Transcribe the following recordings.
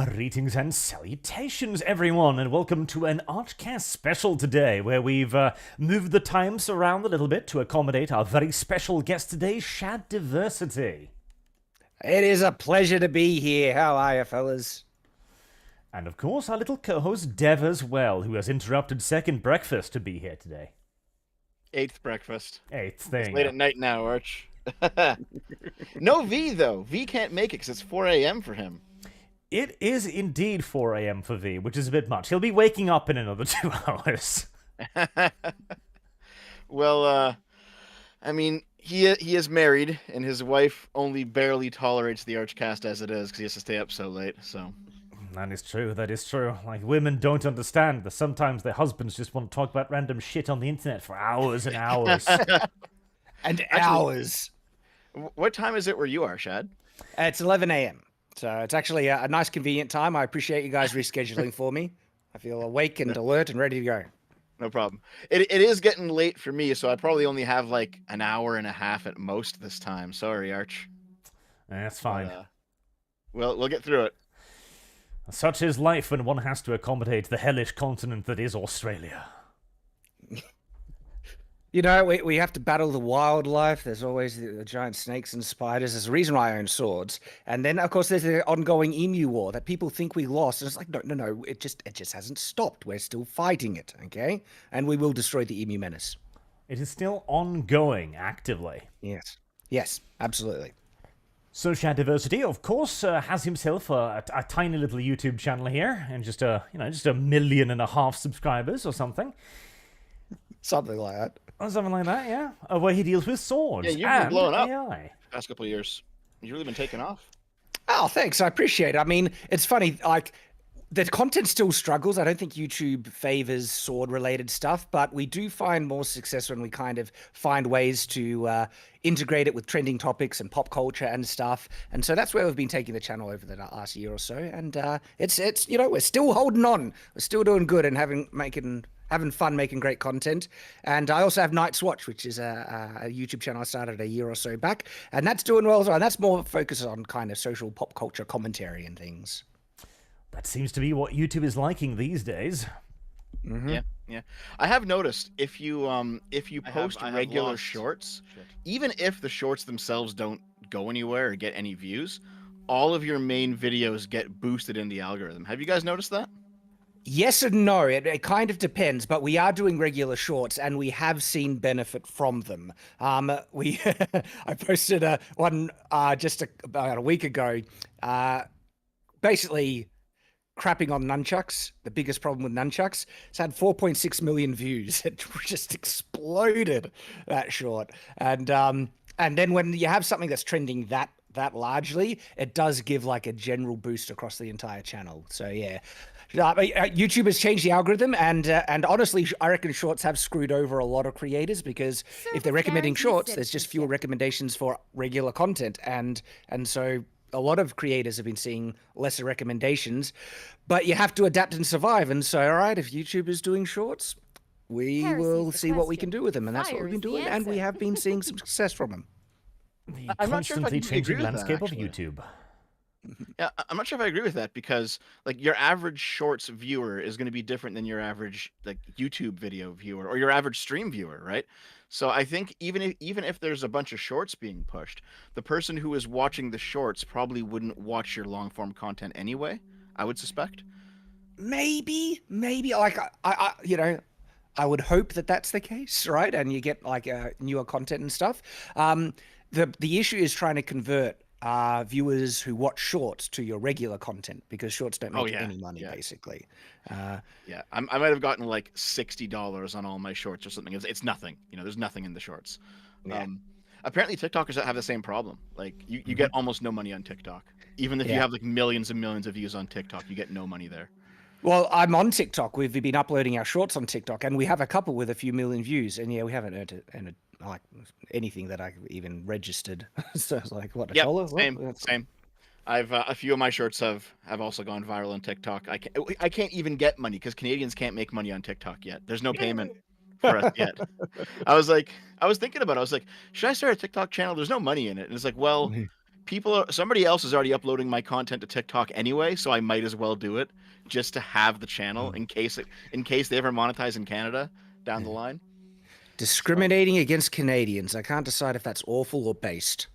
Greetings and salutations, everyone, and welcome to an ArchCast special today, where we've moved the times around a little bit to accommodate our very special guest today, Shad Diversity. It is a pleasure to be here. How are you, fellas? And of course, our little co-host Dev as well, who has interrupted second breakfast to be here today. Eighth breakfast. Eighth thing. It's late at night now, Arch. No V, though. V can't make it because it's 4 a.m. for him. It is indeed 4 a.m. for V, which is a bit much. He'll be waking up in another 2 hours. Well, I mean, he is married, and his wife only barely tolerates the ArchCast as it is because he has to stay up so late, so... That is true, that is true. Like, women don't understand that sometimes their husbands just want to talk about random shit on the internet for hours and hours. And hours. What time is it where you are, Shad? It's 11 a.m. So it's actually a nice, convenient time. I appreciate you guys rescheduling for me. I feel awake and alert and ready to go. No problem. It is getting late for me, so I probably only have like an hour and a half at most this time. Sorry, Arch. That's fine. We'll get through it. Such is life when one has to accommodate the hellish continent that is Australia. You know, we have to battle the wildlife. There's always the giant snakes and spiders. There's a reason why I own swords. And then, of course, there's the ongoing emu war that people think we lost. And it's like, no, it just hasn't stopped. We're still fighting it, okay? And we will destroy the emu menace. It is still ongoing, actively. Yes, absolutely. So Shad Diversity, of course, has himself a tiny little YouTube channel here, and just a 1.5 million subscribers or something. Something like that. Or something like that, yeah. Where he deals with swords you've and been blowing up AI. the past couple of years. You've really been taking off. Oh, thanks. I appreciate it. I mean, it's funny, like, the content still struggles. I don't think YouTube favors sword-related stuff, but we do find more success when we kind of find ways to integrate it with trending topics and pop culture and stuff. And so that's where we've been taking the channel over the last year or so. And it's we're still holding on. We're still doing good and having fun making great content. And I also have Night's Watch, which is a YouTube channel I started a year or so back, and that's doing well as well. And that's more focused on kind of social pop culture commentary and things. That seems to be what YouTube is liking these days. Mm-hmm. Yeah. I have noticed if you post regular shorts, even if the shorts themselves don't go anywhere or get any views, all of your main videos get boosted in the algorithm. Have you guys noticed that? Yes and no. It kind of depends, but we are doing regular shorts and we have seen benefit from them. I posted one just about a week ago, basically crapping on nunchucks, the biggest problem with nunchucks. It's had 4.6 million views. It just exploded, that short. And then when you have something that's trending that largely, it does give like a general boost across the entire channel. So yeah. YouTube has changed the algorithm, and honestly, I reckon shorts have screwed over a lot of creators because if they're recommending shorts, there's just fewer recommendations for regular content, and so a lot of creators have been seeing lesser recommendations, but you have to adapt and survive. And so, all right, if YouTube is doing shorts, we will see what we can do with them, and that's what we've been doing, and we have been seeing some success from them. The constantly changing landscape of YouTube. Yeah, I'm not sure if I agree with that because like your average shorts viewer is going to be different than your average like YouTube video viewer or your average stream viewer, right? So I think even if there's a bunch of shorts being pushed, the person who is watching the shorts probably wouldn't watch your long form content anyway, I would suspect. Maybe like I would hope that that's the case, right? And you get like newer content and stuff. The issue is trying to convert viewers who watch shorts to your regular content because shorts don't make any money, basically. I might have gotten like $60 on all my shorts or something. It's nothing. There's nothing in the shorts. Yeah. Apparently TikTokers have the same problem. Like you get almost no money on TikTok. Even if you have like millions and millions of views on TikTok, you get no money there. Well, I'm on TikTok. We've been uploading our shorts on TikTok, and we have a couple with a few million views. And yeah, we haven't earned like anything that I even registered. So it's like, what, $1? Same. I've a few of my shorts have also gone viral on TikTok. I can't even get money because Canadians can't make money on TikTok yet. There's no payment for us yet. I was thinking about it. I was like, should I start a TikTok channel? There's no money in it. And it's like, well, somebody else is already uploading my content to TikTok anyway, so I might as well do it just to have the channel in case they ever monetize in Canada down the line. Discriminating against Canadians. I can't decide if that's awful or based.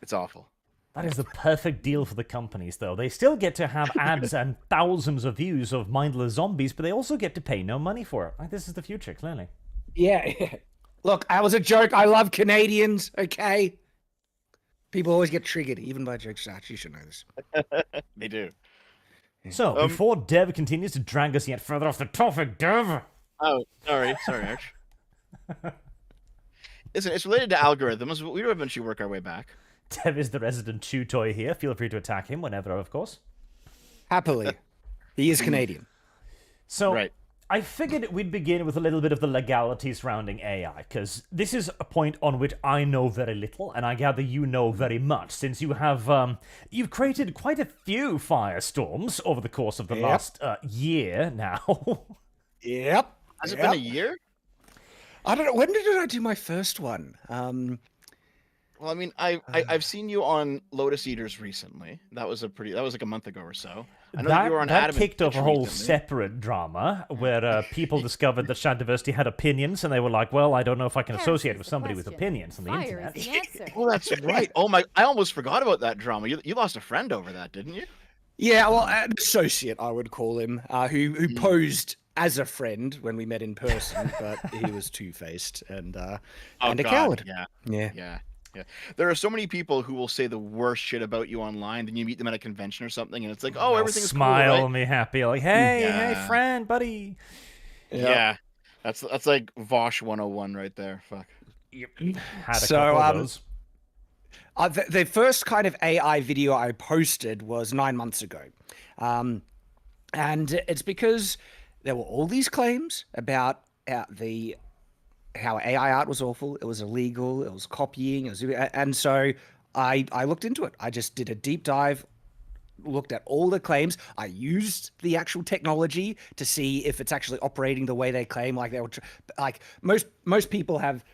It's awful. That is the perfect deal for the companies, though. They still get to have ads and thousands of views of mindless zombies, but they also get to pay no money for it. Like, this is the future, clearly. Yeah. Look, that was a joke. I love Canadians, okay? People always get triggered, even by jokes. You should know this. They do. So, before Dev continues to drag us yet further off the topic, Dev... Oh, sorry, Arch. Listen, it's related to algorithms, but we will eventually work our way back. Dev is the resident chew toy here. Feel free to attack him whenever, of course. Happily. He is Canadian. So, Right. I figured we'd begin with a little bit of the legality surrounding AI, because this is a point on which I know very little, and I gather you know very much, since you have, you've created quite a few firestorms over the course of the last year now. Yep. Has it been a year? I don't know. When did I do my first one? Well, I mean, I've seen you on Lotus Eaters recently. That was like a month ago or so. I know you were on that Adam kicked off a whole recently. separate drama where people discovered that Shad Diversity had opinions, and they were like, well, I don't know if I can associate with somebody with opinions on the internet. Is the answer. Oh, that's right. Oh my! I almost forgot about that drama. You lost a friend over that, didn't you? Yeah, well, an associate, I would call him, who posed as a friend when we met in person, but he was two-faced and a coward. Yeah. There are so many people who will say the worst shit about you online, then you meet them at a convention or something, and it's like, oh, everything's smile cool, right? and be happy, like, hey, Yeah. hey, friend, buddy. Yeah. That's like Vosh 101 right there. Fuck. Had a So, couple of those. The first kind of AI video I posted was 9 months ago. And it's because there were all these claims about how AI art was awful, it was illegal, it was copying, and so I looked into it. I just did a deep dive, looked at all the claims. I used the actual technology to see if it's actually operating the way they claim. Like they were, like most people have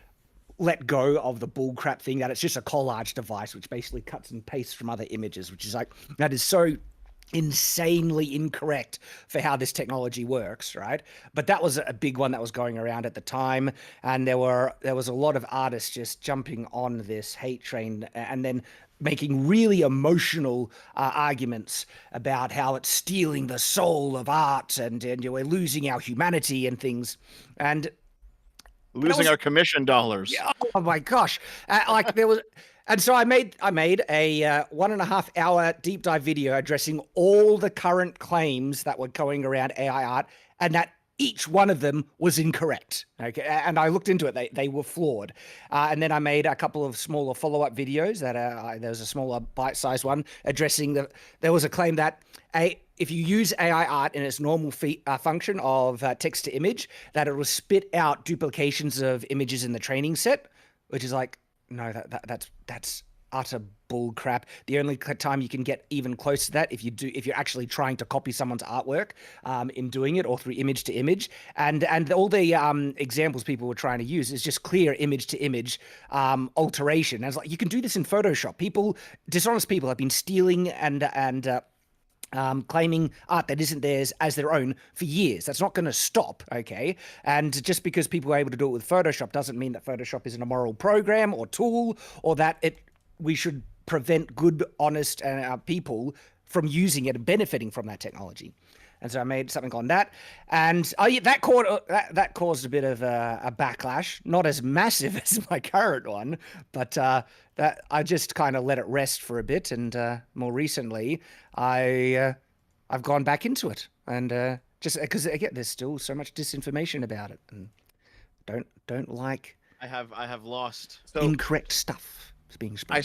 let go of the bullcrap thing that it's just a collage device which basically cuts and pastes from other images, which is like, that is so insanely incorrect for how this technology works, right? But that was a big one that was going around at the time, and there was a lot of artists just jumping on this hate train and then making really emotional arguments about how it's stealing the soul of art and we're losing our humanity and things, and Losing our commission dollars. oh my gosh! Like there was, and so I made a 1.5 hour deep dive video addressing all the current claims that were going around AI art, and that each one of them was incorrect. Okay, and I looked into it; they were flawed. And then I made a couple of smaller follow-up videos. There was a smaller bite-sized one addressing there was a claim that if you use AI art in its normal function of text to image, that it will spit out duplications of images in the training set, which is like, no, that's utter bull crap. The only time you can get even close to that if you're actually trying to copy someone's artwork in doing it, or through image to image, and all the examples people were trying to use is just clear image to image alteration. And it's like, you can do this in Photoshop. Dishonest people have been stealing and claiming art that isn't theirs as their own for years. That's not going to stop, okay? And just because people are able to do it with Photoshop doesn't mean that Photoshop isn't a moral program or tool, or that we should prevent good, honest people from using it and benefiting from that technology. And so I made something on that, and that caused a bit of a backlash, not as massive as my current one, but that I just kind of let it rest for a bit, and more recently I've gone back into it, and just because again there's still so much disinformation about it, and don't like I have lost incorrect stuff being spread.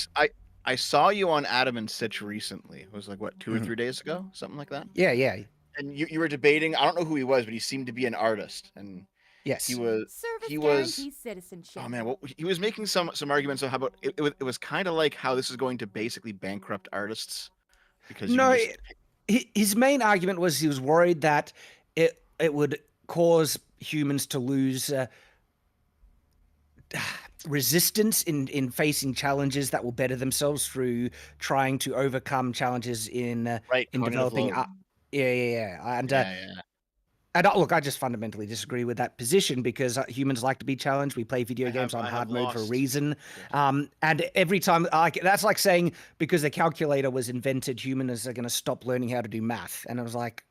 I saw you on Adam and Sitch recently. It was like what, 2 or 3 days ago, something like that. Yeah. And you were debating. I don't know who he was, but he seemed to be an artist, and Yes. he was. Citizenship. Oh man, he was making some arguments on how about it was kind of like how this is going to basically bankrupt artists because his main argument was he was worried that it would cause humans to lose resistance in facing challenges that will better themselves through trying to overcome challenges in Right, in cognitive developing. load. Yeah. Yeah. Look, I just fundamentally disagree with that position because humans like to be challenged. We play video games on I have hard mode for a lost. reason. Good. And every time, that's like saying because the calculator was invented, humans are going to stop learning how to do math. And I was like,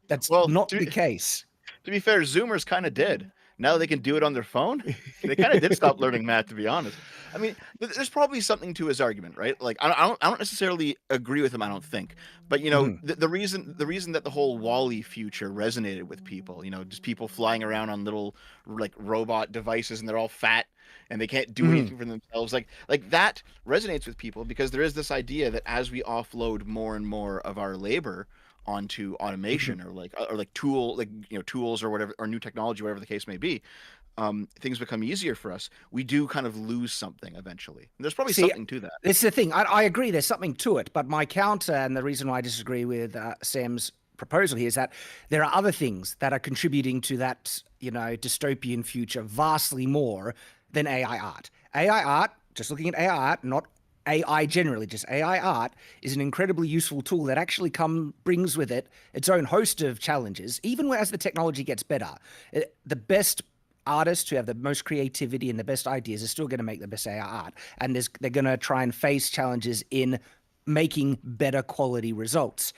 that's Well, not the case. to be fair, Zoomers kind of did. Now they can do it on their phone. They kind of did stop learning math, to be honest. I mean, there's probably something to his argument, right? Like, I don't necessarily agree with him. I don't think, but you know, the reason that the whole Wall-E future resonated with people, you know, just people flying around on little like robot devices, and they're all fat and they can't do anything for themselves. Like that resonates with people because there is this idea that as we offload more and more of our labor onto automation or like tools or whatever, or new technology, whatever the case may be, things become easier for us. We do kind of lose something eventually. And there's probably something to that. This is the thing. I agree there's something to it, but my counter and the reason why I disagree with Sam's proposal here is that there are other things that are contributing to that, dystopian future vastly more than AI art. AI art, just looking at AI art, not AI generally, just AI art, is an incredibly useful tool that actually brings with it its own host of challenges, even as the technology gets better. The best artists who have the most creativity and the best ideas are still going to make the best AI art, and they're going to try and face challenges in making better quality results.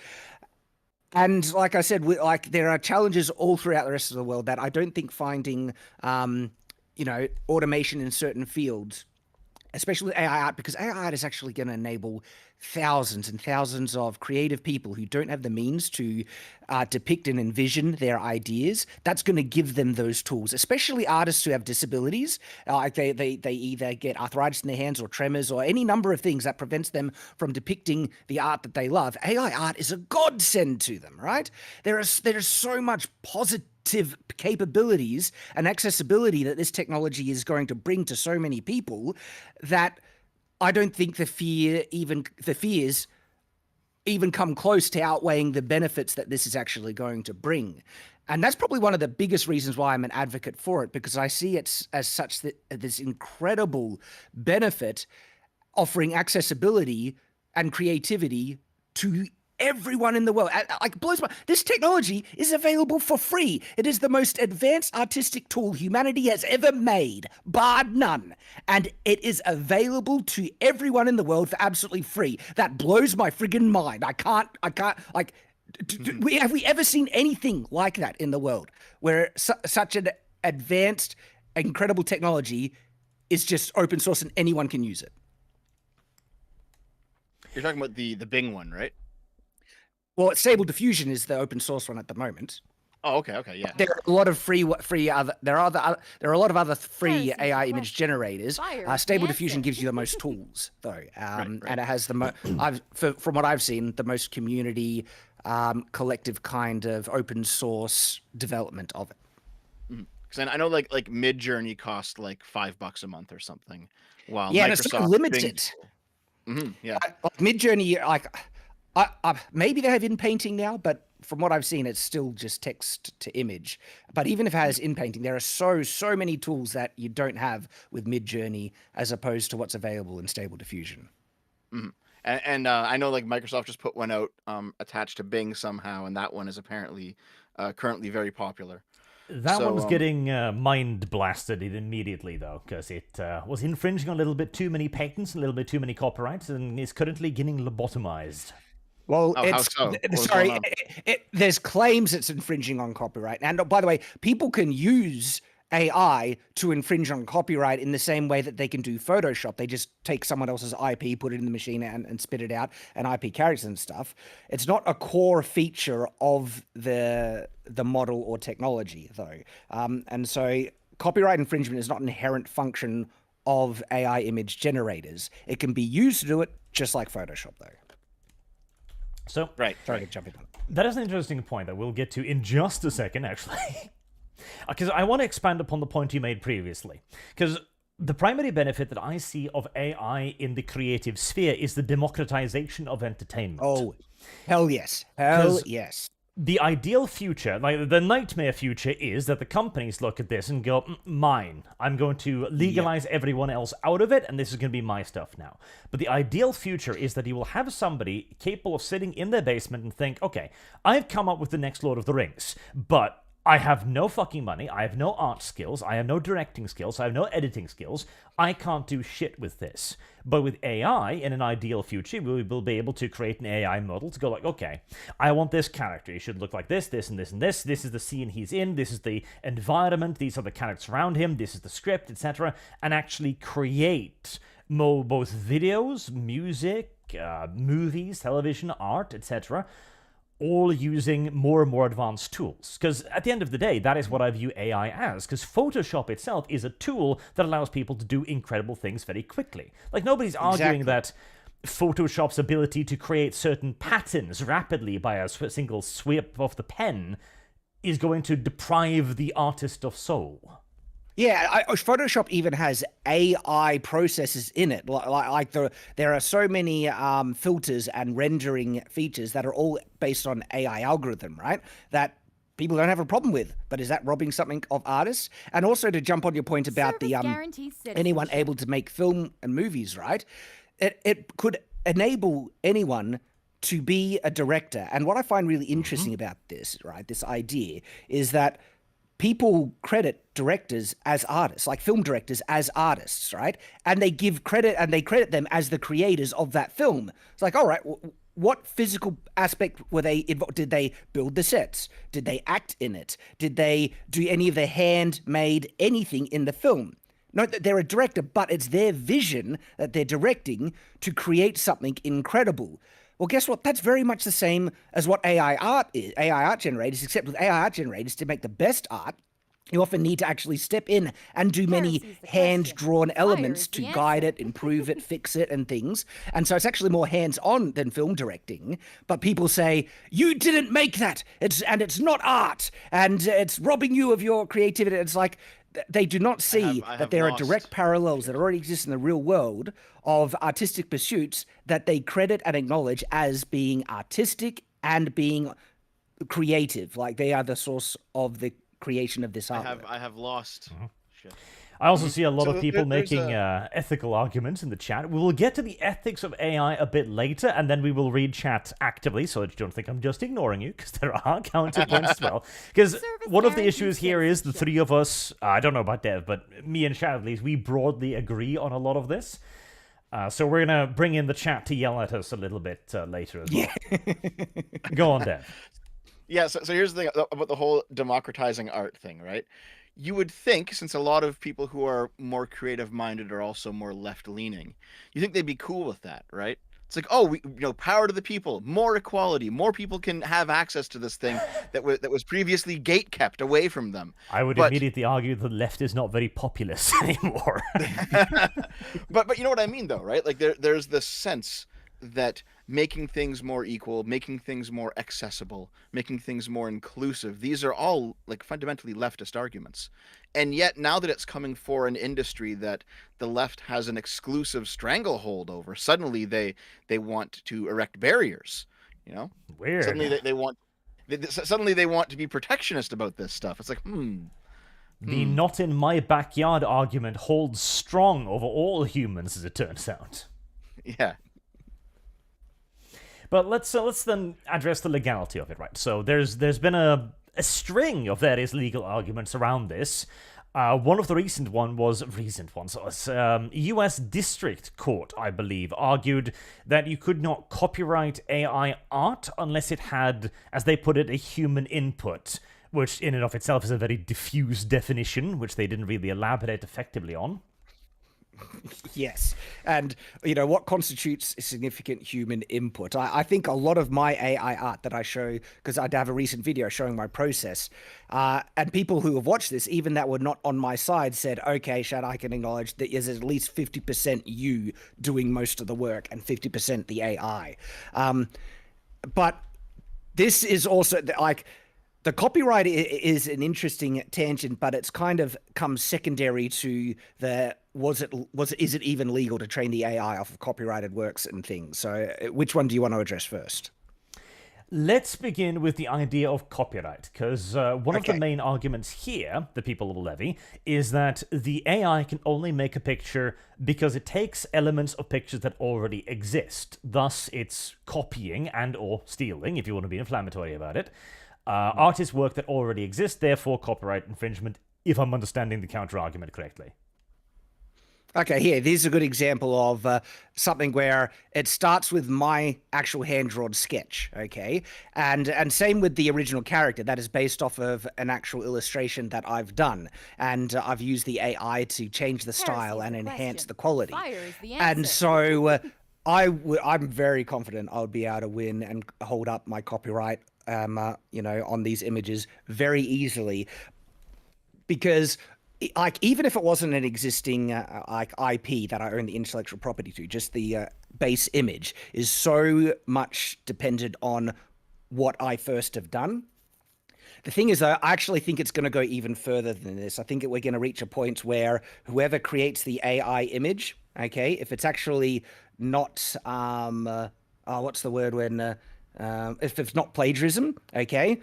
And like I said, there are challenges all throughout the rest of the world that I don't think finding, automation in certain fields, especially with AI art, because AI art is actually going to enable thousands and thousands of creative people who don't have the means to depict and envision their ideas. That's going to give them those tools, especially artists who have disabilities. Like they either get arthritis in their hands or tremors or any number of things that prevents them from depicting the art that they love. AI art is a godsend to them, right? There is so much positive capabilities and accessibility that this technology is going to bring to so many people that I don't think the fears even come close to outweighing the benefits that this is actually going to bring. And that's probably one of the biggest reasons why I'm an advocate for it, because I see it as such that this incredible benefit offering accessibility and creativity to everyone in the world. Like, blows my. This technology is available for free. It is the most advanced artistic tool humanity has ever made, bar none. And it is available to everyone in the world for absolutely free. That blows my friggin' mind. I can't, like, have we ever seen anything like that in the world where such an advanced, incredible technology is just open source and anyone can use it? You're talking about the Bing one, right? Well, Stable Diffusion is the open source one at the moment. Oh, okay, yeah. There are a lot of there are a lot of other free AI image generators. Stable Diffusion gives you the most tools, though, and it has from what I've seen, the most community, collective kind of open source development of it. Because I know like Midjourney cost like $5 a month or something, while and Microsoft it's not limited. Yeah, like Midjourney, maybe they have in-painting now, but from what I've seen, it's still just text to image. But even if it has in-painting, there are so many tools that you don't have with Midjourney as opposed to what's available in Stable Diffusion. And I know like Microsoft just put one out attached to Bing somehow, and that one is apparently currently very popular. That one was getting mind blasted immediately, though, because it was infringing on a little bit too many patents, a little bit too many copyrights, and is currently getting lobotomized. Well, sorry, there's claims it's infringing on copyright. And by the way, people can use AI to infringe on copyright in the same way that they can do Photoshop. They just take someone else's IP, put it in the machine and spit it out, and IP characters and stuff. It's not a core feature of the model or technology, though. And so copyright infringement is not an inherent function of AI image generators. It can be used to do it just like Photoshop, though. So, sorry to jump in on it. That is an interesting point that we'll get to in just a second, actually. Because I want to expand upon the point you made previously. Because the primary benefit that I see of AI in the creative sphere is the democratization of entertainment. Oh, hell yes. Hell yes. the ideal future, like the nightmare future, is that the companies look at this and go, mine. I'm going to legalize everyone else out of it, and this is going to be my stuff now. But the ideal future is that you will have somebody capable of sitting in their basement and think, okay, I've come up with the next Lord of the Rings, but I have no fucking money, I have no art skills, I have no directing skills, I have no editing skills, I can't do shit with this. But with AI, in an ideal future, we will be able to create an AI model to go like, okay, I want this character, he should look like this, this, and this, and this is the scene he's in, this is the environment, these are the characters around him, this is the script, etc., and actually create both videos, music, movies, television, art, etc., all using more and more advanced tools. Because at the end of the day, that is what I view AI as, because Photoshop itself is a tool that allows people to do incredible things very quickly. Like, nobody's arguing that Photoshop's ability to create certain patterns rapidly by a single sweep of the pen is going to deprive the artist of soul. Yeah, Photoshop even has AI processes in it. There are so many filters and rendering features that are all based on AI algorithm, right? That people don't have a problem with. But is that robbing something of artists? And also, to jump on your point about the anyone able to make film and movies, right? It could enable anyone to be a director. And what I find really interesting about this, right, this idea, is that people credit directors as artists, like film directors as artists, right? And they give credit, and they credit them as the creators of that film. It's like, all right, what physical aspect were they involved? Did they build the sets? Did they act in it? Did they do any of the handmade anything in the film? No, they're a director, but it's their vision that they're directing to create something incredible. Well, guess what? That's very much the same as what AI art is, AI art generators, except with AI art generators, to make the best art, you often need to actually step in and do many hand-drawn elements to guide it, improve it, fix it, and things. And so it's actually more hands-on than film directing. But people say, you didn't make that, it's not art, and it's robbing you of your creativity. It's like, they do not see that there are direct parallels that already exist in the real world of artistic pursuits that they credit and acknowledge as being artistic and being creative. Like, they are the source of the creation of this artwork. I have lost. Shit. I also see a lot of people making ethical arguments in the chat. We will get to the ethics of AI a bit later, and then we will read chat actively, so that you don't think I'm just ignoring you, because there are counterpoints as well. Because one of the issues here is the three of us, I don't know about Dev, but me and Chat at least, we broadly agree on a lot of this. So we're going to bring in the chat to yell at us a little bit later as well. Yeah. Go on, Dev. Yeah, so here's the thing about the whole democratizing art thing, right? You would think, since a lot of people who are more creative-minded are also more left-leaning, you think they'd be cool with that, right? It's like, oh, power to the people, more equality, more people can have access to this thing that was previously gate-kept away from them. I would immediately argue the left is not very populist anymore. but you know what I mean, though, right? Like, there's this sense that making things more equal, making things more accessible, making things more inclusive, these are all like fundamentally leftist arguments. And yet now that it's coming for an industry that the left has an exclusive stranglehold over, suddenly they want to erect barriers, you know? Weird. Suddenly suddenly they want to be protectionist about this stuff. It's like, The not in my backyard argument holds strong over all humans, as it turns out. Yeah. But let's then address the legality of it, right? So there's been a string of various legal arguments around this. One of the recent ones, U.S. District Court, I believe, argued that you could not copyright AI art unless it had, as they put it, a human input, which in and of itself is a very diffuse definition, which they didn't really elaborate effectively on. Yes. And, what constitutes significant human input? I think a lot of my AI art that I show, because I'd have a recent video showing my process, and people who have watched this, even that were not on my side, said, okay, Shad, I can acknowledge that there's at least 50% you doing most of the work and 50% the AI. But this is also, like, the copyright is an interesting tangent, but it's kind of comes secondary to the is it even legal to train the AI off of copyrighted works and things? So which one do you want to address first? Let's begin with the idea of copyright, because one of the Okay. main arguments here that people will levy is that the AI can only make a picture because it takes elements of pictures that already exist. Thus, it's copying and or stealing, if you want to be inflammatory about it, artist work that already exists, therefore copyright infringement, if I'm understanding the counter-argument correctly. Okay, here, this is a good example of something where it starts with my actual hand-drawn sketch, okay? And same with the original character. That is based off of an actual illustration that I've done. And I've used the AI to change the style and enhance the quality. Fire is the And answer. so I'm very confident I'll be able to win and hold up my copyright, on these images very easily. Because like even if it wasn't an existing like IP that I own the intellectual property to, just the base image is so much dependent on what I first have done. The thing is, though, I actually think it's going to go even further than this. I think that we're going to reach a point where whoever creates the AI image, okay, if it's actually not, what's the word when, if it's not plagiarism, okay,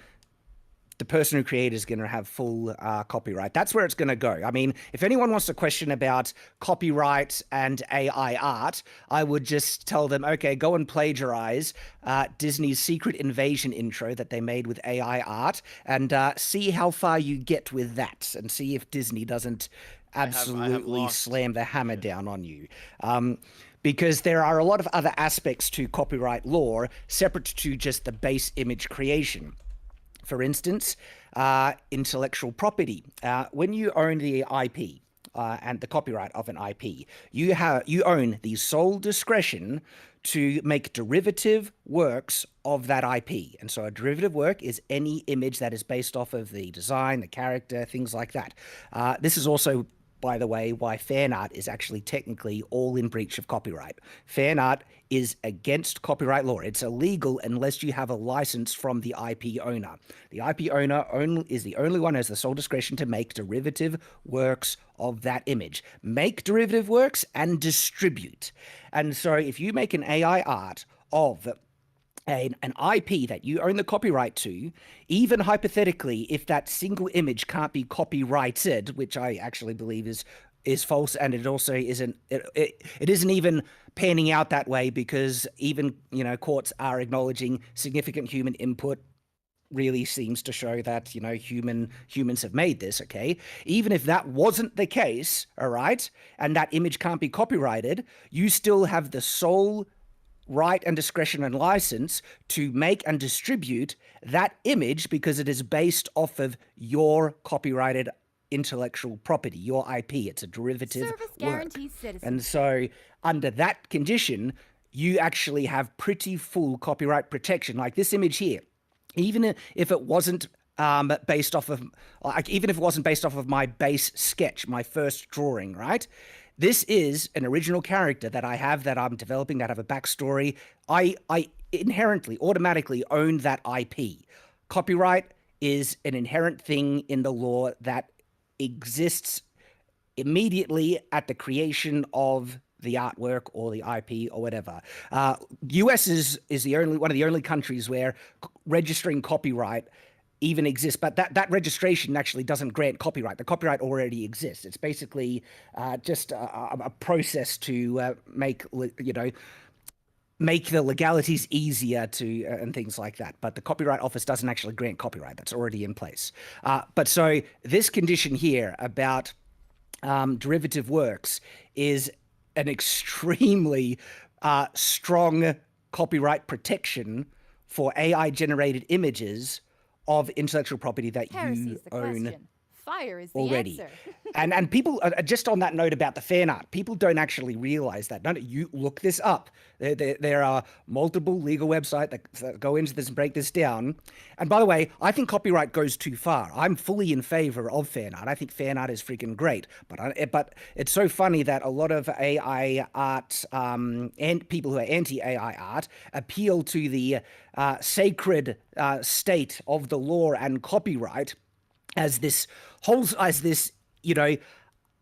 the person who created is going to have full copyright. That's where it's going to go. I mean, if anyone wants to question about copyright and AI art, I would just tell them, okay, go and plagiarize Disney's Secret Invasion intro that they made with AI art and see how far you get with that and see if Disney doesn't absolutely lost. slam the hammer down on you. Because there are a lot of other aspects to copyright law separate to just the base image creation. For instance, intellectual property. When you own the IP and the copyright of an IP, you own the sole discretion to make derivative works of that IP. And so a derivative work is any image that is based off of the design, the character, things like that. This is also, by the way, why fan art is actually technically all in breach of copyright. Fan art is against copyright law. It's illegal unless you have a license from the IP owner. The IP owner is the only one who has the sole discretion to make derivative works of that image. Make derivative works and distribute. And so if you make an AI art of an IP that you own the copyright to, even hypothetically, if that single image can't be copyrighted, which I actually believe is false, and it also isn't. It isn't even panning out that way because even courts are acknowledging significant human input. Really seems to show that humans have made this. Okay, even if that wasn't the case, all right, and that image can't be copyrighted, you still have the sole right and discretion and license to make and distribute that image because it is based off of your copyrighted intellectual property, your IP. It's a derivative Service work. guarantees citizenship. And so under that condition, you actually have pretty full copyright protection. Like this image here, even if it wasn't based off of, even if it wasn't based off of my base sketch, my first drawing, right? This is an original character that I have, that I'm developing, that have a backstory. I inherently, automatically own that IP. Copyright is an inherent thing in the law that exists immediately at the creation of the artwork or the IP or whatever. US is the only one of the only countries where registering copyright even exists, but that registration actually doesn't grant copyright. The copyright already exists. It's basically just a process to make the legalities easier to and things like that. But the Copyright Office doesn't actually grant copyright. That's already in place. But so this condition here about derivative works is an extremely strong copyright protection for AI-generated images of intellectual property that Heresy's you the own question. Fire is the already. answer. And people, just on that note about the fan art, people don't actually realize that. No, you look this up. There are multiple legal websites that go into this and break this down. And by the way, I think copyright goes too far. I'm fully in favor of fan art. I think fan art is freaking great. But it's so funny that a lot of AI art and people who are anti-AI art appeal to the sacred state of the law and copyright as this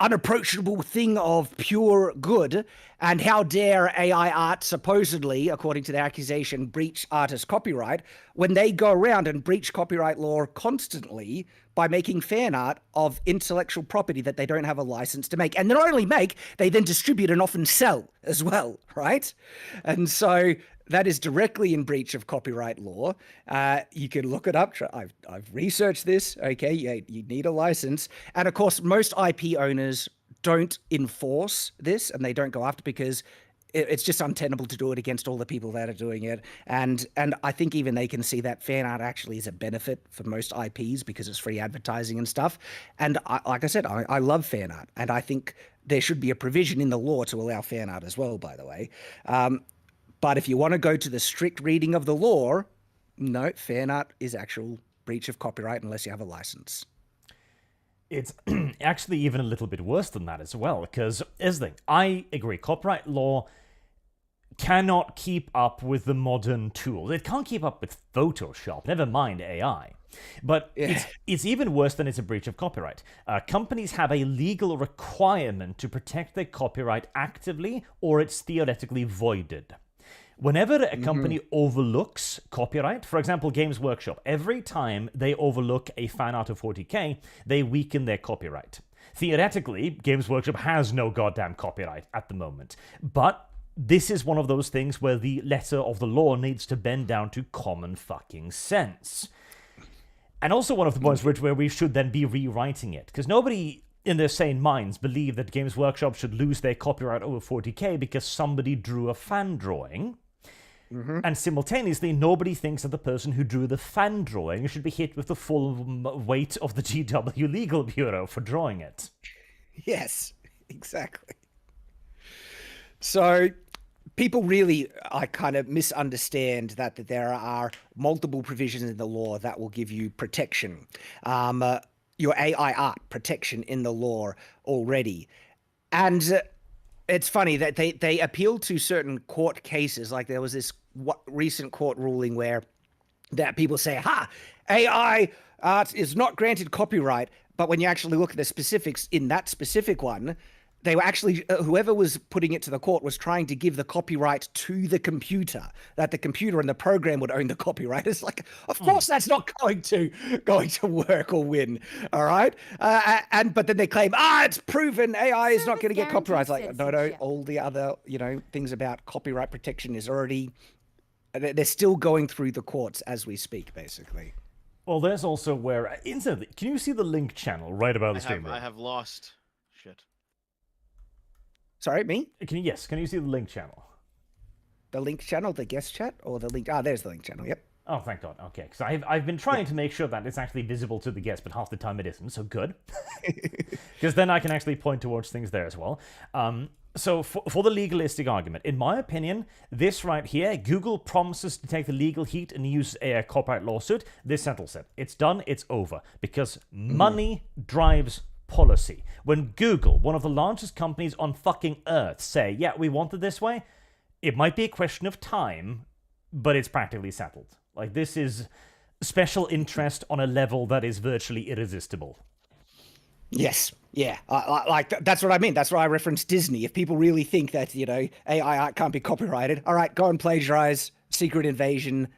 unapproachable thing of pure good, and how dare AI art supposedly, according to the accusation, breach artist copyright when they go around and breach copyright law constantly by making fan art of intellectual property that they don't have a license to make. And they not only make, they then distribute and often sell as well, right? And so that is directly in breach of copyright law. You can look it up. I've researched this. Okay, you need a license. And of course, most IP owners don't enforce this and they don't go after because it's just untenable to do it against all the people that are doing it. And I think even they can see that fan art actually is a benefit for most IPs because it's free advertising and stuff. And like I said, I love fan art. And I think there should be a provision in the law to allow fan art as well, by the way. But if you want to go to the strict reading of the law, no, fan art is actual breach of copyright unless you have a license. It's actually even a little bit worse than that as well, because here's the thing. I agree, copyright law cannot keep up with the modern tools. It can't keep up with Photoshop, never mind AI. But it's even worse than it's a breach of copyright. Companies have a legal requirement to protect their copyright actively, or it's theoretically voided. Whenever a company overlooks copyright, for example, Games Workshop, every time they overlook a fan art of 40K, they weaken their copyright. Theoretically, Games Workshop has no goddamn copyright at the moment. But this is one of those things where the letter of the law needs to bend down to common fucking sense. And also one of the points where we should then be rewriting it, because nobody in their sane minds believe that Games Workshop should lose their copyright over 40K because somebody drew a fan drawing. And simultaneously, nobody thinks that the person who drew the fan drawing should be hit with the full weight of the GW Legal Bureau for drawing it. Yes, exactly. So people really, I kind of misunderstand that there are multiple provisions in the law that will give you protection. Your AI art protection in the law already. And it's funny that they appeal to certain court cases. Like there was this recent court ruling where that people say, AI art is not granted copyright. But when you actually look at the specifics in that specific one, they were actually, whoever was putting it to the court was trying to give the copyright to the computer, that the computer and the program would own the copyright. It's like, of course that's not going to work or win, all right? But then they claim, it's proven AI is not going to get copyrights. Like, no, all the other, things about copyright protection is already, they're still going through the courts as we speak, basically. Well, there's also where, incidentally, can you see the link channel right above the stream? I have lost shit. Sorry, me? Can you see the link channel? The link channel, the guest chat, or the link? There's the link channel, yep. Oh, thank God. Okay, because I've been trying to make sure that it's actually visible to the guests, but half the time it isn't, so good. Because then I can actually point towards things there as well. So for the legalistic argument, in my opinion, this right here, Google promises to take the legal heat and use a copyright lawsuit. This settles it. It's done, it's over. Because money drives policy. When Google, one of the largest companies on fucking earth, say, yeah, we want it this way, it might be a question of time, but it's practically settled. Like, this is special interest on a level that is virtually irresistible. Yes, yeah. That's what I mean. That's why I referenced Disney. If people really think that, AI art can't be copyrighted, all right, go and plagiarize Secret Invasion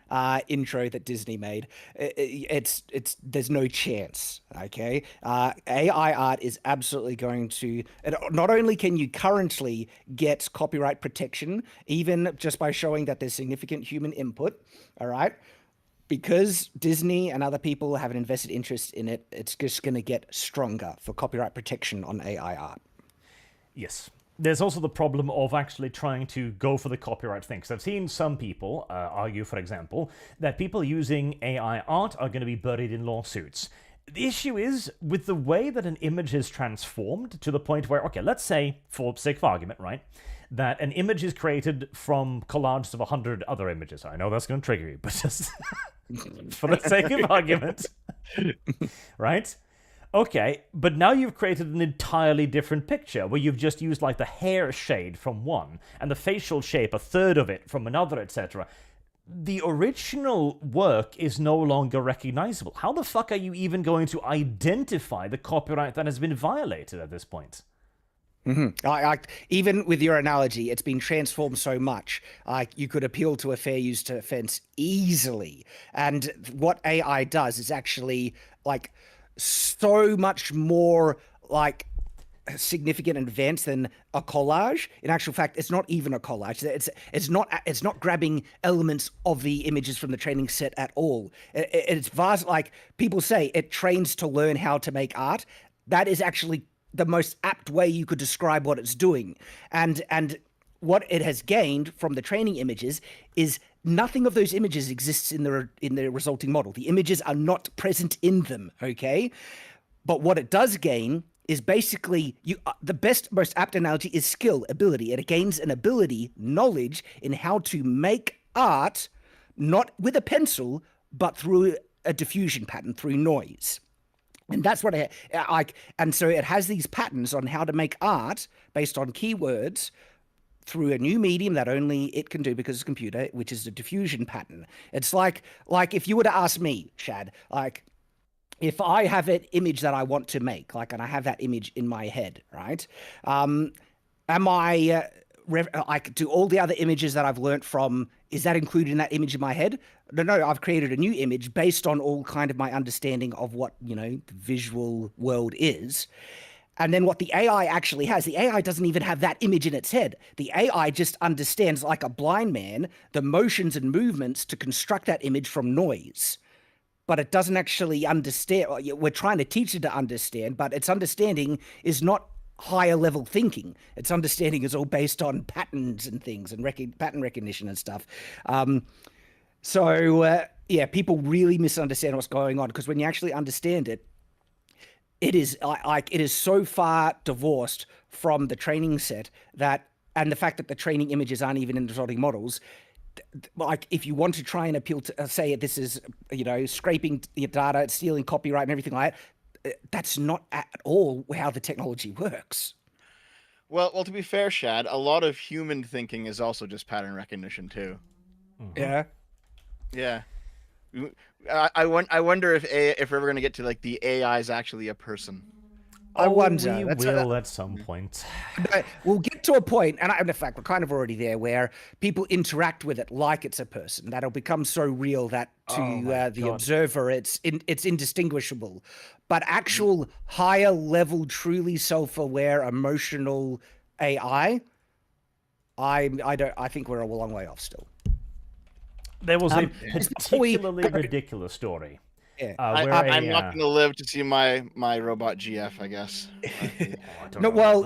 intro that Disney made. There's no chance, okay? AI art is absolutely going to, not only can you currently get copyright protection, even just by showing that there's significant human input, all right? Because Disney and other people have an invested interest in it, it's just going to get stronger for copyright protection on AI art. Yes. There's also the problem of actually trying to go for the copyright thing. So I've seen some people argue, for example, that people using AI art are going to be buried in lawsuits. The issue is, with the way that an image is transformed to the point where, okay, let's say, for sake of argument, right, that an image is created from collages of 100 other images. I know that's going to trigger you, but just for the sake of argument, right? Okay, but now you've created an entirely different picture where you've just used like the hair shade from one and the facial shape, a third of it from another, etc. The original work is no longer recognizable. How the fuck are you even going to identify the copyright that has been violated at this point? Even with your analogy, it's been transformed so much. Like you could appeal to a fair use defense easily, and what AI does is actually like so much more like significant and advanced than a collage. In actual fact, it's not even a collage. It's not grabbing elements of the images from the training set at all. It's vast. Like people say, it trains to learn how to make art. That is actually the most apt way you could describe what it's doing. And what it has gained from the training images is nothing of those images exists in the resulting model. The images are not present in them, okay? But what it does gain is basically the best, most apt analogy is skill, ability. It gains an ability, knowledge in how to make art, not with a pencil, but through a diffusion pattern, through noise. And that's what and so it has these patterns on how to make art based on keywords through a new medium that only it can do because it's a computer, which is the diffusion pattern. It's like if you were to ask me, Shad, like, if I have an image that I want to make, like, and I have that image in my head, right? Am I, do all the other images that I've learnt from, is that included in that image in my head? No, I've created a new image based on all kind of my understanding of what, the visual world is. And then what the AI actually has, the AI doesn't even have that image in its head. The AI just understands, like a blind man, the motions and movements to construct that image from noise. But it doesn't actually understand. We're trying to teach it to understand, but its understanding is not higher level thinking. Its understanding is all based on patterns and things and pattern recognition and stuff. People really misunderstand what's going on, because when you actually understand it, it is so far divorced from the training set and the fact that the training images aren't even in the resulting models. Like, if you want to try and appeal to say this is scraping your data, stealing copyright and everything like that, that's not at all how the technology works. Well, to be fair, Shad, a lot of human thinking is also just pattern recognition too. Yeah. I wonder if we're ever going to get to like the AI is actually a person. I wonder. We will at some point. We'll get to a point, and in fact, we're kind of already there, where people interact with it like it's a person. That'll become so real that to the observer, it's indistinguishable. But actual higher level, truly self-aware, emotional AI, I think we're a long way off still. There was a particularly ridiculous story. Yeah. I'm not going to live to see my robot GF, I guess.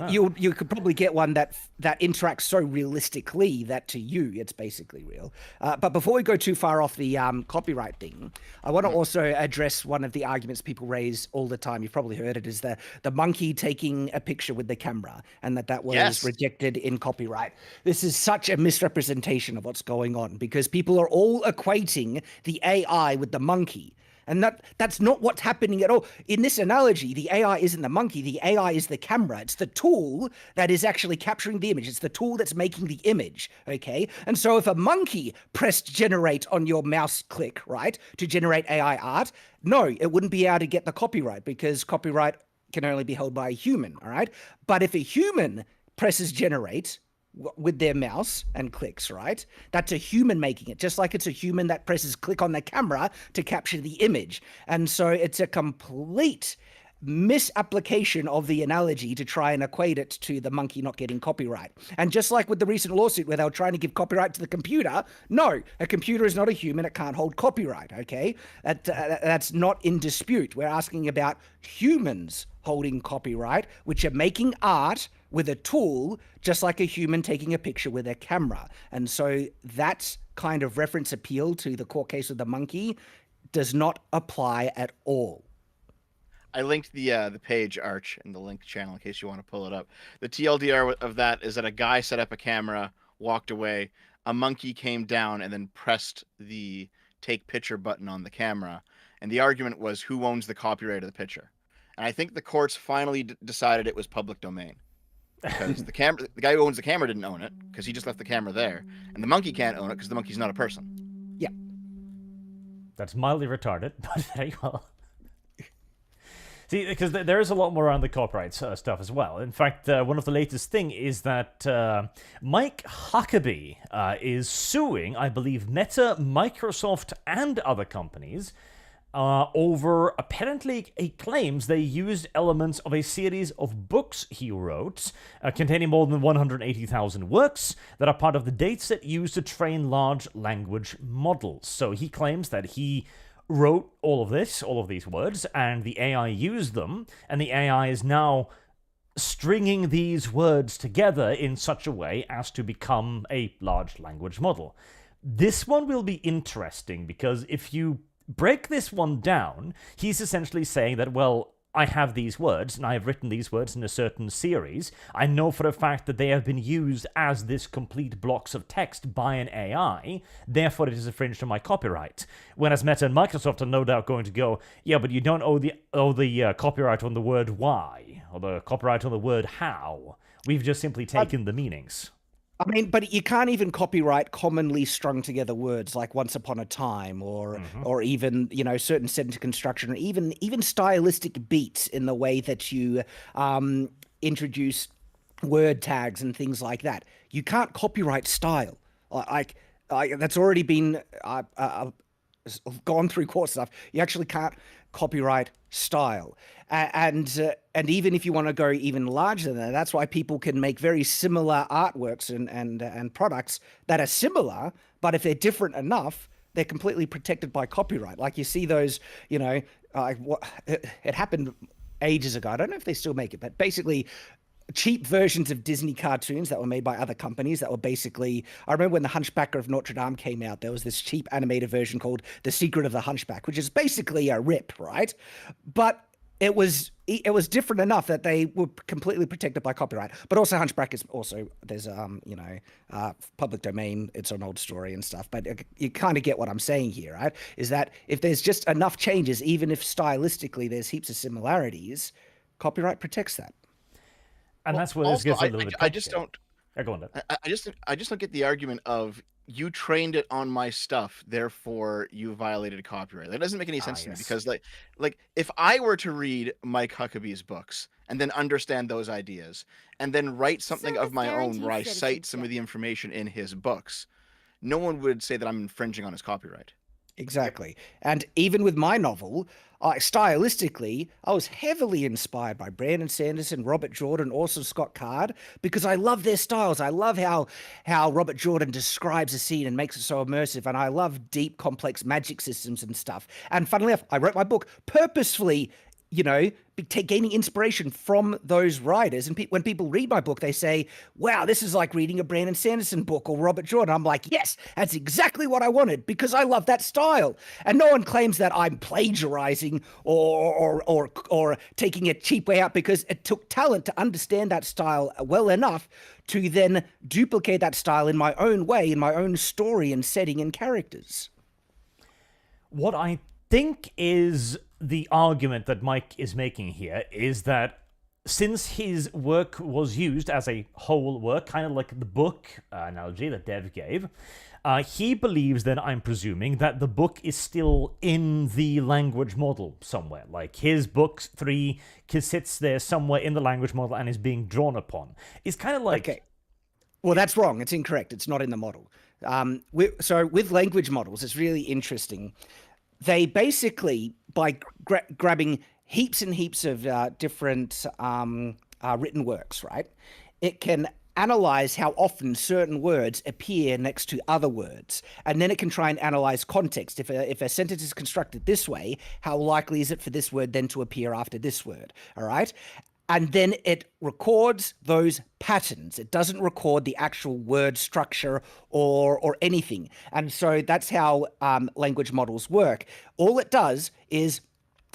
You could probably get one that interacts so realistically that to you it's basically real. But before we go too far off the copyright thing, I want to also address one of the arguments people raise all the time. You've probably heard it, is the monkey taking a picture with the camera, and that was rejected in copyright. This is such a misrepresentation of what's going on, because people are all equating the AI with the monkey. And that's not what's happening at all. In this analogy, the AI isn't the monkey. The AI is the camera. It's the tool that is actually capturing the image. It's the tool that's making the image, okay? And so if a monkey pressed generate on your mouse click, right, to generate AI art, no, it wouldn't be able to get the copyright, because copyright can only be held by a human, all right? But if a human presses generate with their mouse and clicks, right? That's a human making it, just like it's a human that presses click on the camera to capture the image. And so it's a complete misapplication of the analogy to try and equate it to the monkey not getting copyright. And just like with the recent lawsuit where they were trying to give copyright to the computer, no, a computer is not a human. It can't hold copyright, okay? That's not in dispute. We're asking about humans holding copyright, which are making art with a tool, just like a human taking a picture with a camera. And so that kind of reference appeal to the court case of the monkey does not apply at all. I linked the page, Arch, in the link channel in case you want to pull it up. The TLDR of that is that a guy set up a camera, walked away, a monkey came down and then pressed the take picture button on the camera. And the argument was, who owns the copyright of the picture? And I think the courts finally decided it was public domain. Because the guy who owns the camera didn't own it, because he just left the camera there. And the monkey can't own it because the monkey's not a person. Yeah. That's mildly retarded, but very well. See, because there is a lot more around the copyright stuff as well. In fact, one of the latest thing is that Mike Huckabee is suing, I believe, Meta, Microsoft, and other companies over apparently he claims they used elements of a series of books he wrote containing more than 180,000 works that are part of the dataset used to train large language models. So he claims that he wrote all of these words, and the AI used them, and the AI is now stringing these words together in such a way as to become a large language model. This one will be interesting because if you break this one down, he's essentially saying that, well, I have these words, and I have written these words in a certain series. I know for a fact that they have been used as this complete blocks of text by an AI, therefore it is infringed on my copyright. Whereas Meta and Microsoft are no doubt going to go, yeah, but you don't owe the copyright on the word why, or the copyright on the word how. We've just simply taken the meanings. I mean, but you can't even copyright commonly strung together words like once upon a time or even, certain sentence construction, or even stylistic beats in the way that you introduce word tags and things like that. You can't copyright style. Like that's already been gone through court stuff. You actually can't copyright style. And even if you want to go even larger than that, that's why people can make very similar artworks and products that are similar, but if they're different enough, they're completely protected by copyright. Like you see those, it happened ages ago. I don't know if they still make it, but basically cheap versions of Disney cartoons that were made by other companies that were basically, I remember when The Hunchback of Notre Dame came out, there was this cheap animated version called The Secret of the Hunchback, which is basically a rip, right? But it was different enough that they were completely protected by copyright. But also Hunchback is also, there's public domain, it's an old story and stuff, but you kind of get what I'm saying here, right? Is that if there's just enough changes, even if stylistically there's heaps of similarities, copyright protects that. And that's where this gets a little bit I just don't. Go on, Dan. I just don't get the argument of you trained it on my stuff, therefore you violated copyright. That doesn't make any sense to me because like if I were to read Mike Huckabee's books and then understand those ideas and then write something of my own where I cite some of the information in his books, no one would say that I'm infringing on his copyright. Exactly. And even with my novel, stylistically, I was heavily inspired by Brandon Sanderson, Robert Jordan, also Scott Card, because I love their styles. I love how Robert Jordan describes a scene and makes it so immersive. And I love deep, complex magic systems and stuff. And funnily enough, I wrote my book purposefully, gaining inspiration from those writers. And when people read my book, they say, wow, this is like reading a Brandon Sanderson book or Robert Jordan. I'm like, yes, that's exactly what I wanted because I love that style. And no one claims that I'm plagiarizing or taking a cheap way out because it took talent to understand that style well enough to then duplicate that style in my own way, in my own story and setting and characters. What I think is the argument that Mike is making here is that since his work was used as a whole work, kind of like the book analogy that Dev gave, he believes then, I'm presuming, that the book is still in the language model somewhere. Like his book 3 sits there somewhere in the language model and is being drawn upon. It's kind of like... Okay. Well, that's wrong. It's incorrect. It's not in the model. So with language models, it's really interesting. They basically, by grabbing heaps and heaps of different written works, right? It can analyze how often certain words appear next to other words. And then it can try and analyze context. If a sentence is constructed this way, how likely is it for this word then to appear after this word, all right? And then it records those patterns. It doesn't record the actual word structure or anything. And so that's how language models work. All it does is,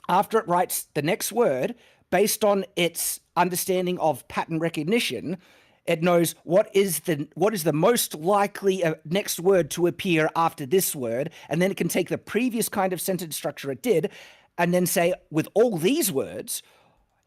after it writes the next word, based on its understanding of pattern recognition, it knows what is the most likely next word to appear after this word. And then it can take the previous kind of sentence structure it did and then say, with all these words,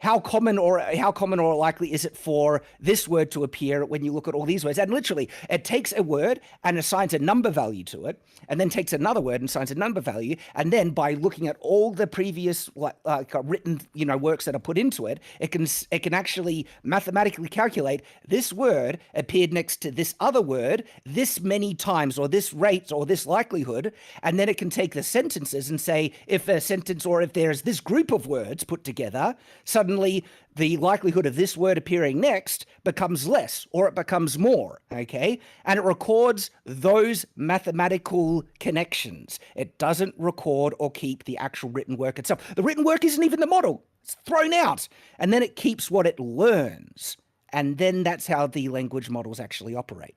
how common or likely is it for this word to appear when you look at all these words? And literally, it takes a word and assigns a number value to it, and then takes another word and assigns a number value, and then by looking at all the previous written works that are put into it, it can actually mathematically calculate this word appeared next to this other word this many times, or this rate, or this likelihood, and then it can take the sentences and say if a sentence or if there's this group of words put together, suddenly the likelihood of this word appearing next becomes less or it becomes more, okay? And it records those mathematical connections. It doesn't record or keep the actual written work itself. The written work isn't even the model. It's thrown out. And then it keeps what it learns. And then that's how the language models actually operate.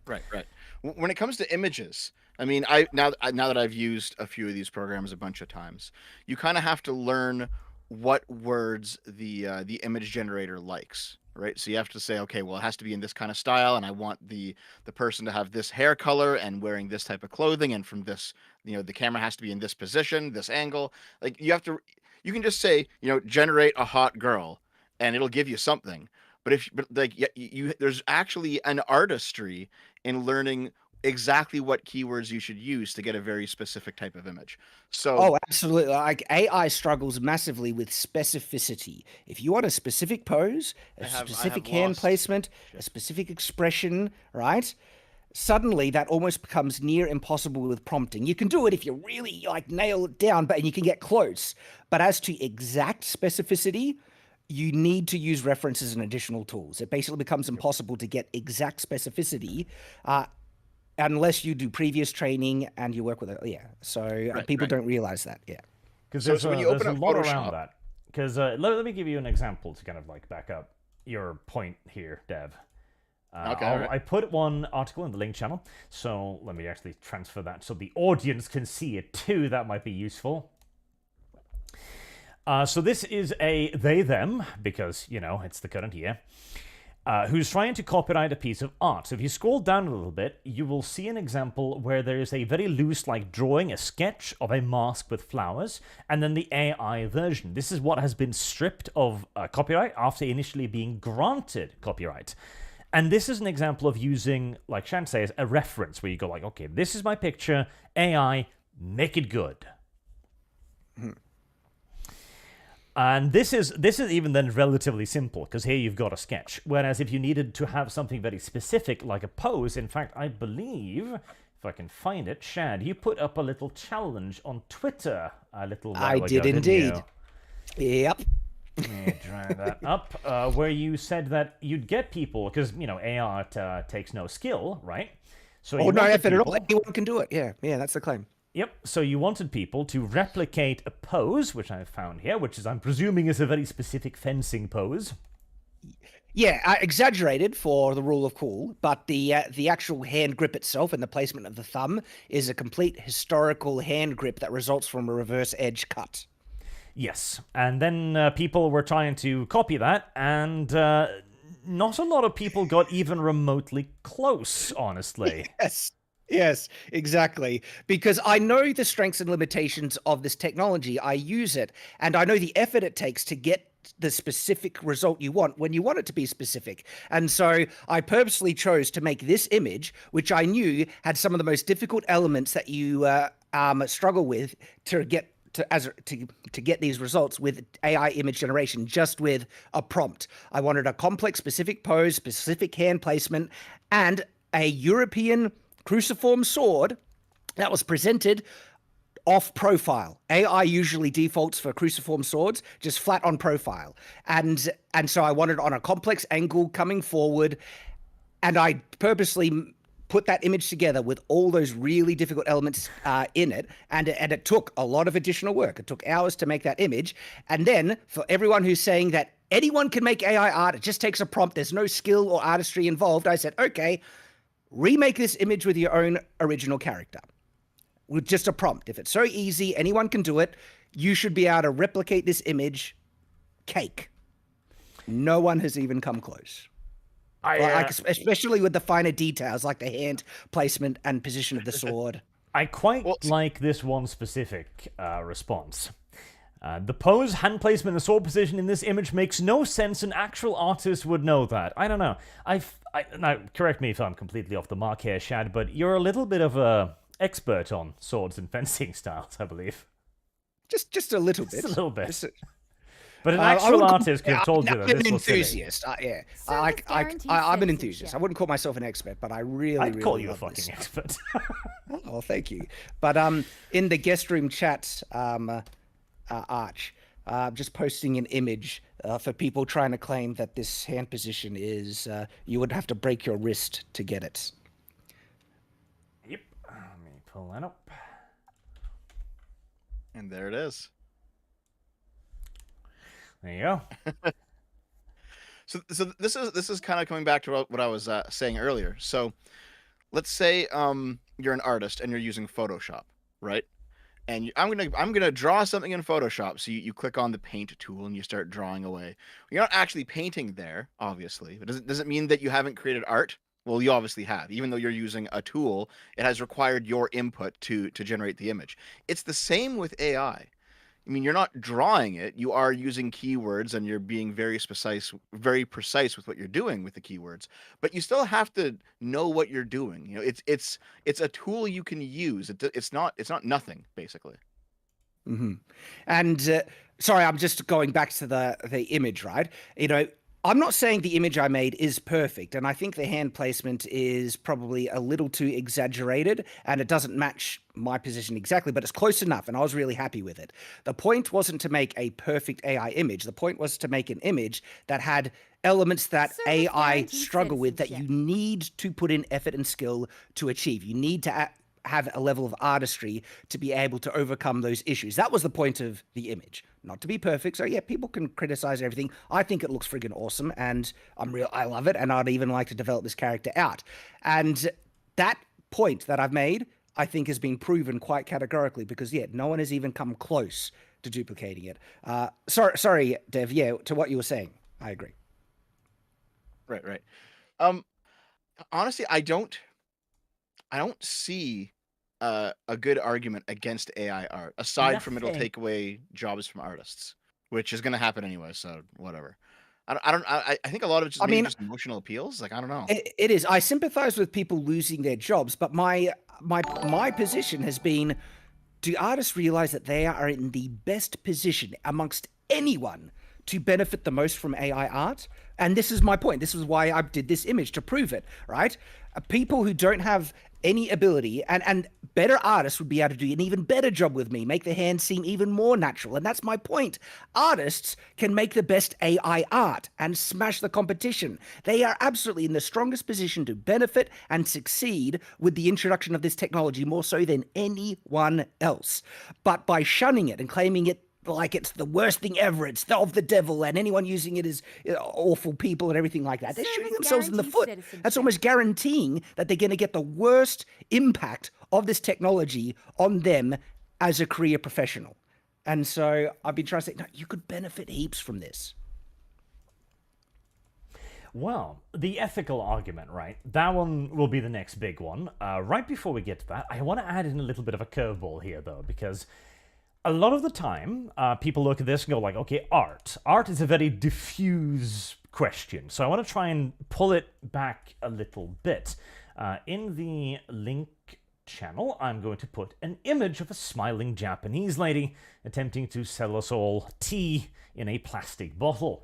Right. When it comes to images, I mean, now that I've used a few of these programs a bunch of times, you kind of have to learn what words the image generator likes, right? So you have to say, okay, well, it has to be in this kind of style, and I want the person to have this hair color and wearing this type of clothing, and from this, the camera has to be in this position, this angle. Like you can just say, generate a hot girl, and it'll give you something. But there's actually an artistry in learning exactly what keywords you should use to get a very specific type of image. So absolutely. Like AI struggles massively with specificity. If you want a specific pose, specific hand placement, a specific expression, right? Suddenly that almost becomes near impossible with prompting. You can do it if you really nail it down, and you can get close. But as to exact specificity, you need to use references and additional tools. It basically becomes impossible to get exact specificity unless you do previous training and you work with it. Yeah. So people don't realize that. Yeah. Because there's a lot around that. Because let me give you an example to kind of back up your point here, Dev. I put one article in the link channel. So let me actually transfer that so the audience can see it too. That might be useful. So this is a they-them, because, it's the current year, who's trying to copyright a piece of art. So if you scroll down a little bit, you will see an example where there is a very loose, drawing, a sketch of a mask with flowers, and then the AI version. This is what has been stripped of copyright after initially being granted copyright. And this is an example of using, like Shan says, a reference, where you go okay, this is my picture, AI, make it good. And this is even then relatively simple, because here you've got a sketch. Whereas if you needed to have something very specific, like a pose, in fact, I believe, if I can find it, Shad, you put up a little challenge on Twitter a little while ago. I did indeed. Yep. Yeah, drag that up, where you said that you'd get people, because, AI takes no skill, right? So no effort at all. Anyone can do it. Yeah, that's the claim. Yep, so you wanted people to replicate a pose, which I've found here, which is, I'm presuming, is a very specific fencing pose. Yeah, exaggerated for the rule of cool, but the actual hand grip itself and the placement of the thumb is a complete historical hand grip that results from a reverse edge cut. Yes, and then people were trying to copy that, and not a lot of people got even remotely close, honestly. Yes, exactly. Because I know the strengths and limitations of this technology. I use it, and I know the effort it takes to get the specific result you want when you want it to be specific. And so I purposely chose to make this image, which I knew had some of the most difficult elements that you struggle with to get to get these results with AI image generation, just with a prompt. I wanted a complex, specific pose, specific hand placement, and a European cruciform sword that was presented off profile. AI usually defaults for cruciform swords just flat on profile, and so I wanted on a complex angle coming forward, and I purposely put that image together with all those really difficult elements in it, and it took a lot of additional work. It took hours to make that image, and then for everyone who's saying that anyone can make AI art, it just takes a prompt, there's no skill or artistry involved, I said, okay, remake this image with your own original character with just a prompt. If it's so easy, anyone can do it, you should be able to replicate this image. Cake. No one has even come close. Especially with the finer details like the hand placement and position of the sword. I quite like this one specific response. The pose, hand placement, and sword position in this image makes no sense. An actual artist would know that. I don't know. Now, correct me if I'm completely off the mark here, Shad, but you're a little bit of a expert on swords and fencing styles, I believe. Just a little bit. Just a little bit. Just But an I actual wouldn't call- artist could have told you that I'm this an was silly. enthusiast. Yeah, Service guaranteed I'm an enthusiast. citizenship. I wouldn't call myself an expert, but I really, I'd call really you a love fucking this. expert. Oh, thank you. But in the guest room chat, Arch, just posting an image for people trying to claim that this hand position is you would have to break your wrist to get it. Yep. Let me pull that up. And there it is. There you go. So this is kind of coming back to what I was saying earlier. So let's say you're an artist and you're using Photoshop, right? And I'm gonna draw something in Photoshop. So you click on the paint tool and you start drawing away. You're not actually painting there, obviously. But does it mean that you haven't created art? Well, you obviously have. Even though you're using a tool, it has required your input to generate the image. It's the same with AI. I mean, you're not drawing it. You are using keywords and you're being very precise with what you're doing with the keywords. But you still have to know what you're doing. You know, it's a tool you can use. It's not nothing, basically. Mm-hmm. And sorry, I'm just going back to the image, right? You know, I'm not saying the image I made is perfect, and I think the hand placement is probably a little too exaggerated, and it doesn't match my position exactly, but it's close enough, and I was really happy with it. The point wasn't to make a perfect AI image. The point was to make an image that had elements that Service AI guaranteed struggle with, that you citizenship. need to put in effort and skill to achieve. You need to have a level of artistry to be able to overcome those issues. That was the point of the image, not to be perfect. So yeah, people can criticize everything. I think it looks friggin' awesome, and I love it, and I'd even like to develop this character out. And that point that I've made, I think, has been proven quite categorically, because yeah, no one has even come close to duplicating it. Sorry, Dev. Yeah, to what you were saying, I agree. Right. Honestly, I don't see a good argument against AI art, aside from it'll Nothing. take away jobs from artists, which is going to happen anyway. So whatever. I think a lot of it just maybe just emotional appeals. Like, I don't know. It is. I sympathize with people losing their jobs, but my position has been: do artists realize that they are in the best position amongst anyone to benefit the most from AI art? And this is my point. This is why I did this image, to prove it, right? People who don't have any ability, and better artists would be able to do an even better job with me, make the hands seem even more natural. And that's my point. Artists can make the best AI art and smash the competition. They are absolutely in the strongest position to benefit and succeed with the introduction of this technology, more so than anyone else. But by shunning it and claiming it like it's the worst thing ever, it's of the devil, and anyone using it is awful people and everything like that, they're shooting themselves in the foot. That's almost guaranteeing that they're going to get the worst impact of this technology on them as a career professional. And so I've been trying to say, no, you could benefit heaps from this. Well, the ethical argument, right? That one will be the next big one. Right before we get to that, I want to add in a little bit of a curveball here, though, because a lot of the time, people look at this and go like, okay, art. Art is a very diffuse question. So I want to try and pull it back a little bit. In the link channel, I'm going to put an image of a smiling Japanese lady attempting to sell us all tea in a plastic bottle.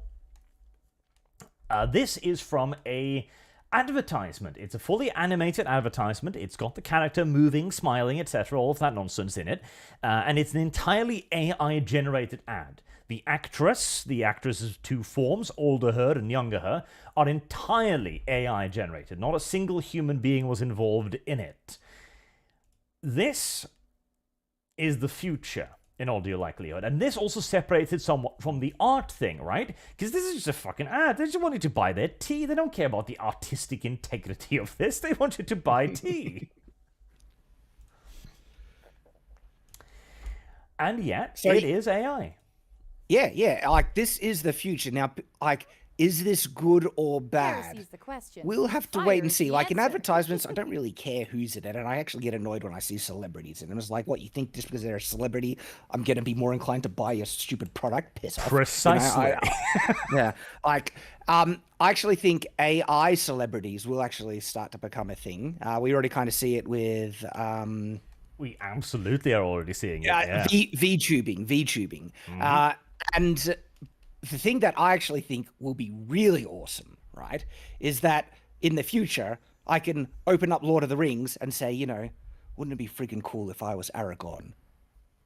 This is from a advertisement. It's a fully animated advertisement. It's got the character moving, smiling, etc., all of that nonsense in it. And it's an entirely AI-generated ad. The actress's two forms, older her and younger her, are entirely AI-generated. Not a single human being was involved in it. This is the future, in all due likelihood. And this also separates it somewhat from the art thing, right? Because this is just a fucking ad. They just want you to buy their tea. They don't care about the artistic integrity of this. They want you to buy tea. And yet, it is AI. Yeah. Like, this is the future. Now, like, Is this good or bad? Heresy's the question. We'll have to Fire wait and is see. the Like in answer. advertisements, I don't really care who's in it, and I actually get annoyed when I see celebrities in them. It's like, what, you think just because they're a celebrity, I'm gonna be more inclined to buy your stupid product? Piss off. Precisely. Yeah. Like, I actually think AI celebrities will actually start to become a thing. We already kind of see it with We absolutely are already seeing it. Yeah. VTubing. And the thing that I actually think will be really awesome, right, is that in the future, I can open up Lord of the Rings and say, wouldn't it be freaking cool if I was Aragorn?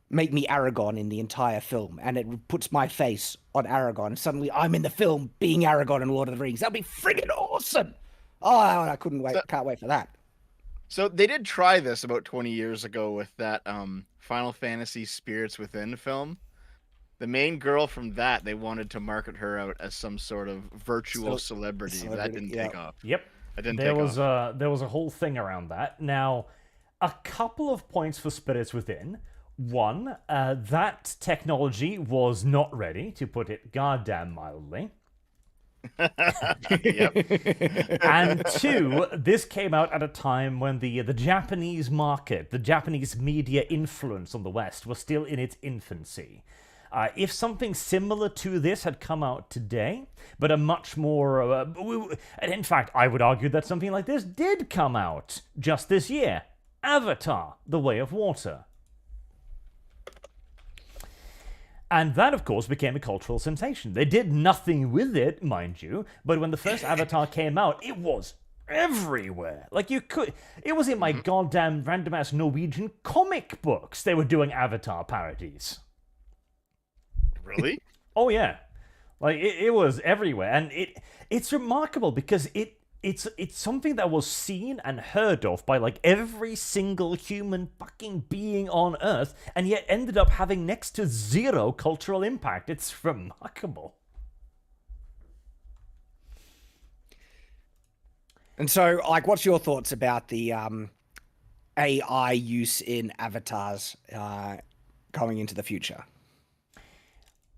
Make me Aragorn in the entire film, and it puts my face on Aragorn, and suddenly I'm in the film being Aragorn in Lord of the Rings. That'd be freaking awesome! Oh, I couldn't wait. Can't wait for that. So they did try this about 20 years ago with that Final Fantasy Spirits Within film. The main girl from that, they wanted to market her out as some sort of virtual celebrity. That didn't take off. Yep. That didn't there take was off. there was a whole thing around that. Now, a couple of points for Spirits Within. One, that technology was not ready, to put it goddamn mildly. And two, this came out at a time when the Japanese market, the Japanese media influence on the West, was still in its infancy. If something similar to this had come out today, but a much more... and in fact, I would argue that something like this did come out just this year. Avatar: The Way of Water. And that, of course, became a cultural sensation. They did nothing with it, mind you, but when the first Avatar came out, it was everywhere. Like, it was in my goddamn random-ass Norwegian comic books they were doing Avatar parodies. Really? Oh, yeah. Like, it was everywhere. And it's remarkable because it's something that was seen and heard of by, like, every single human fucking being on Earth, and yet ended up having next to zero cultural impact. It's remarkable. And so, like, what's your thoughts about the AI use in avatars going into the future?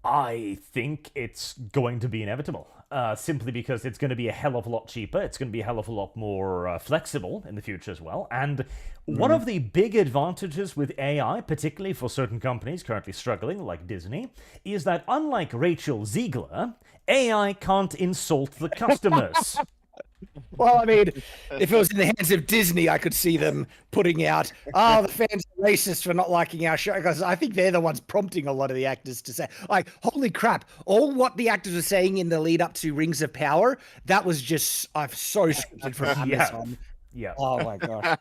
I think it's going to be inevitable, simply because it's going to be a hell of a lot cheaper. It's going to be a hell of a lot more flexible in the future as well. And one of the big advantages with AI, particularly for certain companies currently struggling, like Disney, is that unlike Rachel Ziegler, AI can't insult the customers. Well, I mean, if it was in the hands of Disney, I could see them putting out, the fans are racist for not liking our show, because I think they're the ones prompting a lot of the actors to say, like, holy crap, all what the actors were saying in the lead up to Rings of Power, that was just, I've so scripted from Amazon. Yeah. Oh my gosh.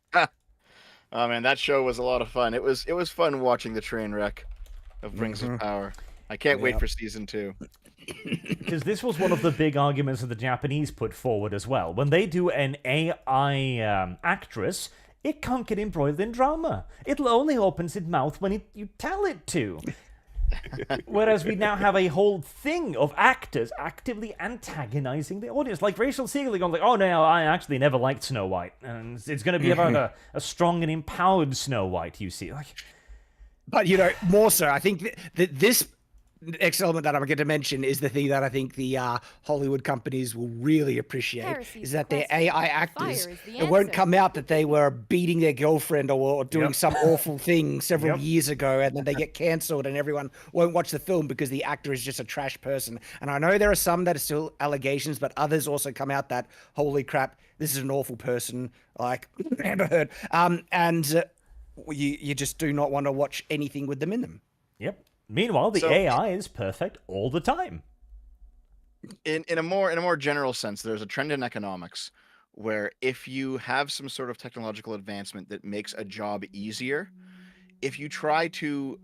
Oh man, that show was a lot of fun. It was fun watching the train wreck of Rings of Power. I can't wait for season 2. Because this was one of the big arguments that the Japanese put forward as well. When they do an AI actress, it can't get embroiled in drama. It'll only open its mouth when you tell it to. Whereas we now have a whole thing of actors actively antagonizing the audience. Like Rachel Ziegler going like, oh no, I actually never liked Snow White. And it's going to be about a strong and empowered Snow White, you see. Like, But, more so, I think that this next element that I'm going to mention is the thing that I think the Hollywood companies will really appreciate, is that their AI actors, it won't come out that they were beating their girlfriend or doing some awful thing several years ago, and then they get cancelled and everyone won't watch the film because the actor is just a trash person. And I know there are some that are still allegations, but others also come out that, holy crap, this is an awful person, like Amber Heard. And you just do not want to watch anything with them in them. Yep. Meanwhile, the AI is perfect all the time. In a more general sense, there's a trend in economics where if you have some sort of technological advancement that makes a job easier, if you try to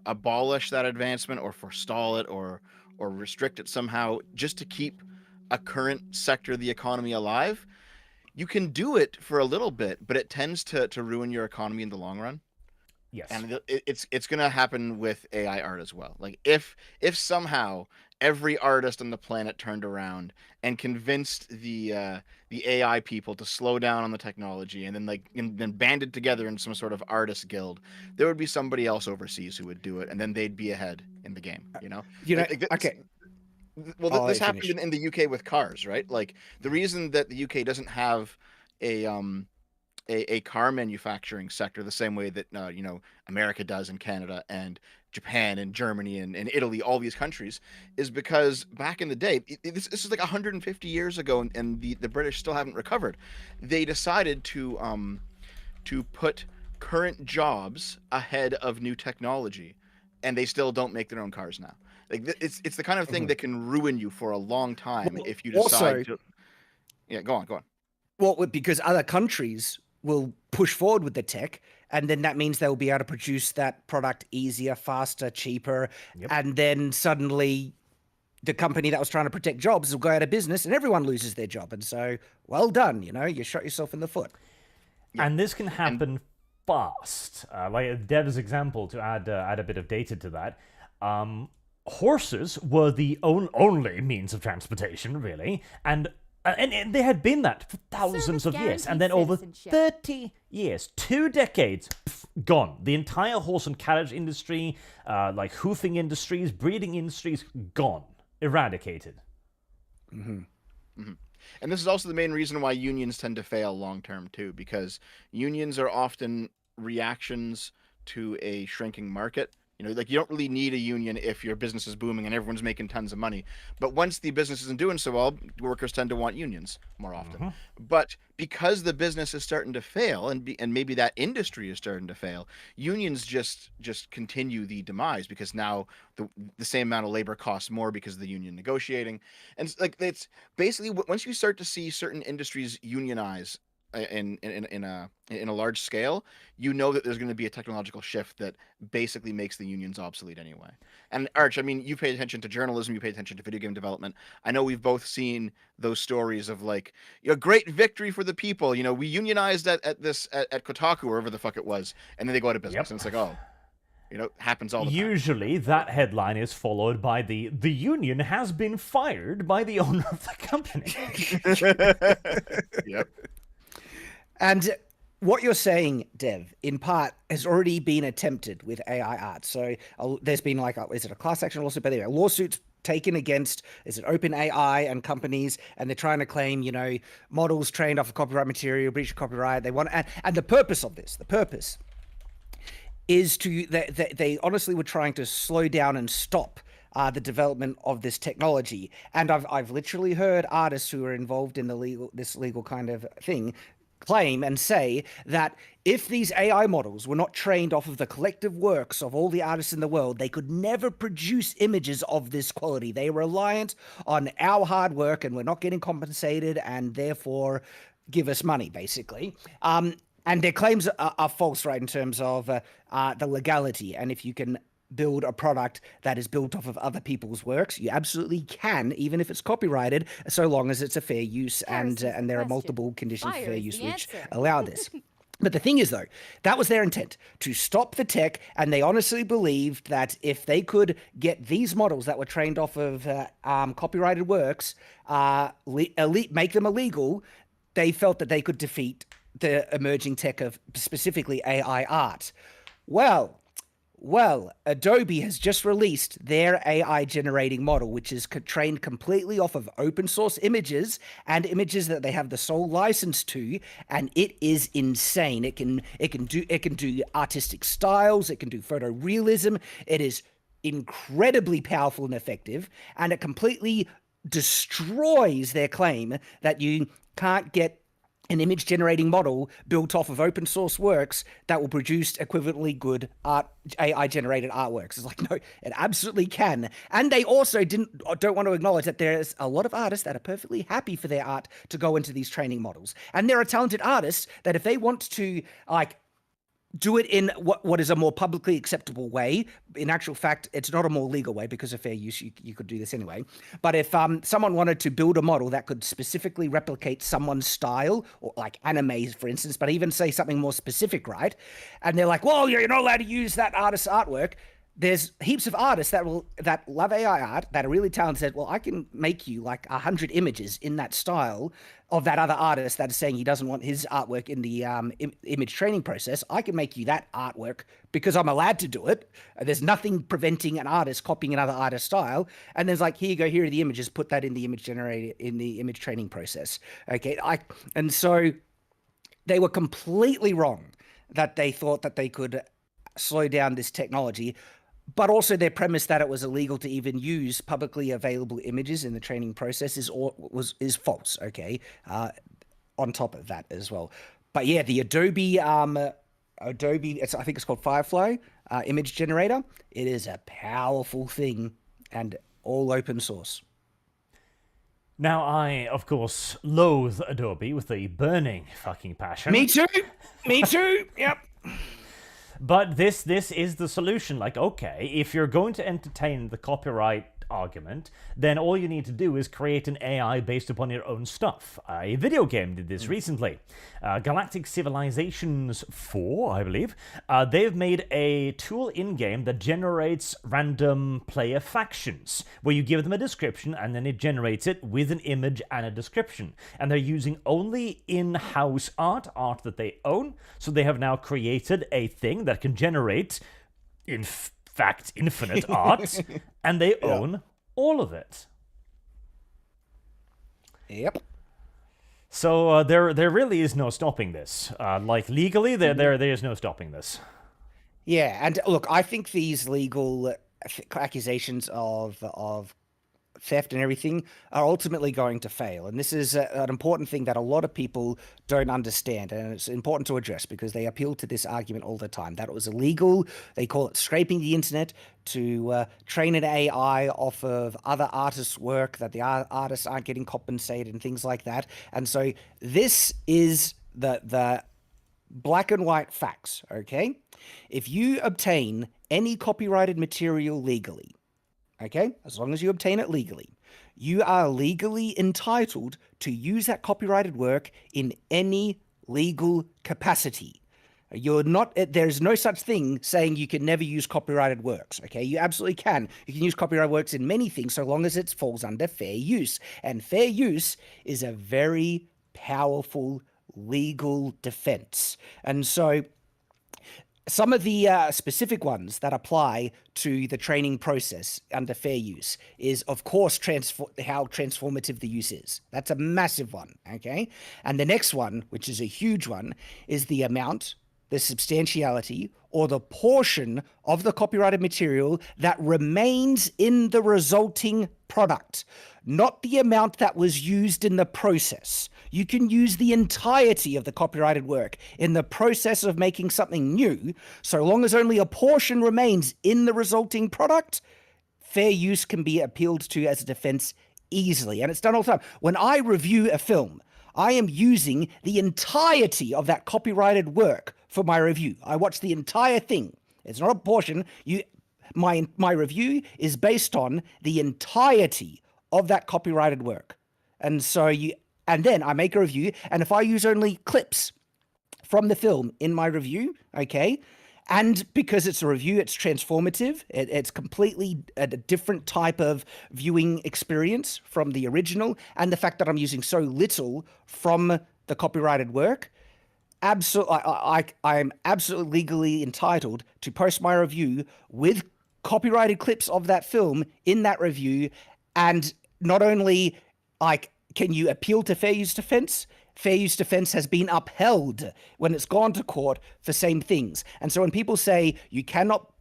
abolish that advancement or forestall it or restrict it somehow just to keep a current sector of the economy alive, you can do it for a little bit, but it tends to ruin your economy in the long run. Yes. And it's going to happen with AI art as well. Like if somehow every artist on the planet turned around and convinced the AI people to slow down on the technology and then banded together in some sort of artist guild, there would be somebody else overseas who would do it, and then they'd be ahead in the game. Okay. Well, Oh, this they happened finished. in the UK with cars, right? Like the reason that the UK doesn't have a a car manufacturing sector the same way that America does in Canada and Japan and Germany and Italy, all these countries, is because back in the day, this is like 150 years ago, and the British still haven't recovered. They decided to put current jobs ahead of new technology, and they still don't make their own cars now. Like it's the kind of thing Mhm. that can ruin you for a long time Well, if you decide also, to. Yeah, go on, go on. well, because other countries will push forward with the tech, and then that means they'll be able to produce that product easier, faster, cheaper, Yep. and then suddenly the company that was trying to protect jobs will go out of business, and everyone loses their job. And so, well done, you shot yourself in the foot. Yeah. And this can And happen fast. Like Dev's example, to add a bit of data to that. Horses were the only means of transportation, really, and they had been that for thousands of years. And then over 30 years, 2 decades, gone. The entire horse and carriage industry, like hoofing industries, breeding industries, gone, eradicated. And this is also the main reason why unions tend to fail long term too, because unions are often reactions to a shrinking market. Like you don't really need a union if your business is booming and everyone's making tons of money. But once the business isn't doing so well, workers tend to want unions more often. But because the business is starting to fail, and maybe that industry is starting to fail, unions just continue the demise, because now the same amount of labor costs more because of the union negotiating. And it's basically, once you start to see certain industries unionize in a large scale, that there's going to be a technological shift that basically makes the unions obsolete anyway. And Arch, I mean, you pay attention to journalism, you pay attention to video game development. I know we've both seen those stories of like, great victory for the people. We unionized at Kotaku, or wherever the fuck it was, and then they go out of business. Yep. And it's like, oh, happens all the time. Usually, that headline is followed by the union has been fired by the owner of the company. Yep. And what you're saying, Dev, in part has already been attempted with AI art. So there's been is it a class action lawsuit? But anyway, lawsuits taken against, is it OpenAI and companies, and they're trying to claim, models trained off of copyright material, breach of copyright. They want, and the purpose of this, is they honestly were trying to slow down and stop the development of this technology. And I've literally heard artists who are involved in this legal kind of thing claim and say that if these AI models were not trained off of the collective works of all the artists in the world, they could never produce images of this quality. They are reliant on our hard work, and we're not getting compensated, and therefore give us money, basically. And their claims are false, right, in terms of the legality. And if you can build a product that is built off of other people's works, you absolutely can, even if it's copyrighted, so long as it's a fair use, and there are multiple conditions for fair use which allow this. But the thing is, though, that was their intent, to stop the tech, and they honestly believed that if they could get these models that were trained off of copyrighted works, make them illegal, they felt that they could defeat the emerging tech of specifically AI art. Well, Adobe has just released their AI generating model, which is trained completely off of open source images and images that they have the sole license to, and it is insane. It can do artistic styles, it can do photorealism. It is incredibly powerful and effective, and it completely destroys their claim that you can't get an image generating model built off of open source works that will produce equivalently good art, AI generated artworks. It's like, no, it absolutely can. And they also don't want to acknowledge that there's a lot of artists that are perfectly happy for their art to go into these training models. And there are talented artists that if they want to do it in what is a more publicly acceptable way. In actual fact, it's not a more legal way, because of fair use, you could do this anyway. But if someone wanted to build a model that could specifically replicate someone's style, or like anime, for instance, but even say something more specific, right? And they're like, well, you're not allowed to use that artist's artwork. there's heaps of artists that love AI art that are really talented. Well, I can make you like 100 images in that style of that other artist that is saying he doesn't want his artwork in the image training process. I can make you that artwork because I'm allowed to do it. There's nothing preventing an artist copying another artist's style. And there's like, here you go, here are the images. Put that in the image generator in the image training process. Okay, and so they were completely wrong that they thought that they could slow down this technology. But also their premise that it was illegal to even use publicly available images in the training process is false. Okay, on top of that as well. But yeah, the Adobe, I think it's called Firefly image generator. It is a powerful thing and all open source. Now, I, of course, loathe Adobe with a burning fucking passion. Me too. Me too. Yep. But this is the solution. Like, okay, if you're going to entertain the copyright argument, then all you need to do is create an AI based upon your own stuff. A video game did this recently. Galactic Civilizations 4, I believe. They've made a tool in-game that generates random player factions, where you give them a description and then it generates it with an image and a description. And they're using only in-house art that they own, so they have now created a thing that can generate fact infinite art, and they own all of it. Yep. So there really is no stopping this. Like legally, there is no stopping this. Yeah, and look, I think these legal accusations of theft and everything are ultimately going to fail. And this is an important thing that a lot of people don't understand. And it's important to address because they appeal to this argument all the time, that it was illegal. They call it scraping the internet to train an AI off of other artists' work, that the artists aren't getting compensated and things like that. And so this is the black and white facts, okay? If you obtain any copyrighted material legally, okay, as long as you obtain it legally, you are legally entitled to use that copyrighted work in any legal capacity. You're not, there's no such thing saying you can never use copyrighted works, okay? You absolutely can. You can use copyrighted works in many things so long as it falls under fair use. And fair use is a very powerful legal defense. And so some of the specific ones that apply to the training process under fair use is, of course, how transformative the use is. That's a massive one, okay? And the next one, which is a huge one, is the amount, the substantiality, or the portion of the copyrighted material that remains in the resulting product, not the amount that was used in the process. You can use the entirety of the copyrighted work in the process of making something new, so long as only a portion remains in the resulting product. Fair use can be appealed to as a defense easily, and it's done all the time. When I review a film, I am using the entirety of that copyrighted work for my review. I watch the entire thing. It's not a portion. My review is based on the entirety of that copyrighted work. And then I make a review, and if I use only clips from the film in my review, okay, and because it's a review, it's transformative, it's completely a different type of viewing experience from the original, and the fact that I'm using so little from the copyrighted work, I am absolutely legally entitled to post my review with copyrighted clips of that film in that review. And not only can you appeal to fair use defense, fair use defense has been upheld when it's gone to court for same things. And so when people say you cannot,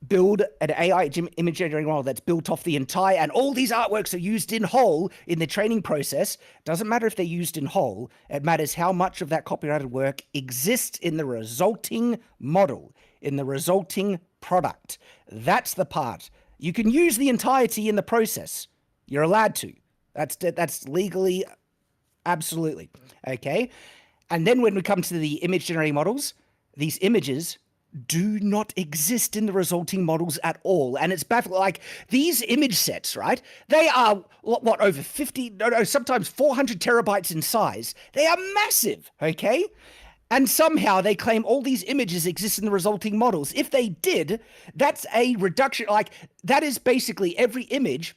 build an AI image generating model that's built off the entire, and all these artworks are used in whole in the training process, doesn't matter if they're used in whole, it matters how much of that copyrighted work exists in the resulting model, in the resulting product. That's the part. You can use the entirety in the process. You're allowed to. That's legally, absolutely, okay? And then when we come to the image generating models, these images do not exist in the resulting models at all. And it's baffling. Like, these image sets, right? They are, over 50, sometimes 400 terabytes in size. They are massive, okay? And somehow they claim all these images exist in the resulting models. If they did, that's a reduction. Like, that is basically every image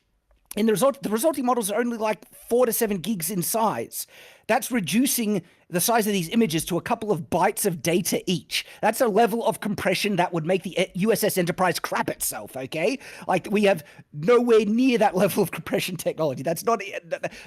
in the resulting models are only like 4 to 7 gigs in size. That's reducing the size of these images to a couple of bytes of data each. That's a level of compression that would make the USS Enterprise crap itself, okay? Like, we have nowhere near that level of compression technology. That's not,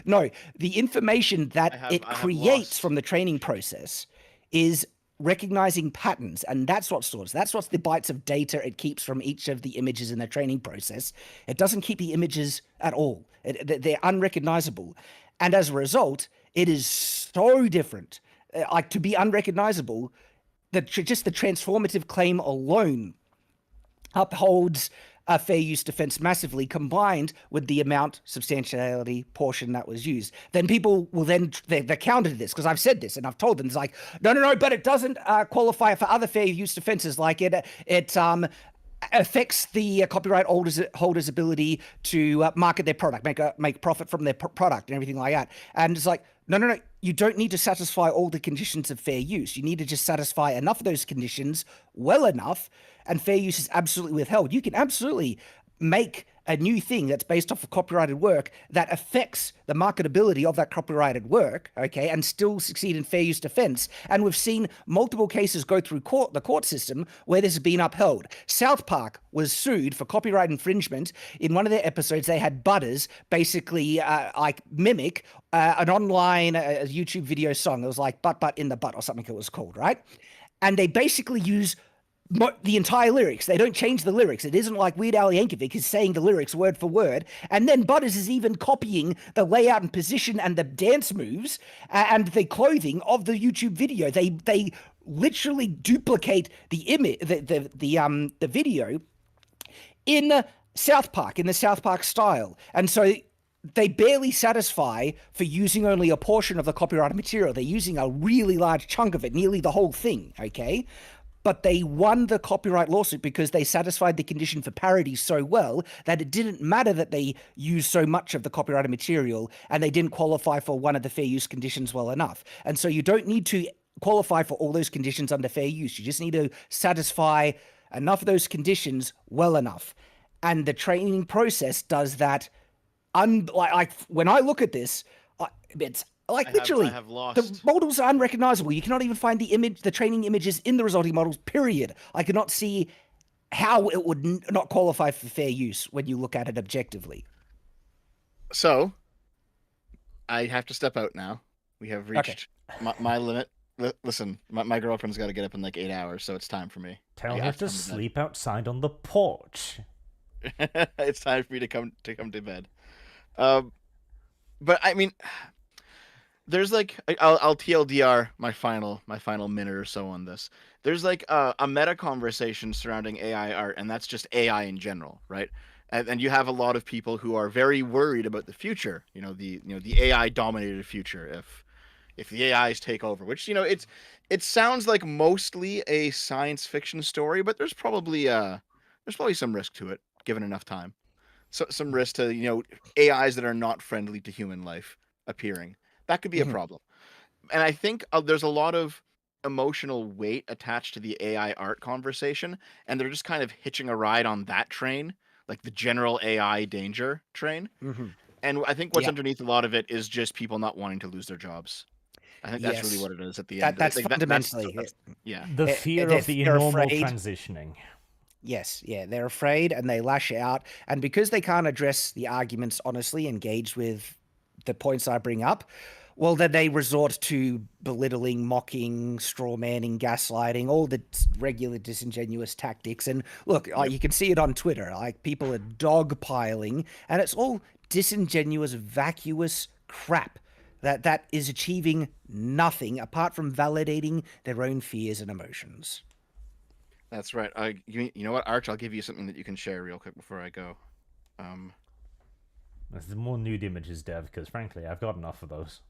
no, the information that it creates from the training process is recognizing patterns, and that's what's the bytes of data it keeps from each of the images in the training process. It doesn't keep the images at all. They're unrecognizable, and as a result, it is so different. Like, to be unrecognizable, just the transformative claim alone upholds a fair use defense massively, combined with the amount, substantiality portion that was used. Then people will they counter to this, because I've said this and I've told them, it's like, no, but it doesn't qualify for other fair use defenses. Like, it affects the copyright holders' ability to market their product, make profit from their product and everything like that. And it's like, no, you don't need to satisfy all the conditions of fair use. You need to just satisfy enough of those conditions well enough, and fair use is absolutely withheld. You can absolutely make a new thing that's based off of copyrighted work that affects the marketability of that copyrighted work, okay, and still succeed in fair use defense. And we've seen multiple cases go through the court system where this has been upheld. South Park was sued for copyright infringement. In one of their episodes, they had Butters basically like mimic an online YouTube video song. It was like butt in the butt or something it was called, right? And they basically use the entire lyrics. They don't change the lyrics. It isn't like Weird Al Yankovic is saying the lyrics word for word. And then Butters is even copying the layout and position and the dance moves and the clothing of the YouTube video. They literally duplicate the image, the video in the South Park style. And so they barely satisfy for using only a portion of the copyrighted material. They're using a really large chunk of it, nearly the whole thing, okay? But they won the copyright lawsuit because they satisfied the condition for parody so well that it didn't matter that they used so much of the copyrighted material and they didn't qualify for one of the fair use conditions well enough. And so you don't need to qualify for all those conditions under fair use. You just need to satisfy enough of those conditions well enough. And the training process does that. Like, when I look at this, it's like, literally, I have lost. The models are unrecognizable. You cannot even find the training images in the resulting models, period. I cannot see how it would not qualify for fair use when you look at it objectively. So, I have to step out now. We have reached my limit. Listen, my girlfriend's got to get up in like 8 hours, so it's time for me. Tell her to sleep outside on the porch. It's time for me to come to bed. But I mean, there's like, I'll TLDR my final minute or so on this. There's like a meta conversation surrounding AI art, and that's just AI in general, right? And you have a lot of people who are very worried about the future. The AI dominated future if the AIs take over, which it sounds like mostly a science fiction story, but there's probably some risk to it given enough time. So some risk to AIs that are not friendly to human life appearing. That could be a problem. And I think there's a lot of emotional weight attached to the AI art conversation, and they're just kind of hitching a ride on that train, like the general AI danger train. And I think what's underneath a lot of it is just people not wanting to lose their jobs. I think that's really what it is at the end. That's fundamentally the fear of the normal transitioning. Yes, they're afraid and they lash out. And because they can't address the arguments honestly, engage with the points I bring up, well, then they resort to belittling, mocking, straw manning, gaslighting, all the regular disingenuous tactics. And look, you can see it on Twitter. Like, people are dogpiling, and it's all disingenuous, vacuous crap that is achieving nothing apart from validating their own fears and emotions. That's right. You know what, Arch? I'll give you something that you can share real quick before I go. There's more nude images, Dev, because frankly, I've got enough of those.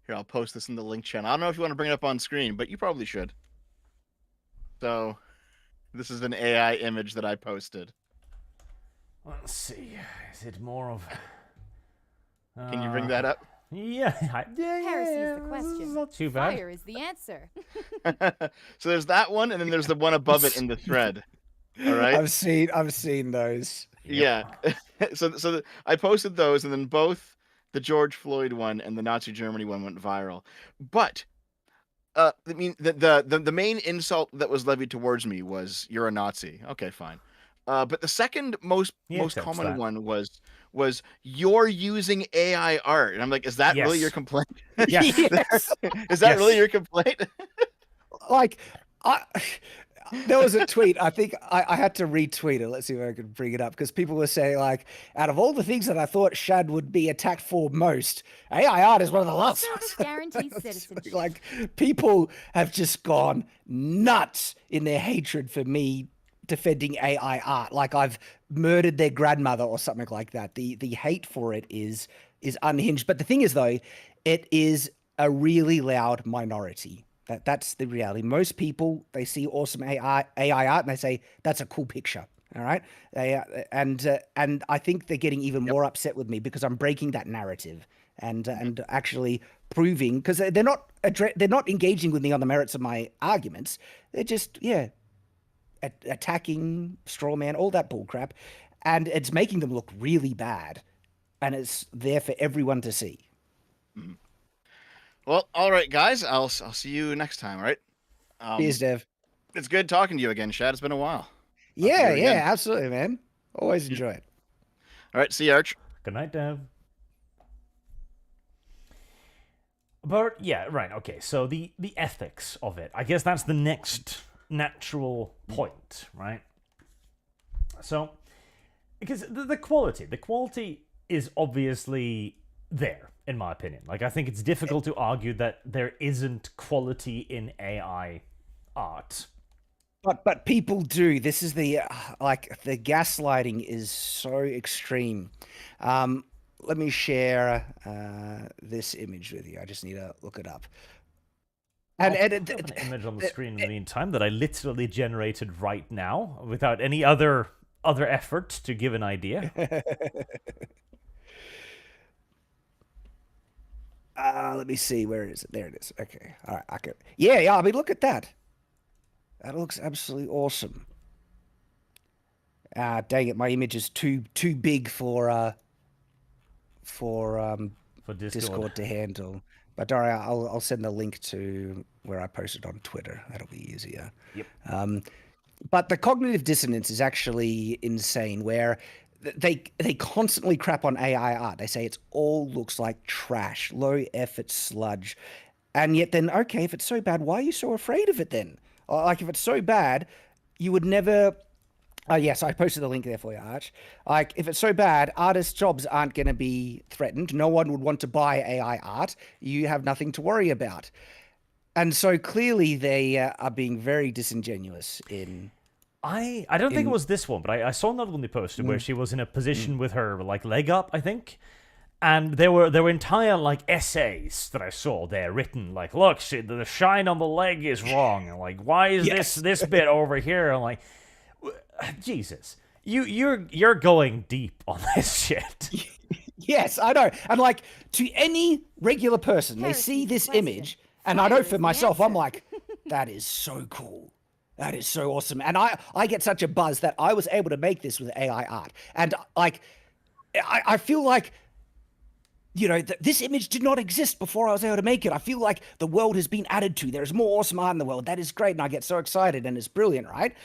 Here, I'll post this in the link channel. I don't know if you want to bring it up on screen, but you probably should. So, this is an AI image that I posted. Let's see. Is it more of... Can you bring that up? Yeah, Heresy is the this question. is not too bad. Fire is the answer. So there's that one, and then there's the one above it in the thread. All right. I've seen those. Yeah. So I posted those, and then both the George Floyd one and the Nazi Germany one went viral. But I mean, the main insult that was levied towards me was "you're a Nazi." Okay, fine. But the second most accepts common that. one was "you're using AI art," and I'm like, is that really your Yes. complaint? Yes. Yes. Is that really Yes. your complaint? Like, there was a tweet. I think I had to retweet it. Let's see if I can bring it up, because people were saying, like, out of all the things that I thought Shad would be attacked for most, AI art is one of the last Service ones. guarantees citizenship. Like, people have just gone nuts in their hatred for me defending AI art. Like I've murdered their grandmother or something like that. The hate for it is unhinged. But the thing is, though, it is a really loud minority. That's the reality. Most people, they see awesome AI art and they say that's a cool picture. All right, and I think they're getting even more upset with me because I'm breaking that narrative and actually proving, because they're not engaging with me on the merits of my arguments. They're just attacking, straw man, all that bullcrap, and it's making them look really bad, and it's there for everyone to see. Well, all right, guys. I'll see you next time. All right. Cheers, Dev. It's good talking to you again, Shad. It's been a while. Yeah, do it again. absolutely, man. Always enjoy it. All right. See you, Arch. Good night, Dev. But yeah, right. Okay, so the ethics of it. I guess that's the next natural point, right? So, because the quality is obviously there, in my opinion. Like, I think it's difficult to argue that there isn't quality in AI art. But people do. This is the the gaslighting is so extreme. Let me share this image with you. I just need to look it up. And I'll put an image on the screen in the meantime that I literally generated right now without any other effort to give an idea. Let me see. Where is it? There it is. Okay. All right. I can. Yeah. I mean, look at that. That looks absolutely awesome. Dang it! My image is too big for Discord to handle. But don't worry, I'll send the link to where I posted on Twitter. That'll be easier. Yep. But the cognitive dissonance is actually insane, where they constantly crap on AI art. They say it's all looks like trash, low effort sludge. And yet then, okay, if it's so bad, why are you so afraid of it then? Like, if it's so bad, you would never... yes, I posted the link there for you, Arch. Like, if it's so bad, artists' jobs aren't going to be threatened. No one would want to buy AI art. You have nothing to worry about. And so clearly they are being very disingenuous in... I don't think it was this one, but I saw another one they posted where she was in a position with her like leg up, I think. And there were entire like essays that I saw there written like, look, the shine on the leg is wrong, and like, why is this bit over here? And like, Jesus, you're going deep on this shit. Yes, I know. And like, to any regular person, they Heresy see is the this question. image, and I know Fire for is the myself, I'm answer. like, that is so cool. That is so awesome. And I get such a buzz that I was able to make this with AI art. And like, I feel like, you know, this image did not exist before I was able to make it. I feel like the world has been added to. There's more awesome art in the world. That is great. And I get so excited, and it's brilliant, right?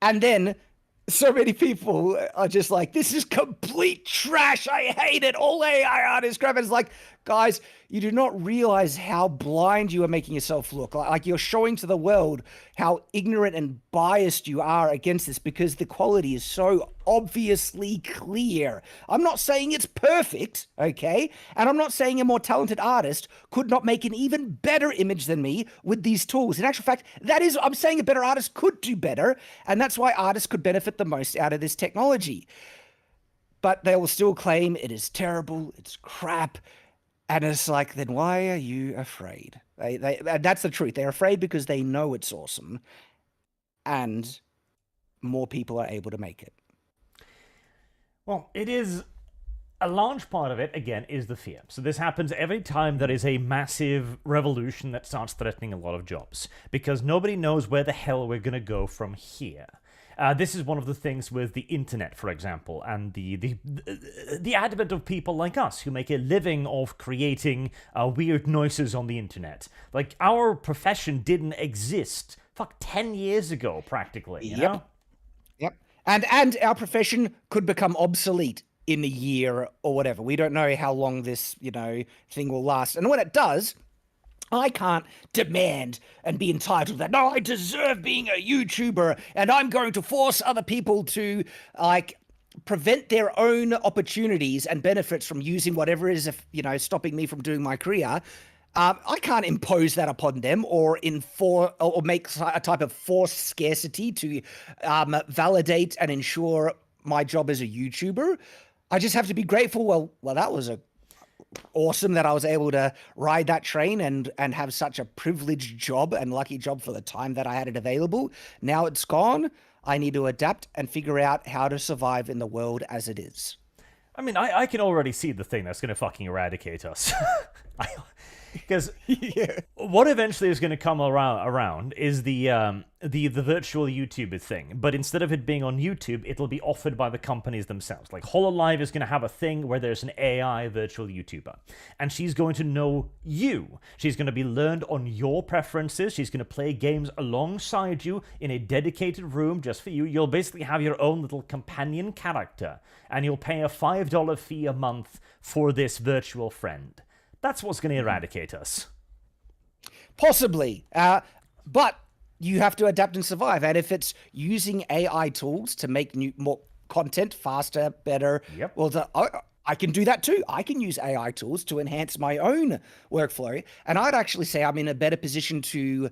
And then so many people are just like, this is complete trash. I hate it. All AI art is crap. And it's like, guys, you do not realize how blind you are making yourself look. Like, you're showing to the world how ignorant and biased you are against this, because the quality is so obviously clear. I'm not saying it's perfect, okay? And I'm not saying a more talented artist could not make an even better image than me with these tools. In actual fact, I'm saying a better artist could do better, and that's why artists could benefit the most out of this technology. But they will still claim it is terrible, it's crap. And it's like, then why are you afraid? And that's the truth. They're afraid because they know it's awesome, and more people are able to make it. Well, it is A large part of it, again, is the fear. So this happens every time there is a massive revolution that starts threatening a lot of jobs, because nobody knows where the hell we're going to go from here. This is one of the things with the internet, for example, and the advent of people like us who make a living of creating weird noises on the internet. Like, our profession didn't exist, 10 years ago, practically, you know? Yep. And our profession could become obsolete in a year or whatever. We don't know how long this, thing will last. And when it does, I can't demand and be entitled that, no, I deserve being a YouTuber and I'm going to force other people to, prevent their own opportunities and benefits from using whatever is, stopping me from doing my career. I can't impose that upon them or make a type of forced scarcity to validate and ensure my job as a YouTuber. I just have to be grateful. Well, that was awesome that I was able to ride that train and have such a privileged job and lucky job for the time that I had it available. Now it's gone. I need to adapt and figure out how to survive in the world as it is. I mean, I can already see the thing that's going to fucking eradicate us. Because what eventually is going to come around is the virtual YouTuber thing. But instead of it being on YouTube, it'll be offered by the companies themselves. Like, HoloLive is going to have a thing where there's an AI virtual YouTuber. And she's going to know you. She's going to be learned on your preferences. She's going to play games alongside you in a dedicated room just for you. You'll basically have your own little companion character. And you'll pay a $5 fee a month for this virtual friend. That's what's going to eradicate us. Possibly. But you have to adapt and survive. And if it's using AI tools to make more content faster, better, I can do that too. I can use AI tools to enhance my own workflow. And I'd actually say I'm in a better position to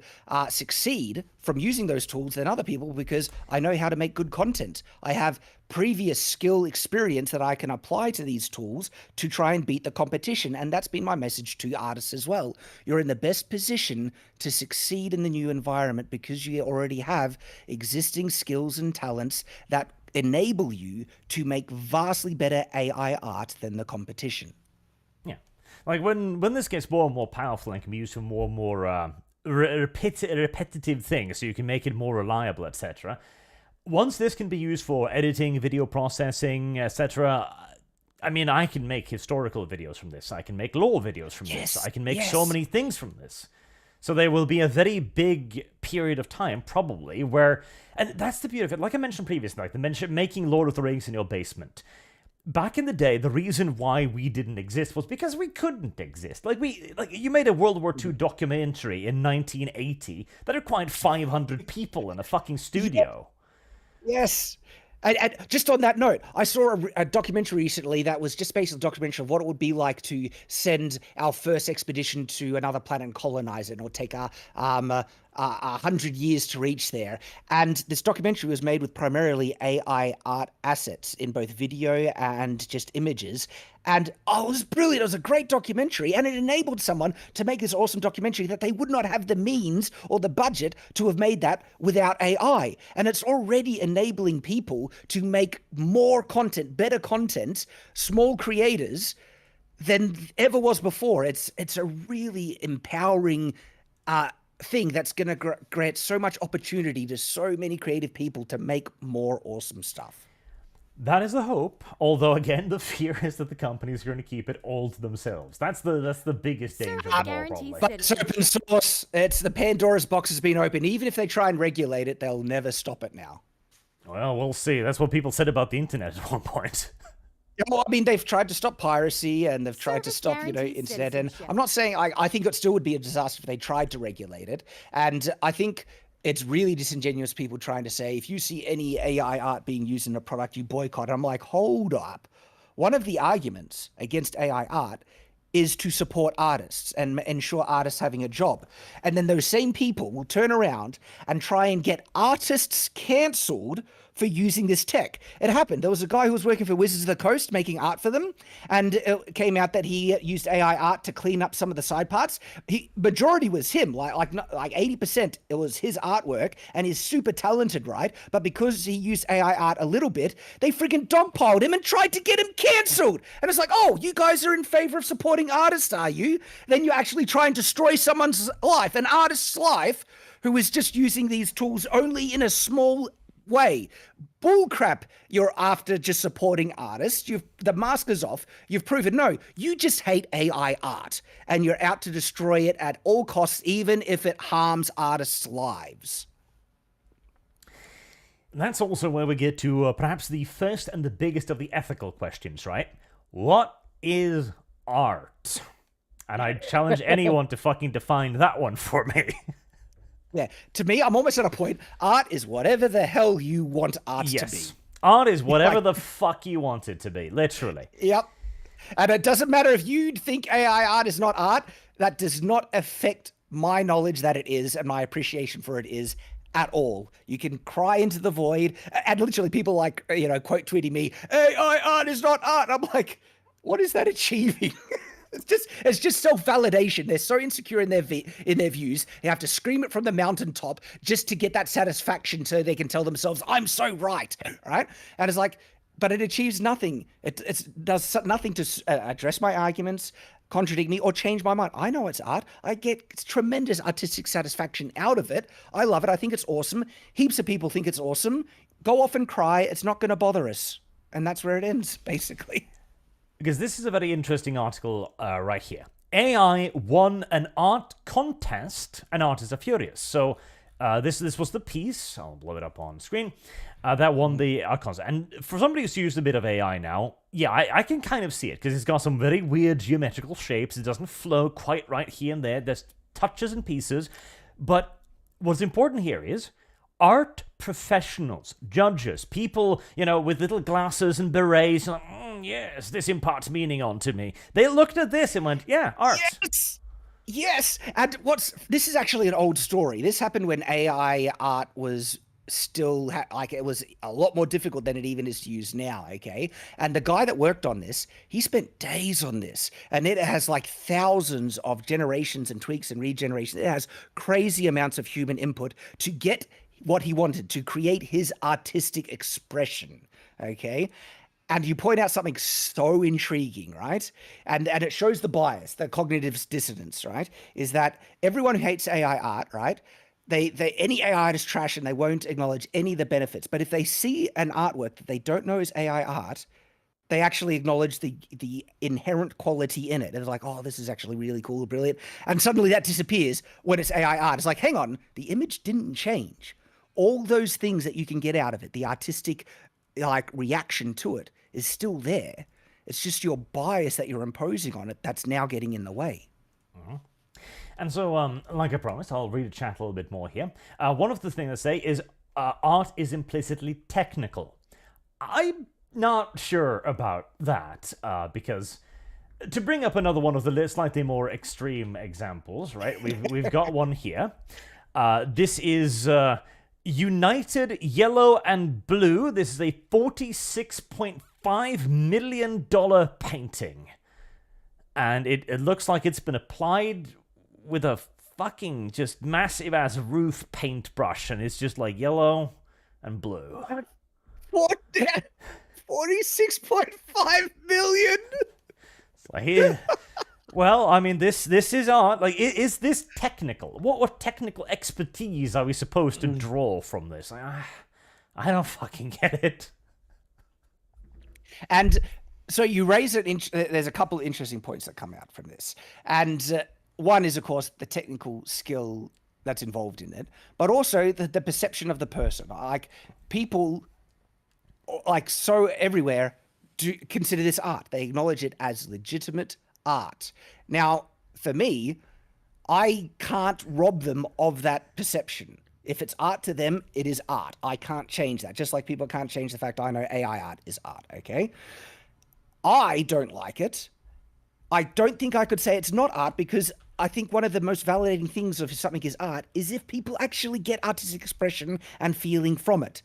succeed from using those tools than other people because I know how to make good content. I have previous skill experience that I can apply to these tools to try and beat the competition. And that's been my message to artists as well. You're in the best position to succeed in the new environment because you already have existing skills and talents that enable you to make vastly better AI art than the competition. Yeah. Like, when this gets more and more powerful and can be used for more and more repetitive things, so you can make it more reliable, etc., once this can be used for editing, video processing, etc., I mean, I can make historical videos from this. I can make lore videos from this. I can make so many things from this. So there will be a very big period of time, probably, where... And that's the beauty of it. Like I mentioned previously, like making Lord of the Rings in your basement. Back in the day, the reason why we didn't exist was because we couldn't exist. Like, you made a World War II documentary in 1980 that required 500 people in a fucking studio. Yes. And just on that note, I saw a documentary recently that was just basically a documentary of what it would be like to send our first expedition to another planet and colonize it. And it would take 100 years to reach there. And this documentary was made with primarily AI art assets in both video and just images. And it was brilliant. It was a great documentary. And it enabled someone to make this awesome documentary that they would not have the means or the budget to have made that without AI. And it's already enabling people to make more content, better content, small creators than ever was before. It's a really empowering thing that's going to grant so much opportunity to so many creative people to make more awesome stuff. That is the hope, although again the fear is that the companies are going to keep it all to themselves. That's the biggest danger of them all, probably. But it's open source. It's the Pandora's box has been open. Even if they try and regulate it, they'll never stop it now. Well, we'll see. That's what people said about the internet at one point. Yeah, well, I mean, they've tried to stop piracy and they've tried to stop, internet. And I'm not saying I think it still would be a disaster if they tried to regulate it. And I think it's really disingenuous people trying to say, if you see any AI art being used in a product, you boycott it. I'm like, hold up. One of the arguments against AI art is to support artists and ensure artists having a job. And then those same people will turn around and try and get artists cancelled for using this tech. It happened. There was a guy who was working for Wizards of the Coast making art for them, and it came out that he used AI art to clean up some of the side parts. Majority was him, like 80%. It was his artwork, and he's super talented, right? But because he used AI art a little bit, they freaking dogpiled him and tried to get him cancelled. And it's like, oh, you guys are in favor of supporting artists, are you? Then you actually try and destroy someone's life, an artist's life, who is just using these tools only in a small way. Bullcrap. You're after just supporting artists. The mask is off. You've proven no, you just hate AI art, and you're out to destroy it at all costs, even if it harms artists' lives. That's also where we get to perhaps the first and the biggest of the ethical questions, right? What is art? And I challenge anyone to fucking define that one for me. Yeah, to me, I'm almost at a point. Art is whatever the hell you want art to be. Art is whatever the fuck you want it to be, literally. Yep. And it doesn't matter if you think AI art is not art, that does not affect my knowledge that it is and my appreciation for it is at all. You can cry into the void, and literally people like, quote tweeting me, AI art is not art. I'm like, what is that achieving? It's just self-validation. They're so insecure in their views. They have to scream it from the mountaintop just to get that satisfaction, so they can tell themselves, "I'm so right." Right? And it's like, but it achieves nothing. It does nothing to address my arguments, contradict me, or change my mind. I know it's art. I get tremendous artistic satisfaction out of it. I love it. I think it's awesome. Heaps of people think it's awesome. Go off and cry. It's not going to bother us, and that's where it ends, basically. Because this is a very interesting article right here. AI won an art contest, and artists are furious. So this was the piece, I'll blow it up on screen, that won the art contest. And for somebody who's used a bit of AI now, yeah, I can kind of see it, because it's got some very weird geometrical shapes. It doesn't flow quite right here and there. There's touches and pieces. But what's important here is art professionals, judges, people, with little glasses and berets, like, yes, this imparts meaning onto me. They looked at this and went, yeah, art. Yes. And this is actually an old story. This happened when AI art was still it was a lot more difficult than it even is to use now. Okay. And the guy that worked on this, he spent days on this, and it has like thousands of generations and tweaks and regenerations. It has crazy amounts of human input to get what he wanted, to create his artistic expression. Okay. And you point out something so intriguing, right? And it shows the bias, the cognitive dissonance, right? Is that everyone who hates AI art, right? Any AI art is trash, and they won't acknowledge any of the benefits. But if they see an artwork that they don't know is AI art, they actually acknowledge the inherent quality in it. And they're like, oh, this is actually really cool, brilliant. And suddenly that disappears when it's AI art. It's like, hang on, the image didn't change. All those things that you can get out of it, the artistic reaction to it, is still there. It's just your bias that you're imposing on it that's now getting in the way. Mm-hmm. And so, like I promised, I'll read the chat a little bit more here. One of the things they say is art is implicitly technical. I'm not sure about that, because to bring up another one of the slightly more extreme examples, right? We've got one here. This is United Yellow and Blue. This is a $46.5 million painting. And it looks like it's been applied with a fucking just massive ass roof paintbrush, and it's just like yellow and blue. 46.5 million. It's like, here. Well, I mean, this is art. Like, is this technical? What technical expertise are we supposed to draw from this? I don't fucking get it. And so you raise it. There's a couple of interesting points that come out from this, and one is, of course, the technical skill that's involved in it, but also the perception of the person. Like, people, so everywhere, do consider this art. They acknowledge it as legitimate art. Now, for me, I can't rob them of that perception. If it's art to them, it is art. I can't change that. Just like people can't change the fact I know AI art is art, okay? I don't like it. I don't think I could say it's not art, because I think one of the most validating things of something is art is if people actually get artistic expression and feeling from it.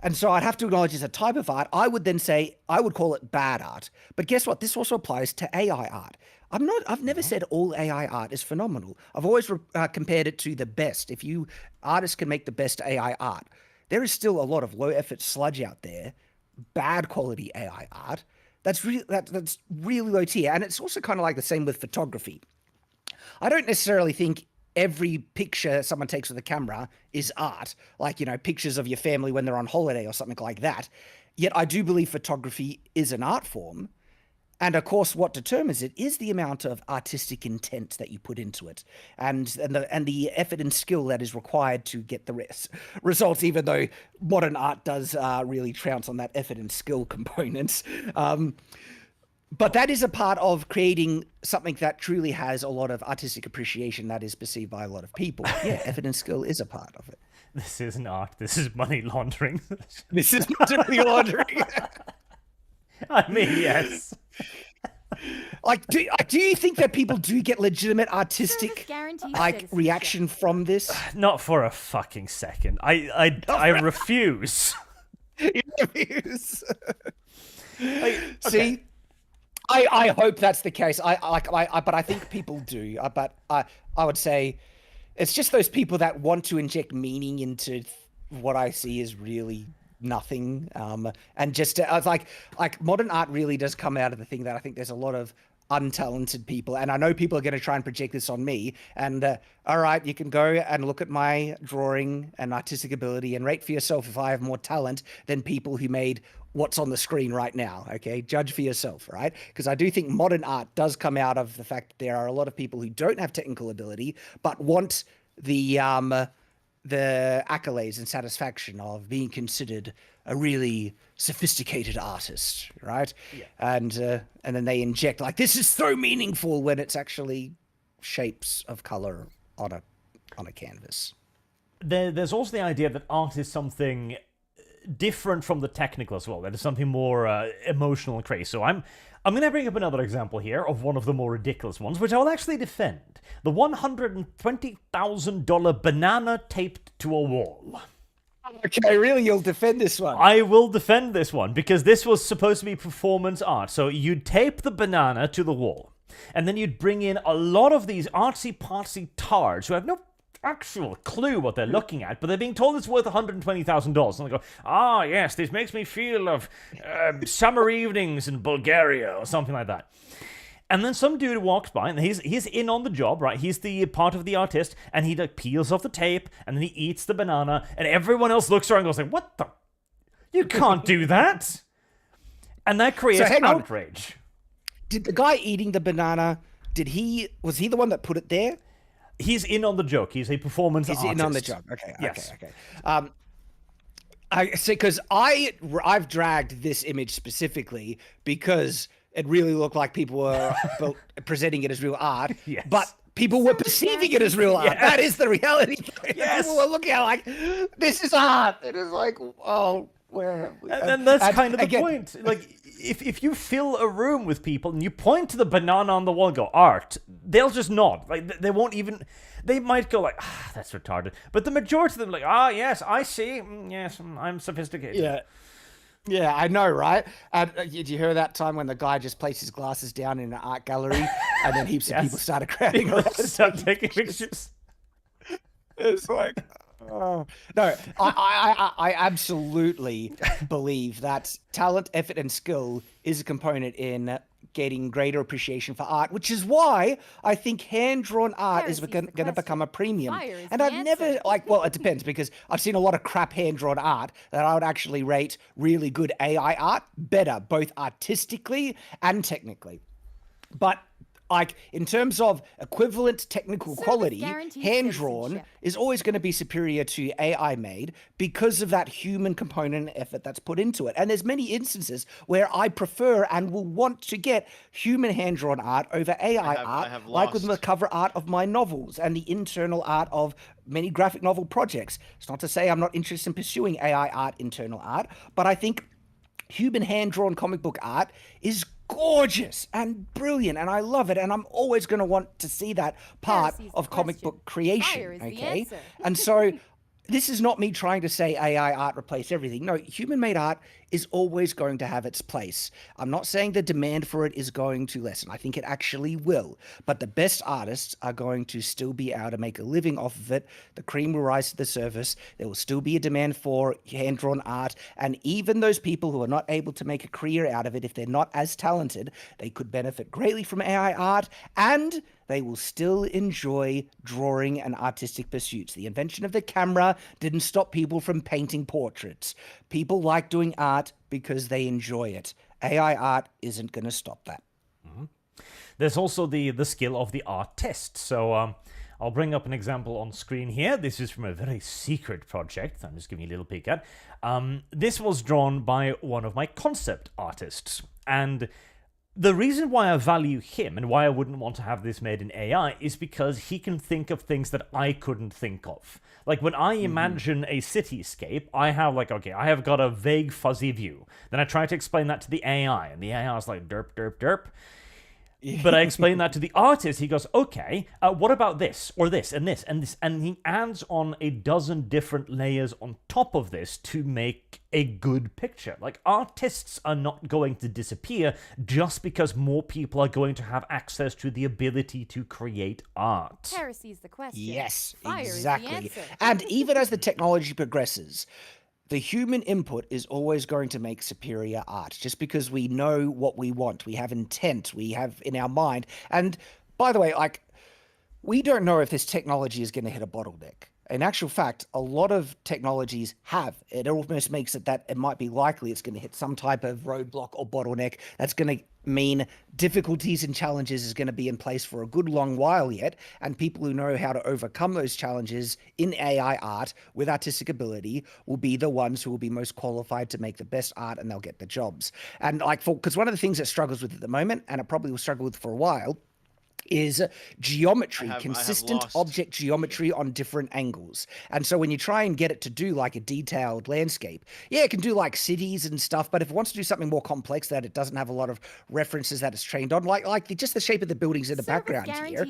And so I'd have to acknowledge it's a type of art. I would then say, I would call it bad art. But guess what? This also applies to AI art. I've never said all AI art is phenomenal. I've always compared it to the best. If artists can make the best AI art, there is still a lot of low effort sludge out there, bad quality AI art. That's really low tier. And it's also kind of like the same with photography. I don't necessarily think every picture someone takes with a camera is art, like, pictures of your family when they're on holiday or something like that. Yet I do believe photography is an art form. And of course, what determines it is the amount of artistic intent that you put into it, and the effort and skill that is required to get the results. Even though modern art does really trounce on that effort and skill components. But that is a part of creating something that truly has a lot of artistic appreciation that is perceived by a lot of people. Yeah, effort and skill is a part of it. This isn't art. This is money laundering. This is money laundering. I mean, yes. Like, do you think that people do get legitimate artistic Guaranteed reaction from this? Not for a fucking second. I refuse. You refuse. Okay. See, I hope that's the case. But I think people do. But I would say it's just those people that want to inject meaning into what I see as really nothing. And just like modern art really does come out of the thing that I think there's a lot of untalented people, and I know people are going to try and project this on me. And all right, you can go and look at my drawing and artistic ability and rate for yourself if I have more talent than people who made what's on the screen right now. Okay, judge for yourself, right? Because I do think modern art does come out of the fact that there are a lot of people who don't have technical ability but want the accolades and satisfaction of being considered a really sophisticated artist, right? Yeah. And then they inject like, this is so meaningful, when it's actually shapes of color on a canvas. There's also the idea that art is something different from the technical as well. That is something more emotional and crazy. So I'm going to bring up another example here of one of the more ridiculous ones, which I will actually defend. The $120,000 banana taped to a wall. Okay, really, you'll defend this one? I will defend this one, because this was supposed to be performance art. So you'd tape the banana to the wall, and then you'd bring in a lot of these artsy-partsy tards who have no actual clue what they're looking at, but they're being told it's worth $120,000. And they go, yes, this makes me feel of summer evenings in Bulgaria, or something like that. And then some dude walks by, and he's in on the job, right? He's the part of the artist, and he like peels off the tape, and then he eats the banana, and everyone else looks around and goes like, what the? You can't do that! And that creates outrage. Did the guy eating the banana, was he the one that put it there? He's in on the joke. He's a performance artist. He's in on the joke. Okay. Yes. Okay. I see, because I've dragged this image specifically because it really looked like people were presenting it as real art, yes. But people were perceiving it as real art. Yes. That is the reality. Yes. People were looking at it like, this is art. It is like, oh, where? And that's kind of the point. Like, if you fill a room with people and you point to the banana on the wall and go, art, they'll just nod. Like, they won't even... They might go like, that's retarded. But the majority of them like, yes, I see. Yes, I'm sophisticated. Yeah. Yeah, I know, right? Did you hear that time when the guy just placed his glasses down in an art gallery and then heaps of people started crowding around and start taking pictures? It's like... Oh. No, I absolutely believe that talent, effort, and skill is a component in getting greater appreciation for art, which is why I think hand-drawn art is going to become a premium. And I've never, well, it depends, because I've seen a lot of crap hand-drawn art that I would actually rate really good AI art better, both artistically and technically. But like, in terms of equivalent technical quality, hand-drawn is always going to be superior to AI-made because of that human component and effort that's put into it. And there's many instances where I prefer and will want to get human hand-drawn art over AI art, like with the cover art of my novels and the internal art of many graphic novel projects. It's not to say I'm not interested in pursuing AI art, internal art, but I think human hand-drawn comic book art is gorgeous and brilliant, and I love it, and I'm always going to want to see that part of comic book creation. Okay, and so this is not me trying to say AI art replace everything. No, human-made art is always going to have its place. I'm not saying the demand for it is going to lessen. I think it actually will. But the best artists are going to still be able to make a living off of it. The cream will rise to the surface. There will still be a demand for hand-drawn art. And even those people who are not able to make a career out of it, if they're not as talented, they could benefit greatly from AI art, and they will still enjoy drawing and artistic pursuits. The invention of the camera didn't stop people from painting portraits. People like doing art because they enjoy it. AI art isn't going to stop that. There's also the skill of the artist. So I'll bring up an example on screen here. This is from a very secret project. I'm just giving you a little peek at. This was drawn by one of my concept artists. And the reason why I value him and why I wouldn't want to have this made in AI is because he can think of things that I couldn't think of. Like when I imagine a cityscape, I have I have got a vague fuzzy view. Then I try to explain that to the AI, and the AI is like, derp, derp, derp. But I explain that to the artist. He goes, okay, what about this, or this, and this, and this? And he adds on a dozen different layers on top of this to make a good picture. Like, artists are not going to disappear just because more people are going to have access to the ability to create art. Heresy's the question. Yes, Fire exactly. Is the answer. And even as the technology progresses, the human input is always going to make superior art, just because we know what we want. We have intent, we have in our mind. And by the way, like, we don't know if this technology is going to hit a bottleneck. In actual fact, a lot of technologies have. It almost makes it that it might be likely it's going to hit some type of roadblock or bottleneck that's going to mean difficulties and challenges is going to be in place for a good long while yet, and people who know how to overcome those challenges in AI art with artistic ability will be the ones who will be most qualified to make the best art, and they'll get the jobs. And like, because one of the things it struggles with at the moment, and it probably will struggle with for a while, is geometry, consistent object geometry on different angles. And so when you try and get it to do like a detailed landscape, yeah, it can do like cities and stuff, but if it wants to do something more complex that it doesn't have a lot of references that it's trained on, just the shape of the buildings in the background here,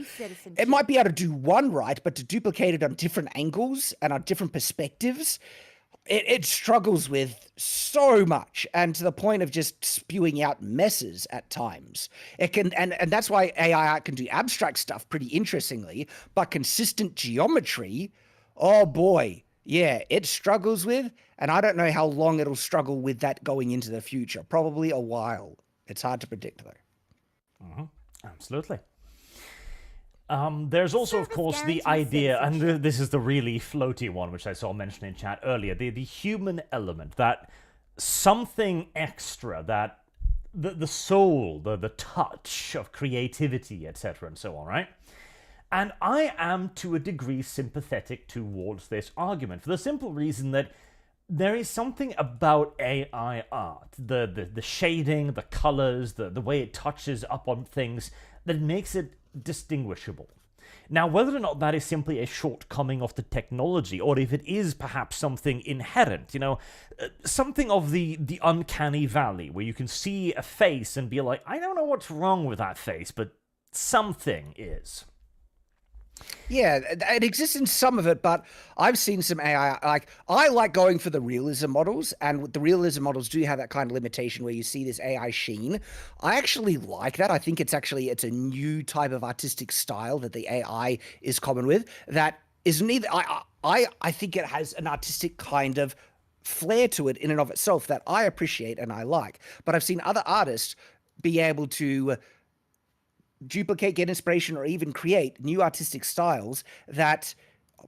it might be able to do one right, but to duplicate it on different angles and on different perspectives, it struggles with so much, and to the point of just spewing out messes at times. It can, and that's why AI art can do abstract stuff pretty interestingly, but consistent geometry, oh boy, yeah, it struggles with, and I don't know how long it'll struggle with that going into the future. Probably a while. It's hard to predict though. Absolutely. There's also, of course, the idea, and this is the really floaty one, which I saw mentioned in chat earlier, the human element, that something extra, that the soul, the touch of creativity, etc., and so on, right? And I am, to a degree, sympathetic towards this argument, for the simple reason that there is something about AI art, the shading, the colors, the way it touches up on things, that makes it distinguishable. Now, whether or not that is simply a shortcoming of the technology, or if it is perhaps something inherent, something of the uncanny valley, where you can see a face and be like, I don't know what's wrong with that face, but something is. Yeah, it exists in some of it, but I've seen some AI, I like going for the realism models, and the realism models do have that kind of limitation where you see this AI sheen. I actually like that. I think it's a new type of artistic style that the AI is common with that is neither, I think it has an artistic kind of flair to it in and of itself that I appreciate and I like. But I've seen other artists be able to duplicate, get inspiration, or even create new artistic styles that,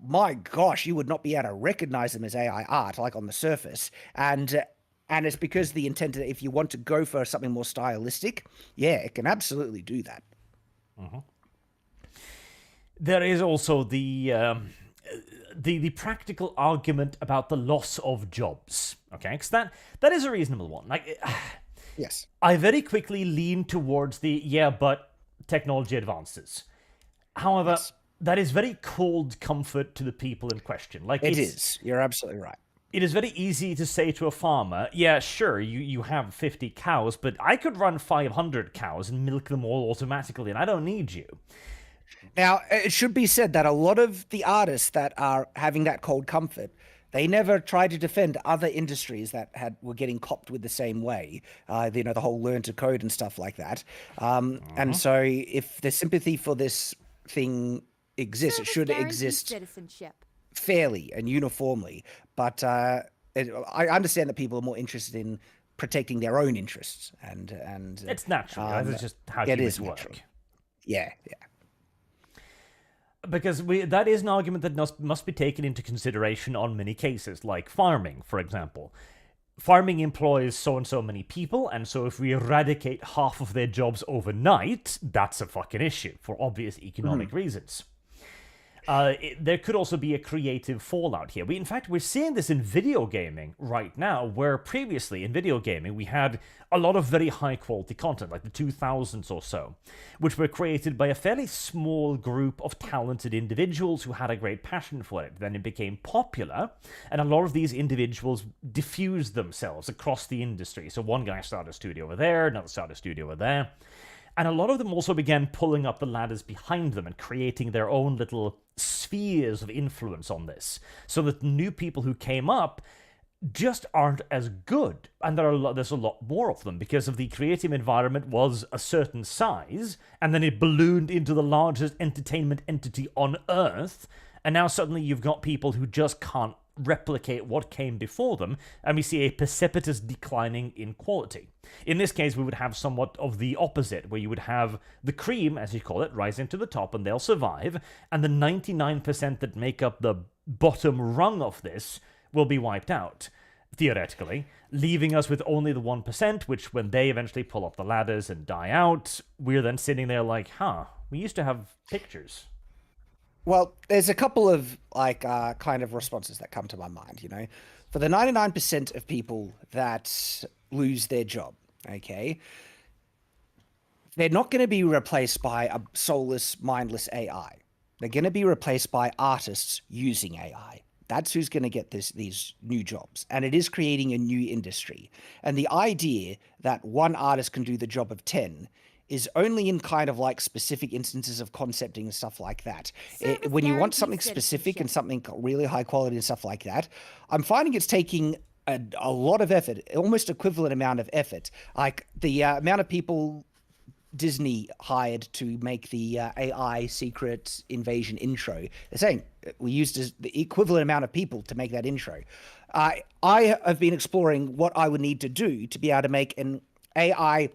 my gosh, you would not be able to recognize them as AI art, like on the surface. And it's because the intent that if you want to go for something more stylistic, yeah, it can absolutely do that. There is also the practical argument about the loss of jobs, okay? Because that is a reasonable one. Yes. I very quickly lean towards but technology advances. However, Yes. that is very cold comfort to the people in question. It is. You're absolutely right. It is very easy to say to a farmer, yeah, sure, you have 50 cows, but I could run 500 cows and milk them all automatically, and I don't need you. Now, it should be said that a lot of the artists that are having that cold comfort, they never try to defend other industries that were getting copped with the same way. The whole learn to code and stuff like that. And so, if the sympathy for this thing exists, it Service should guarantees exist citizenship. fairly and uniformly. But I understand that people are more interested in protecting their own interests, and It's natural. That's just how it humans is work. natural. Yeah. Because that is an argument that must be taken into consideration on many cases, like farming, for example. Farming employs so and so many people, and so if we eradicate half of their jobs overnight, that's a fucking issue for obvious economic reasons. There could also be a creative fallout here. In fact, we're seeing this in video gaming right now, where previously in video gaming we had a lot of very high quality content, like the 2000s or so, which were created by a fairly small group of talented individuals who had a great passion for it. Then it became popular, and a lot of these individuals diffused themselves across the industry. So one guy started a studio over there, another started a studio over there. And a lot of them also began pulling up the ladders behind them and creating their own little spheres of influence on this, so that new people who came up just aren't as good. And there's a lot more of them because of the creative environment was a certain size, and then it ballooned into the largest entertainment entity on Earth, and now suddenly you've got people who just can't replicate what came before them, and we see a precipitous declining in quality. In this case, we would have somewhat of the opposite, where you would have the cream, as you call it, rising to the top, and they'll survive, and the 99% that make up the bottom rung of this will be wiped out, theoretically, leaving us with only the 1%, which when they eventually pull up the ladders and die out, we're then sitting there like, we used to have pictures. Well, there's a couple of kind of responses that come to my mind, For the 99% of people that lose their job, okay, they're not going to be replaced by a soulless, mindless AI. They're going to be replaced by artists using AI. That's who's going to get these new jobs. And it is creating a new industry. And the idea that one artist can do the job of 10 is only in kind of like specific instances of concepting and stuff like that. When you want something specific and something really high quality and stuff like that, I'm finding it's taking a lot of effort, almost equivalent amount of effort. Like the amount of people Disney hired to make the AI Secret Invasion intro. They're saying we used the equivalent amount of people to make that intro. I have been exploring what I would need to do to be able to make an AI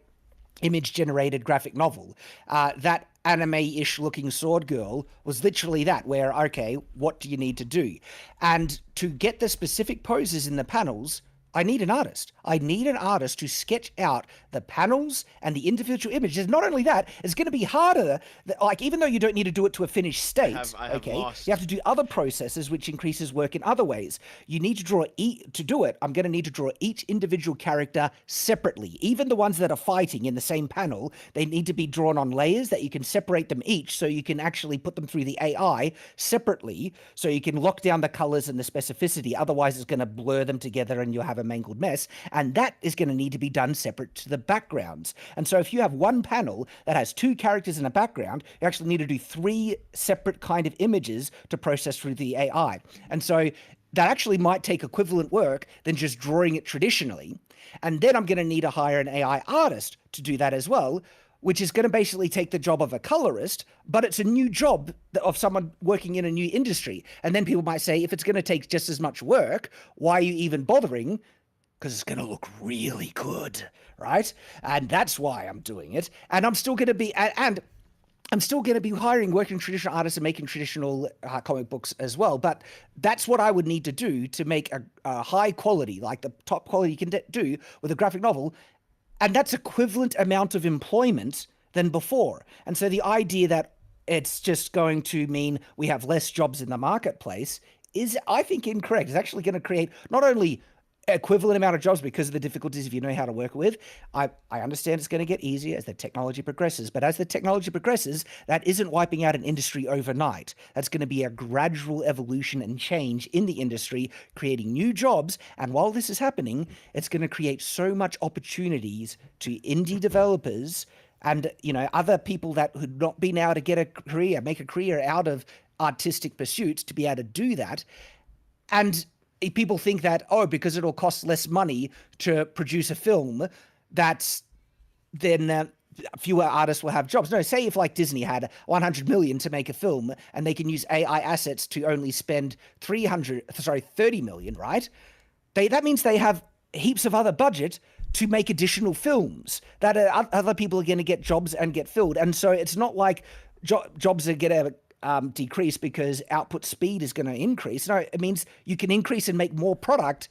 image-generated graphic novel. That anime-ish looking sword girl was literally that, where, okay, what do you need to do? And to get the specific poses in the panels, I need an artist. I need an artist to sketch out the panels and the individual images. Not only that, it's going to be harder. Like, even though you don't need to do it to a finished state, you have to do other processes, which increases work in other ways. You need to draw to do it. I'm going to need to draw each individual character separately. Even the ones that are fighting in the same panel, they need to be drawn on layers that you can separate them each, so you can actually put them through the AI separately, so you can lock down the colors and the specificity. Otherwise, it's going to blur them together and you'll have a mangled mess, and that is going to need to be done separate to the backgrounds. And so if you have one panel that has two characters in a background, you actually need to do 3 separate kind of images to process through the AI. And so that actually might take equivalent work than just drawing it traditionally. And then I'm going to need to hire an AI artist to do that as well, which is going to basically take the job of a colorist, but it's a new job of someone working in a new industry. And then people might say, if it's going to take just as much work, why are you even bothering? Because it's going to look really good, right? And that's why I'm doing it. And I'm still going to be, and I'm still going to be working traditional artists and making traditional comic books as well. But that's what I would need to do to make a high quality, like the top quality you can do with a graphic novel. And that's equivalent amount of employment than before. And so the idea that it's just going to mean we have less jobs in the marketplace is, I think, incorrect. It's actually going to create not only equivalent amount of jobs because of the difficulties if you know how to work with. I understand it's going to get easier as the technology progresses, but as the technology progresses, that isn't wiping out an industry overnight. That's going to be a gradual evolution and change in the industry, creating new jobs. And while this is happening, it's going to create so much opportunities to indie developers and other people that had not been able to get a career, make a career out of artistic pursuits, to be able to do that. And people think that, because it'll cost less money to produce a film, that's then fewer artists will have jobs. No, say if like Disney had 100 million to make a film and they can use AI assets to only spend 30 million, right? That means they have heaps of other budget to make additional films that other people are going to get jobs and get filled. And so it's not like jobs are going to decrease because output speed is going to increase. No, it means you can increase and make more product.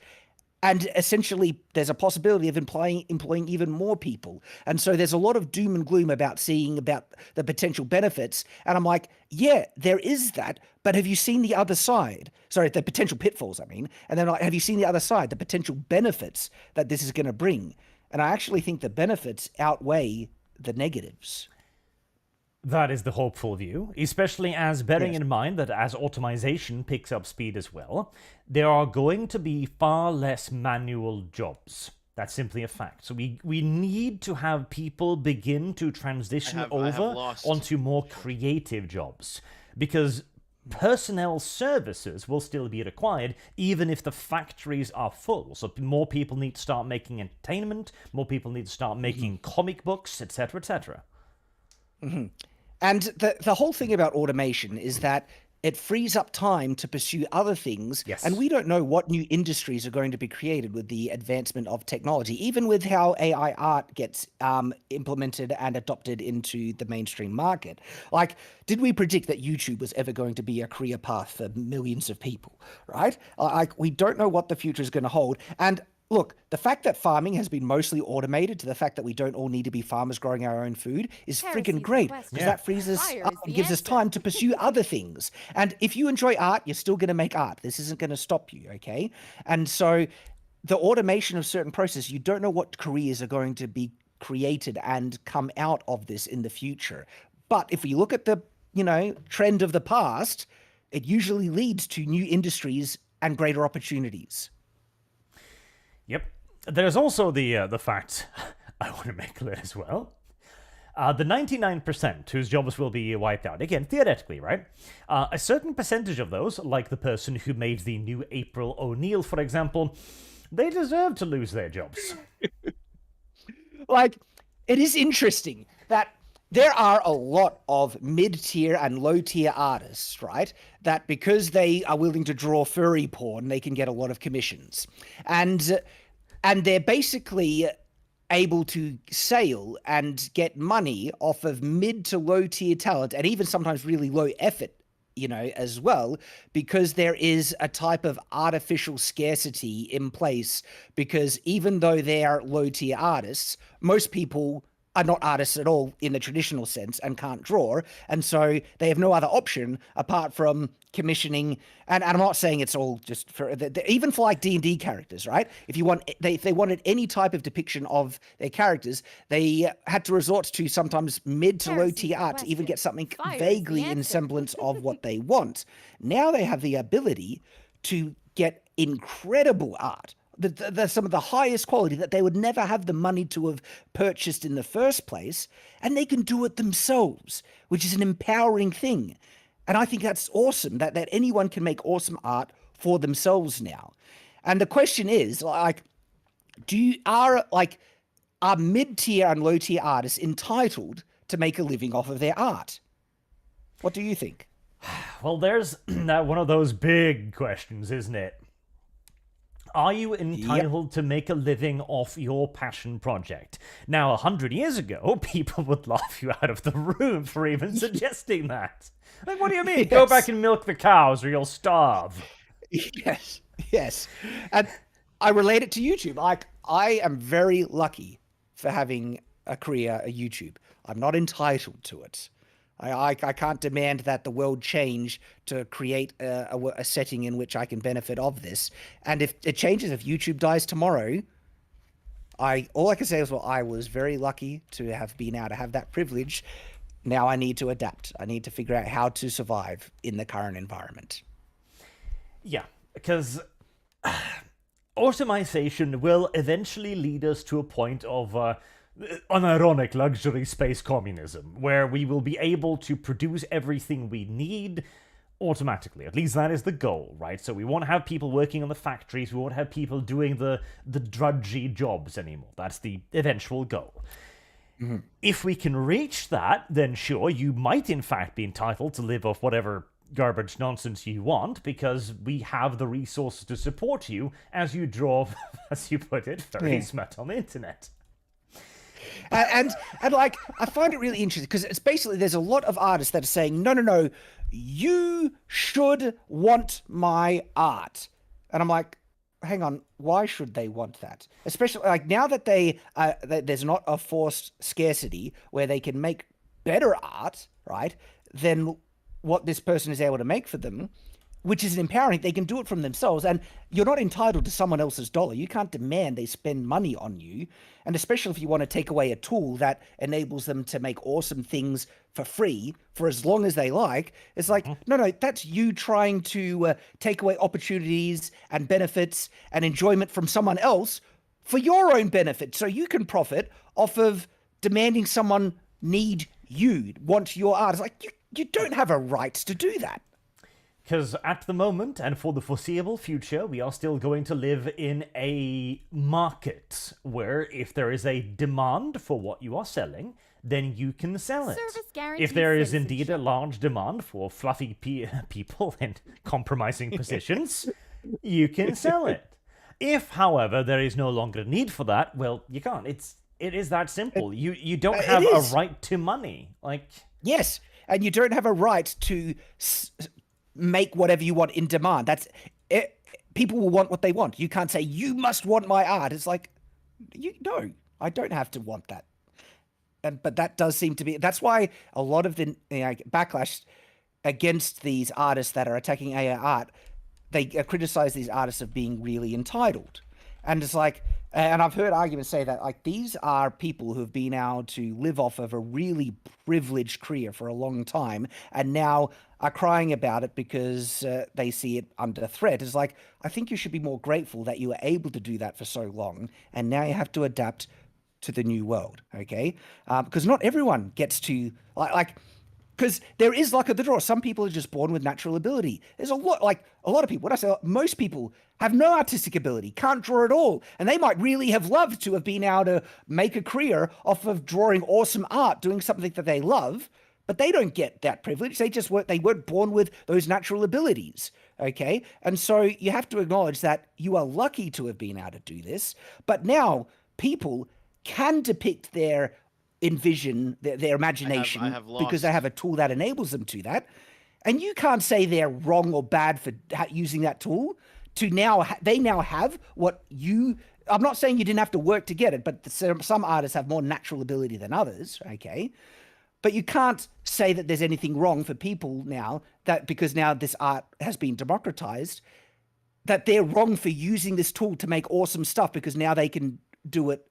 And essentially, there's a possibility of employing even more people. And so there's a lot of doom and gloom about the potential benefits. And I'm like, yeah, there is that. But have you seen the other side? Sorry, the potential pitfalls, I mean. And then have you seen the other side, the potential benefits that this is going to bring? And I actually think the benefits outweigh the negatives. That is the hopeful view, especially as bearing in mind that as automation picks up speed as well, there are going to be far less manual jobs. That's simply a fact. So we need to have people begin to transition over onto more creative jobs, because personnel services will still be required even if the factories are full. So more people need to start making entertainment, more people need to start making comic books, etc., etc. Mm-hmm. And the whole thing about automation is that it frees up time to pursue other things. Yes. And we don't know what new industries are going to be created with the advancement of technology, even with how AI art gets implemented and adopted into the mainstream market. Like, did we predict that YouTube was ever going to be a career path for millions of people, right? We don't know what the future is going to hold. And look, the fact that farming has been mostly automated to the fact that we don't all need to be farmers growing our own food is freaking great, because that frees us up and gives us time to pursue other things. And if you enjoy art, you're still going to make art. This isn't going to stop you, okay? And so the automation of certain processes, you don't know what careers are going to be created and come out of this in the future. But if we look at the, trend of the past, it usually leads to new industries and greater opportunities. Yep. There's also the fact I want to make clear as well. The 99% whose jobs will be wiped out, again, theoretically, right? A certain percentage of those, like the person who made the new April O'Neil, for example, they deserve to lose their jobs. Like, it is interesting that there are a lot of mid-tier and low-tier artists, right? That because they are willing to draw furry porn, they can get a lot of commissions. And they're basically able to sail and get money off of mid to low-tier talent, and even sometimes really low effort, as well, because there is a type of artificial scarcity in place. Because even though they are low-tier artists, most people are not artists at all in the traditional sense and can't draw. And so they have no other option apart from commissioning. And I'm not saying it's all just for, even for like D&D characters, right? If they wanted any type of depiction of their characters, they had to resort to sometimes mid to low tier art to even get something vaguely in semblance of what they want. Now they have the ability to get incredible art, some of the highest quality that they would never have the money to have purchased in the first place, and they can do it themselves, which is an empowering thing. And I think that's awesome, that anyone can make awesome art for themselves now. And the question is, like, are mid-tier and low-tier artists entitled to make a living off of their art? What do you think? Well, there's one of those big questions, isn't it? Are you entitled to make a living off your passion project? Now, 100 years ago, people would laugh you out of the room for even suggesting that. Like, what do you mean? Yes. Go back and milk the cows or you'll starve. Yes. And I relate it to YouTube. Like, I am very lucky for having a career at YouTube. I'm not entitled to it. I can't demand that the world change to create a setting in which I can benefit of this. And if it changes, if YouTube dies tomorrow, all I can say is, well, I was very lucky to have been able to have that privilege. Now I need to adapt. I need to figure out how to survive in the current environment. Yeah, because automation will eventually lead us to a point of unironic luxury space communism, where we will be able to produce everything we need automatically. At least that is the goal, right? So we won't have people working on the factories, we won't have people doing the drudgy jobs anymore. That's the eventual goal. Mm-hmm. If we can reach that, then sure, you might in fact be entitled to live off whatever garbage nonsense you want, because we have the resources to support you as you draw, as you put it, very smut on the internet. And like, I find it really interesting because it's basically, there's a lot of artists that are saying, no, you should want my art. And I'm like, hang on, why should they want that? Especially like now that there's not a forced scarcity where they can make better art, right, than what this person is able to make for them, which is empowering. They can do it from themselves, and you're not entitled to someone else's dollar. You can't demand they spend money on you, and especially if you want to take away a tool that enables them to make awesome things for free for as long as they like. It's like, no, that's you trying to take away opportunities and benefits and enjoyment from someone else for your own benefit, so you can profit off of demanding someone want your art. It's like, you don't have a right to do that. Because at the moment, and for the foreseeable future, we are still going to live in a market where if there is a demand for what you are selling, then you can sell it. Service guaranteed If there is citizenship. indeed a large demand for fluffy people in compromising positions, you can sell it. If, however, there is no longer a need for that, well, you can't. It is that simple. You don't have a right to money. Like, yes, and you don't have a right to make whatever you want in demand. That's it. People will want what they want. You can't say, you must want my art. It's like, no, I don't have to want that. But that does seem to be, that's why a lot of the backlash against these artists that are attacking AI art, they criticize these artists of being really entitled. And it's like, and I've heard arguments say that like these are people who've been able to live off of a really privileged career for a long time and now are crying about it because they see it under threat. It's like, I think you should be more grateful that you were able to do that for so long, and now you have to adapt to the new world, okay? Because not everyone gets to, because there is luck of the draw. Some people are just born with natural ability. There's a lot of people, when I say most people have no artistic ability, can't draw at all. And they might really have loved to have been able to make a career off of drawing awesome art, doing something that they love, but they don't get that privilege. They weren't born with those natural abilities, okay? And so you have to acknowledge that you are lucky to have been able to do this, but now people can depict their imagination I have because they have a tool that enables them to that. And you can't say they're wrong or bad for using that tool to they now have what I'm not saying you didn't have to work to get it, but some artists have more natural ability than others, okay? But you can't say that there's anything wrong for people now that because now this art has been democratized, that they're wrong for using this tool to make awesome stuff because now they can do it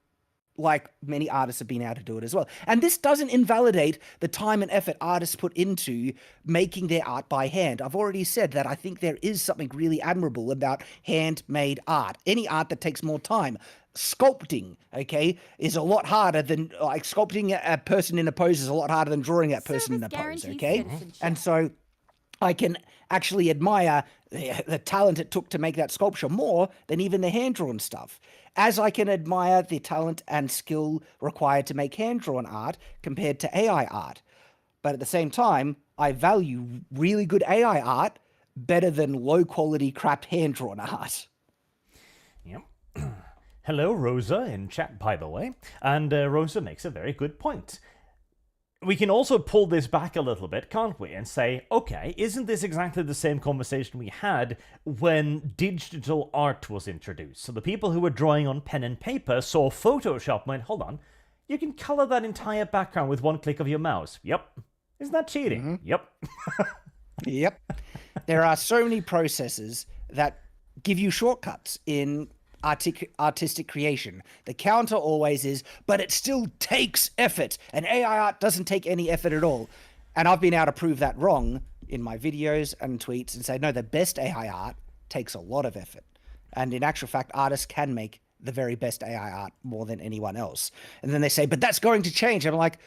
like many artists have been able to do it as well. And this doesn't invalidate the time and effort artists put into making their art by hand. I've already said that I think there is something really admirable about handmade art. Any art that takes more time. Sculpting, okay, is a lot harder than, sculpting a person in a pose is a lot harder than drawing that person in a pose, okay? And so I can actually admire the talent it took to make that sculpture more than even the hand-drawn stuff. As I can admire the talent and skill required to make hand-drawn art compared to AI art. But at the same time, I value really good AI art better than low-quality crap hand-drawn art. Yep. Hello, Rosa, in chat, by the way. And Rosa makes a very good point. We can also pull this back a little bit, can't we, and say, okay, isn't this exactly the same conversation we had when digital art was introduced? So the people who were drawing on pen and paper saw Photoshop and went, hold on, you can color that entire background with one click of your mouse. Yep. Isn't that cheating? Mm-hmm. Yep. Yep. There are so many processes that give you shortcuts in artistic creation. The counter always is, but it still takes effort, and AI art doesn't take any effort at all. And I've been able to prove that wrong in my videos and tweets and say, no, the best AI art takes a lot of effort. And in actual fact, artists can make the very best AI art more than anyone else. And then they say, but that's going to change. I'm like,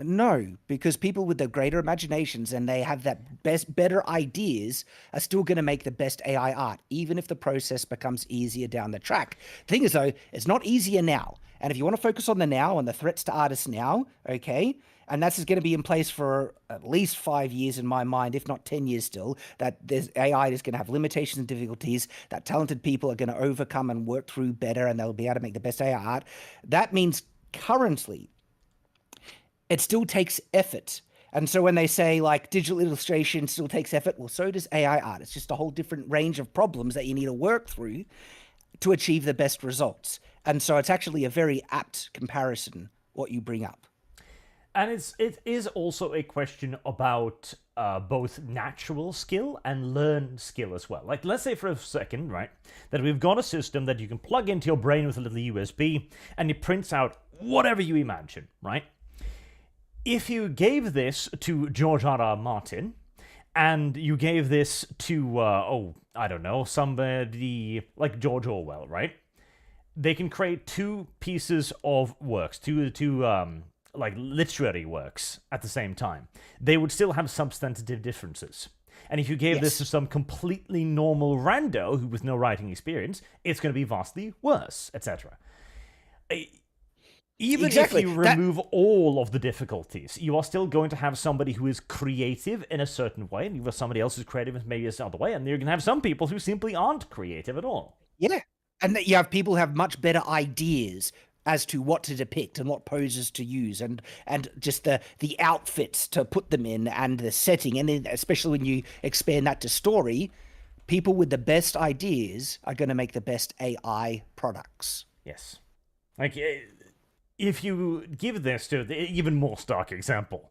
no, because people with the greater imaginations and they have that better ideas are still going to make the best AI art, even if the process becomes easier down the track. The thing is, though, it's not easier now. And if you want to focus on the now and the threats to artists now, okay, and that's going to be in place for at least 5 years in my mind, if not 10 years still, that there's AI is going to have limitations and difficulties, that talented people are going to overcome and work through better, and they'll be able to make the best AI art. That means currently, it still takes effort. And so when they say like digital illustration still takes effort, well, so does AI art. It's just a whole different range of problems that you need to work through to achieve the best results. And so it's actually a very apt comparison, what you bring up. And it is also a question about both natural skill and learned skill as well. Like, let's say for a second, right, that we've got a system that you can plug into your brain with a little USB, and it prints out whatever you imagine, right? If you gave this to George R.R. Martin, and you gave this to, I don't know, somebody like George Orwell, right? They can create two pieces of works, two like literary works at the same time. They would still have substantive differences. And if you gave this to some completely normal rando who with no writing experience, it's going to be vastly worse, etc. Even if you remove all of the difficulties, you are still going to have somebody who is creative in a certain way, and you have somebody else who's creative in maybe this other way, and you're going to have some people who simply aren't creative at all. Yeah, and you have people who have much better ideas as to what to depict and what poses to use, and just the outfits to put them in, and the setting, and then especially when you expand that to story, people with the best ideas are going to make the best AI products. Yes. Like, if you give this to the even more stark example,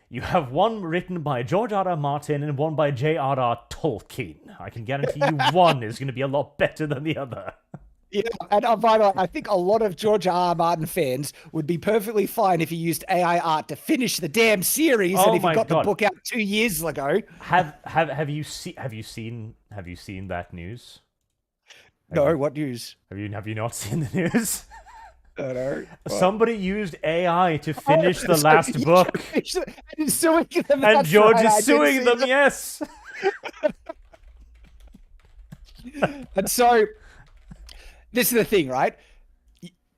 you have one written by George R.R. Martin and one by J.R.R. Tolkien. I can guarantee you one is going to be a lot better than the other. Yeah, and by the way, I think a lot of George R.R. Martin fans would be perfectly fine if you used AI art to finish the damn series, and if you got the book out 2 years ago. Have you seen that news? What news? Have you not seen the news? No. Somebody used AI to finish the last book. And suing them. And George is suing them, yes. And so, this is the thing, right?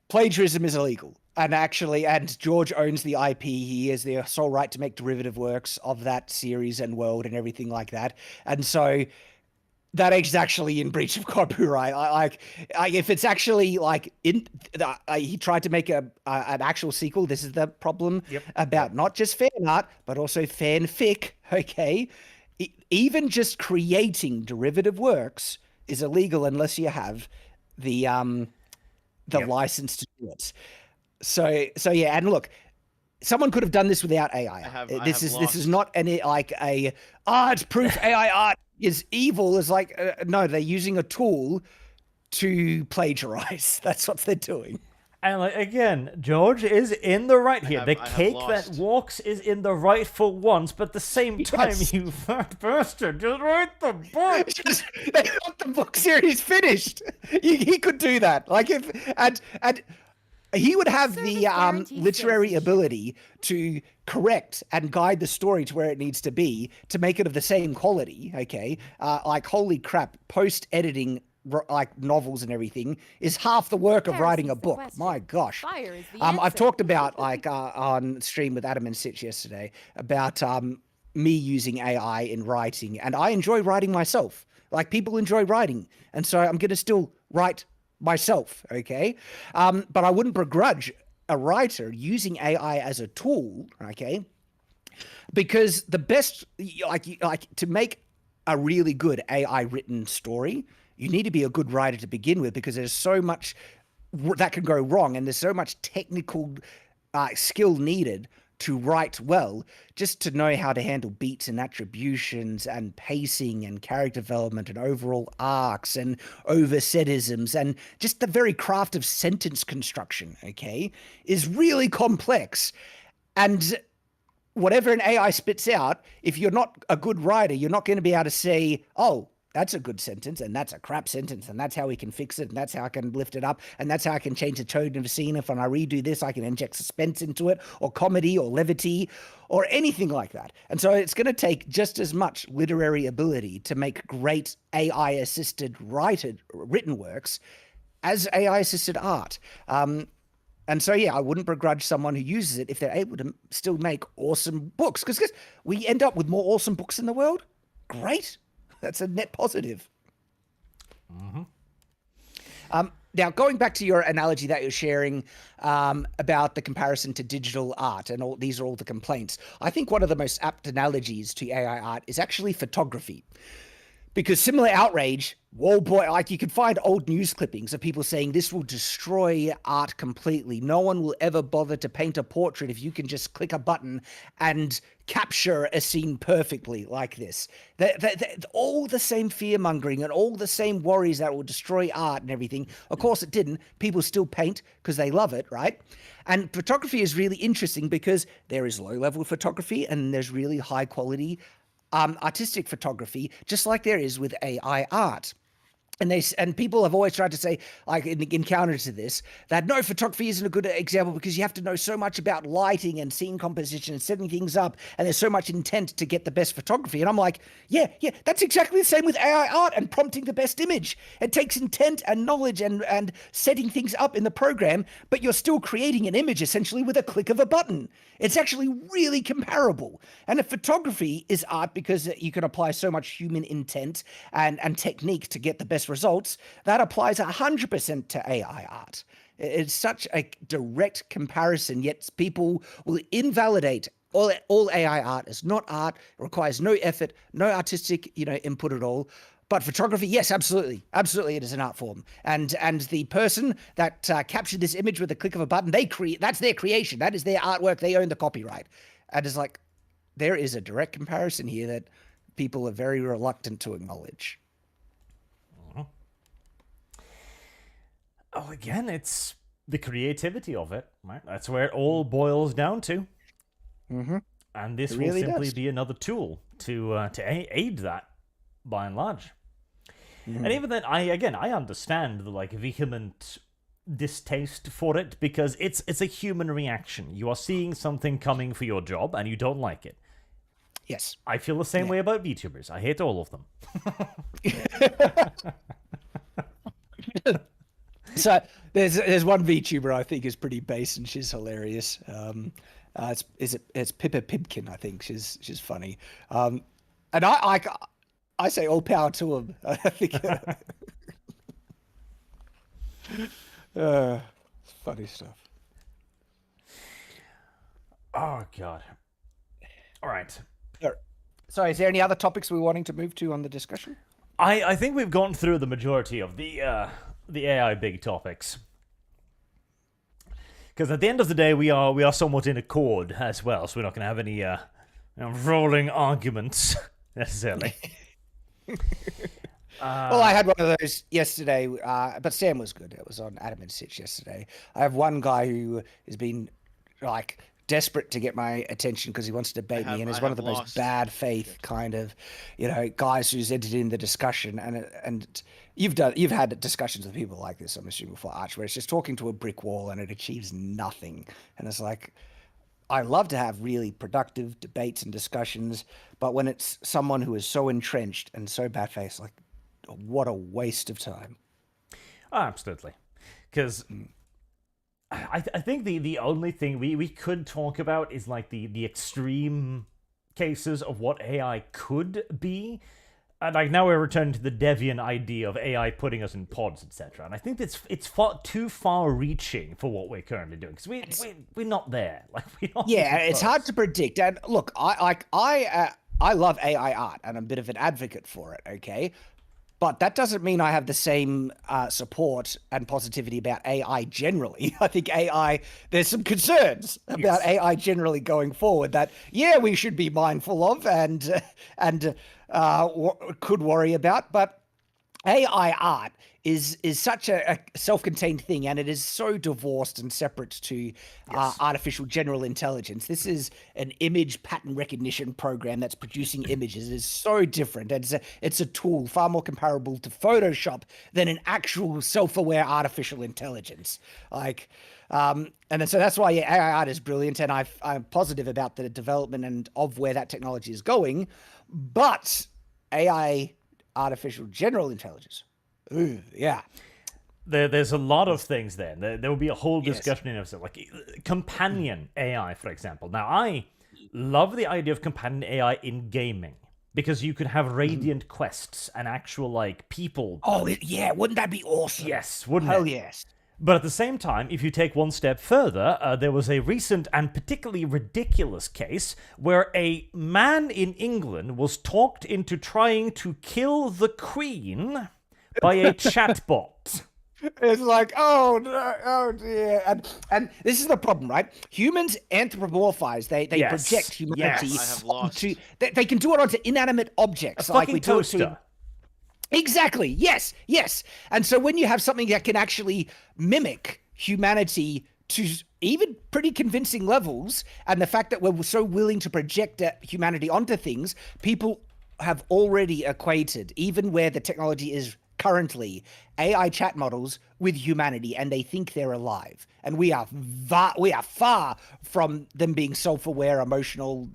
Plagiarism is illegal. And George owns the IP. He has the sole right to make derivative works of that series and world and everything like that. And so, that is actually in breach of copyright. If it's actually like he tried to make an actual sequel. This is the problem about not just fan art but also fanfic. Okay, even just creating derivative works is illegal unless you have the license to do it. So yeah, and look. Someone could have done this without AI. This is not any like a it's proof AI art is evil. Is like no, they're using a tool to plagiarize. That's what they're doing. And again, George is in the right here. The cake that walks is in the right for once, but at the same time, you fat bastard, just write the book. They got the book series finished. He could do that. Like and he would have the literary ability to correct and guide the story to where it needs to be to make it of the same quality. Okay, like holy crap, post-editing like novels and everything is half the work of writing a book. My gosh. I've talked about like on stream with Adam and Sitch yesterday about me using AI in writing, and I enjoy writing myself. Like people enjoy writing, and so I'm going to still write myself, okay? But I wouldn't begrudge a writer using AI as a tool, okay? Because the best, like to make a really good AI written story, you need to be a good writer to begin with, because there's so much that can go wrong, and there's so much technical skill needed to write well, just to know how to handle beats and attributions and pacing and character development and overall arcs and oversetisms and just the very craft of sentence construction, okay, is really complex. And whatever an AI spits out, if you're not a good writer, you're not going to be able to say, oh, That's a good sentence, and that's a crap sentence, and that's how we can fix it, and that's how I can lift it up, and that's how I can change the tone of a scene. If when I redo this, I can inject suspense into it, or comedy, or levity, or anything like that. And so it's going to take just as much literary ability to make great AI-assisted written works as AI-assisted art. And so, yeah, I wouldn't begrudge someone who uses it if they're able to still make awesome books, because we end up with more awesome books in the world. Great. That's a net positive. Now, going back to your analogy that you're sharing about the comparison to digital art, and these are all the complaints, I think one of the most apt analogies to AI art is actually photography. Because similar outrage, like you can find old news clippings of people saying this will destroy art completely. No one will ever bother to paint a portrait if you can just click a button and capture a scene perfectly like this. All the same fear-mongering and all the same worries that will destroy art and everything. Of course it didn't. People still paint because they love it, right? And photography is really interesting because there is low-level photography and there's really high-quality artistic photography, just like there is with AI art. And people have always tried to say, like in counter to this, that no, photography isn't a good example because you have to know so much about lighting and scene composition and setting things up, and there's so much intent to get the best photography. And I'm like, yeah, that's exactly the same with AI art and prompting the best image. It takes intent and knowledge and setting things up in the program, but you're still creating an image essentially with a click of a button. It's actually really comparable. And if photography is art because you can apply so much human intent and technique to get the best results, that applies 100% to AI art. It's such a direct comparison, yet people will invalidate all AI art as not art. It requires no effort, no artistic, input at all. But photography, yes, absolutely, it is an art form. And the person that captured this image with a click of a button, that's their creation, that is their artwork. They own the copyright. And it's like there is a direct comparison here that people are very reluctant to acknowledge. Oh, again, it's the creativity of it, right? That's where it all boils down to. Mm-hmm. And this really will simply does. be another tool to aid that, by and large. Mm-hmm. And even then, I understand the vehement distaste for it because it's a human reaction. You are seeing something coming for your job and you don't like it. Yes. I feel the same way about VTubers. I hate all of them. So there's one VTuber I think is pretty base and she's hilarious. It's Pippa Pipkin, I think. She's funny. And I say all power to him. I think funny stuff. Oh God. All right. So is there any other topics we're wanting to move to on the discussion? I think we've gone through the majority of the AI big topics. Because at the end of the day, we are somewhat in accord as well, so we're not going to have any rolling arguments necessarily. Well, I had one of those yesterday, but Sam was good. It was on Adam and Sitch yesterday. I have one guy who has been desperate to get my attention because he wants to debate me, and is one of the most bad faith kind of, guys who's entered in the discussion. And you've had discussions with people like this, I'm assuming, for Arch, where it's just talking to a brick wall and it achieves nothing. And it's like, I love to have really productive debates and discussions, but when it's someone who is so entrenched and so bad faced, like, what a waste of time. Oh, absolutely, because I think the only thing we could talk about is the extreme cases of what AI could be. And now we're returning to the Deviant idea of AI putting us in pods, etc. And I think it's too far-reaching for what we're currently doing because we're not there. We're not. Yeah, it's hard to predict. And look, I love AI art, and I'm a bit of an advocate for it. Okay. But that doesn't mean I have the same support and positivity about AI generally. I think there's some concerns about AI generally going forward that, we should be mindful of and could worry about. But AI art is such a self-contained thing, and it is so divorced and separate to artificial general intelligence. This is an image pattern recognition program that's producing images. It is so different. It's a tool far more comparable to Photoshop than an actual self-aware artificial intelligence. Like, and then, so that's why AI art is brilliant, and I'm positive about the development and of where that technology is going. But AI artificial general intelligence. Ooh, yeah. There's a lot of things there. There will be a whole discussion in itself, like companion AI, for example. Now, I love the idea of companion AI in gaming because you could have radiant quests and actual like people. Oh, yeah, wouldn't that be awesome? Yes, wouldn't it? Hell yes. But at the same time, if you take one step further, there was a recent and particularly ridiculous case where a man in England was talked into trying to kill the Queen by a chatbot. It's like, oh no, oh dear, and this is the problem, right? Humans anthropomorphize; they Yes, project humanity yes. I have lost. onto. They can do it onto inanimate objects, A like fucking we do it to. toaster. Exactly. Yes. Yes. And so when you have something that can actually mimic humanity to even pretty convincing levels, and the fact that we're so willing to project that humanity onto things, people have already equated, even where the technology is currently, AI chat models with humanity, and they think they're alive. And we are far from them being self-aware, emotional,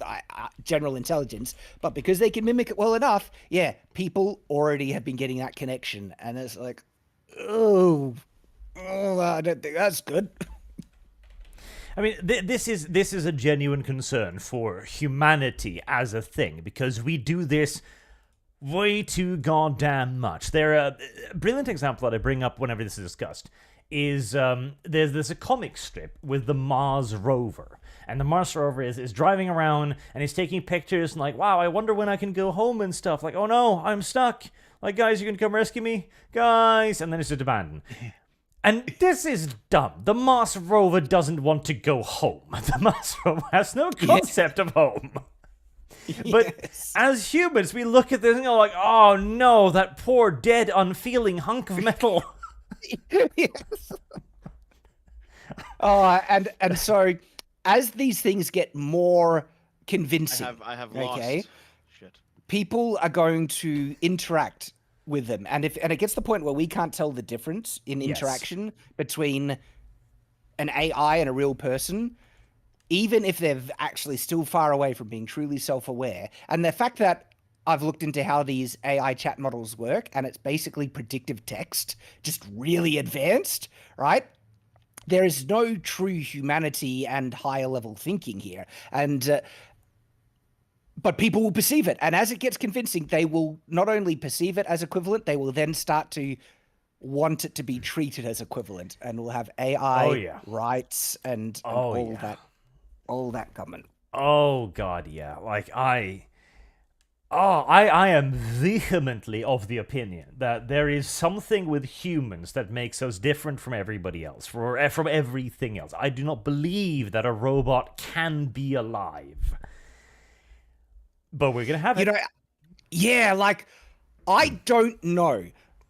general intelligence. But because they can mimic it well enough, yeah, people already have been getting that connection, and it's like, oh, I don't think that's good. I mean, this is a genuine concern for humanity as a thing, because we do this way too goddamn much. A brilliant example that I bring up whenever this is discussed is there's a comic strip with the Mars rover. And the Mars rover is driving around, and he's taking pictures, and like, wow, I wonder when I can go home and stuff. Like, oh no, I'm stuck. Like, guys, you can come rescue me? Guys! And then it's just abandoned. And this is dumb. The Mars rover doesn't want to go home. The Mars rover has no concept of home. But as humans, we look at this and go like, oh no, that poor, dead, unfeeling hunk of metal. Yes. And so as these things get more convincing, I have lost. Shit. people are going to interact with them, and it gets to the point where we can't tell the difference in interaction between an AI and a real person, even if they're actually still far away from being truly self-aware. And the fact that I've looked into how these AI chat models work, and it's basically predictive text, just really advanced, right? There is no true humanity and higher level thinking here. And but people will perceive it. And as it gets convincing, they will not only perceive it as equivalent, they will then start to want it to be treated as equivalent, and we'll have AI rights and all that coming. Oh god, yeah. Like I am vehemently of the opinion that there is something with humans that makes us different from everybody else, from everything else. I do not believe that a robot can be alive. But we're gonna have it. Yeah, like, I don't know.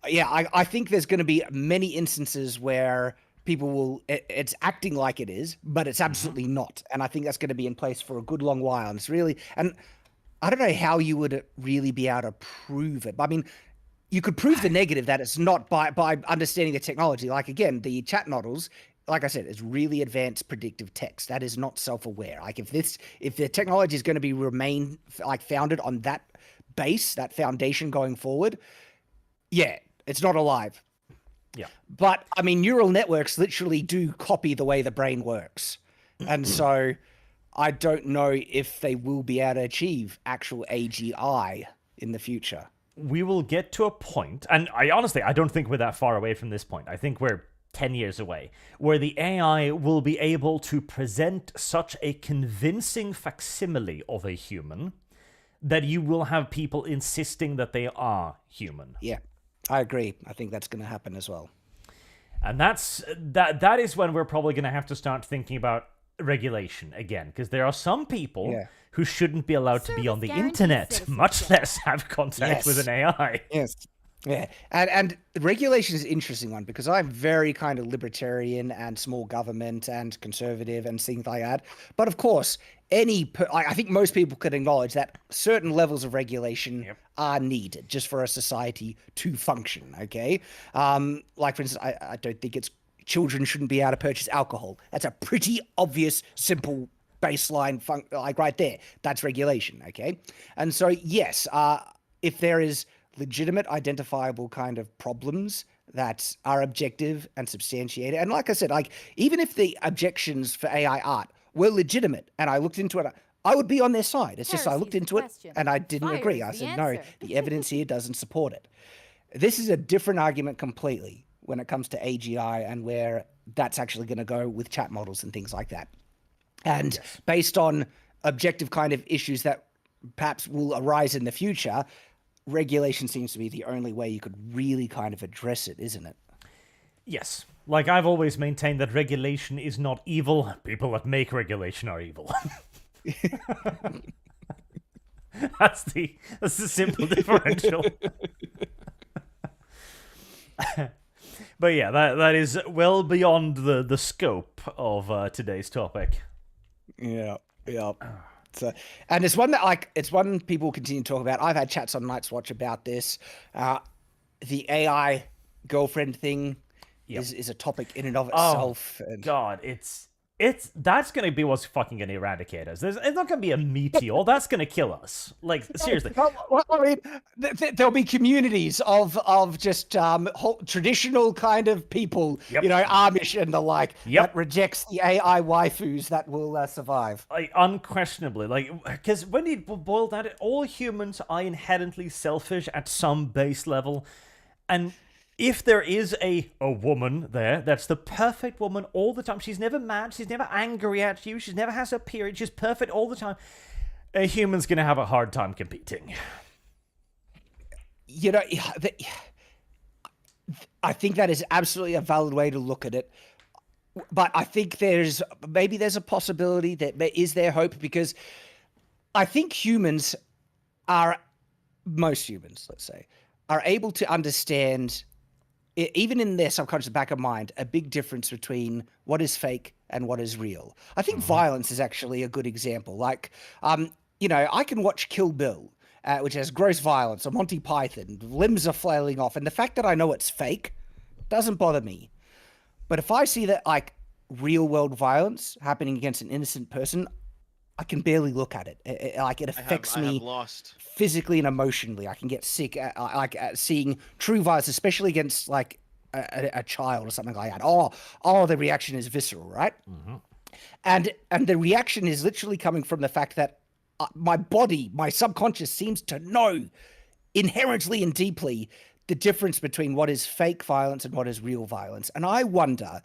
Yeah, I think there's going to be many instances where people it's acting like it is, but it's absolutely not. And I think that's going to be in place for a good long while. And it's really, and I don't know how you would really be able to prove it. I mean, you could prove the negative that it's not by understanding the technology. Like, again, the chat models, like I said, is really advanced predictive text. That is not self-aware. Like, if the technology is going to remain like founded on that base, that foundation going forward, yeah, it's not alive. Yeah. But I mean, neural networks literally do copy the way the brain works. And so I don't know if they will be able to achieve actual AGI in the future. We will get to a point, and I don't think we're that far away from this point. I think we're 10 years away, where the AI will be able to present such a convincing facsimile of a human that you will have people insisting that they are human. Yeah, I agree. I think that's going to happen as well. And that is when we're probably going to have to start thinking about regulation again, because there are some people who shouldn't be allowed to be on the internet, much less have contact with an AI. Yes. Yeah, and regulation is an interesting one because I'm very kind of libertarian and small government and conservative and things like that. But of course, I think most people could acknowledge that certain levels of regulation are needed just for a society to function. Okay, like for instance, I don't think children shouldn't be able to purchase alcohol. That's a pretty obvious, simple baseline like right there. That's regulation. Okay, and so yes, if there is legitimate, identifiable kind of problems that are objective and substantiated. And like I said, like even if the objections for AI art were legitimate and I looked into it, I would be on their side. It's just I looked into it and I didn't agree. I said, no, the evidence here doesn't support it. This is a different argument completely when it comes to AGI and where that's actually going to go with chat models and things like that. And based on objective kind of issues that perhaps will arise in the future, regulation seems to be the only way you could really kind of address it, isn't it? Yes. Like, I've always maintained that regulation is not evil. People that make regulation are evil. That's the simple differential. But yeah, that is well beyond the scope of today's topic. Yeah. So, and it's one that it's one people continue to talk about. I've had chats on Night's Watch about this. The AI girlfriend thing is a topic in and of itself. Oh, God, that's going to be what's fucking going to eradicate us. It's not going to be a meteor. That's going to kill us. Like, seriously. Well, I mean, there'll be communities of just traditional kind of people, Amish and the like, that rejects the AI waifus that will survive. Like, unquestionably. Like, because when you boil down to it, all humans are inherently selfish at some base level. And if there is a woman there that's the perfect woman all the time, she's never mad, she's never angry at you, she never has her period, she's perfect all the time, a human's going to have a hard time competing. I think that is absolutely a valid way to look at it. But I think there's a possibility that is there hope, because I think most humans, let's say, are able to understand, even in their subconscious back of mind, a big difference between what is fake and what is real. I think violence is actually a good example. Like, I can watch Kill Bill, which has gross violence, or Monty Python, limbs are flailing off, and the fact that I know it's fake doesn't bother me. But if I see that, like, real world violence happening against an innocent person, I can barely look at it. It affects me physically and emotionally. I can get sick at seeing true violence, especially against like a child or something like that. Oh, the reaction is visceral, right? Mm-hmm. And the reaction is literally coming from the fact that my body, my subconscious, seems to know inherently and deeply the difference between what is fake violence and what is real violence. And I wonder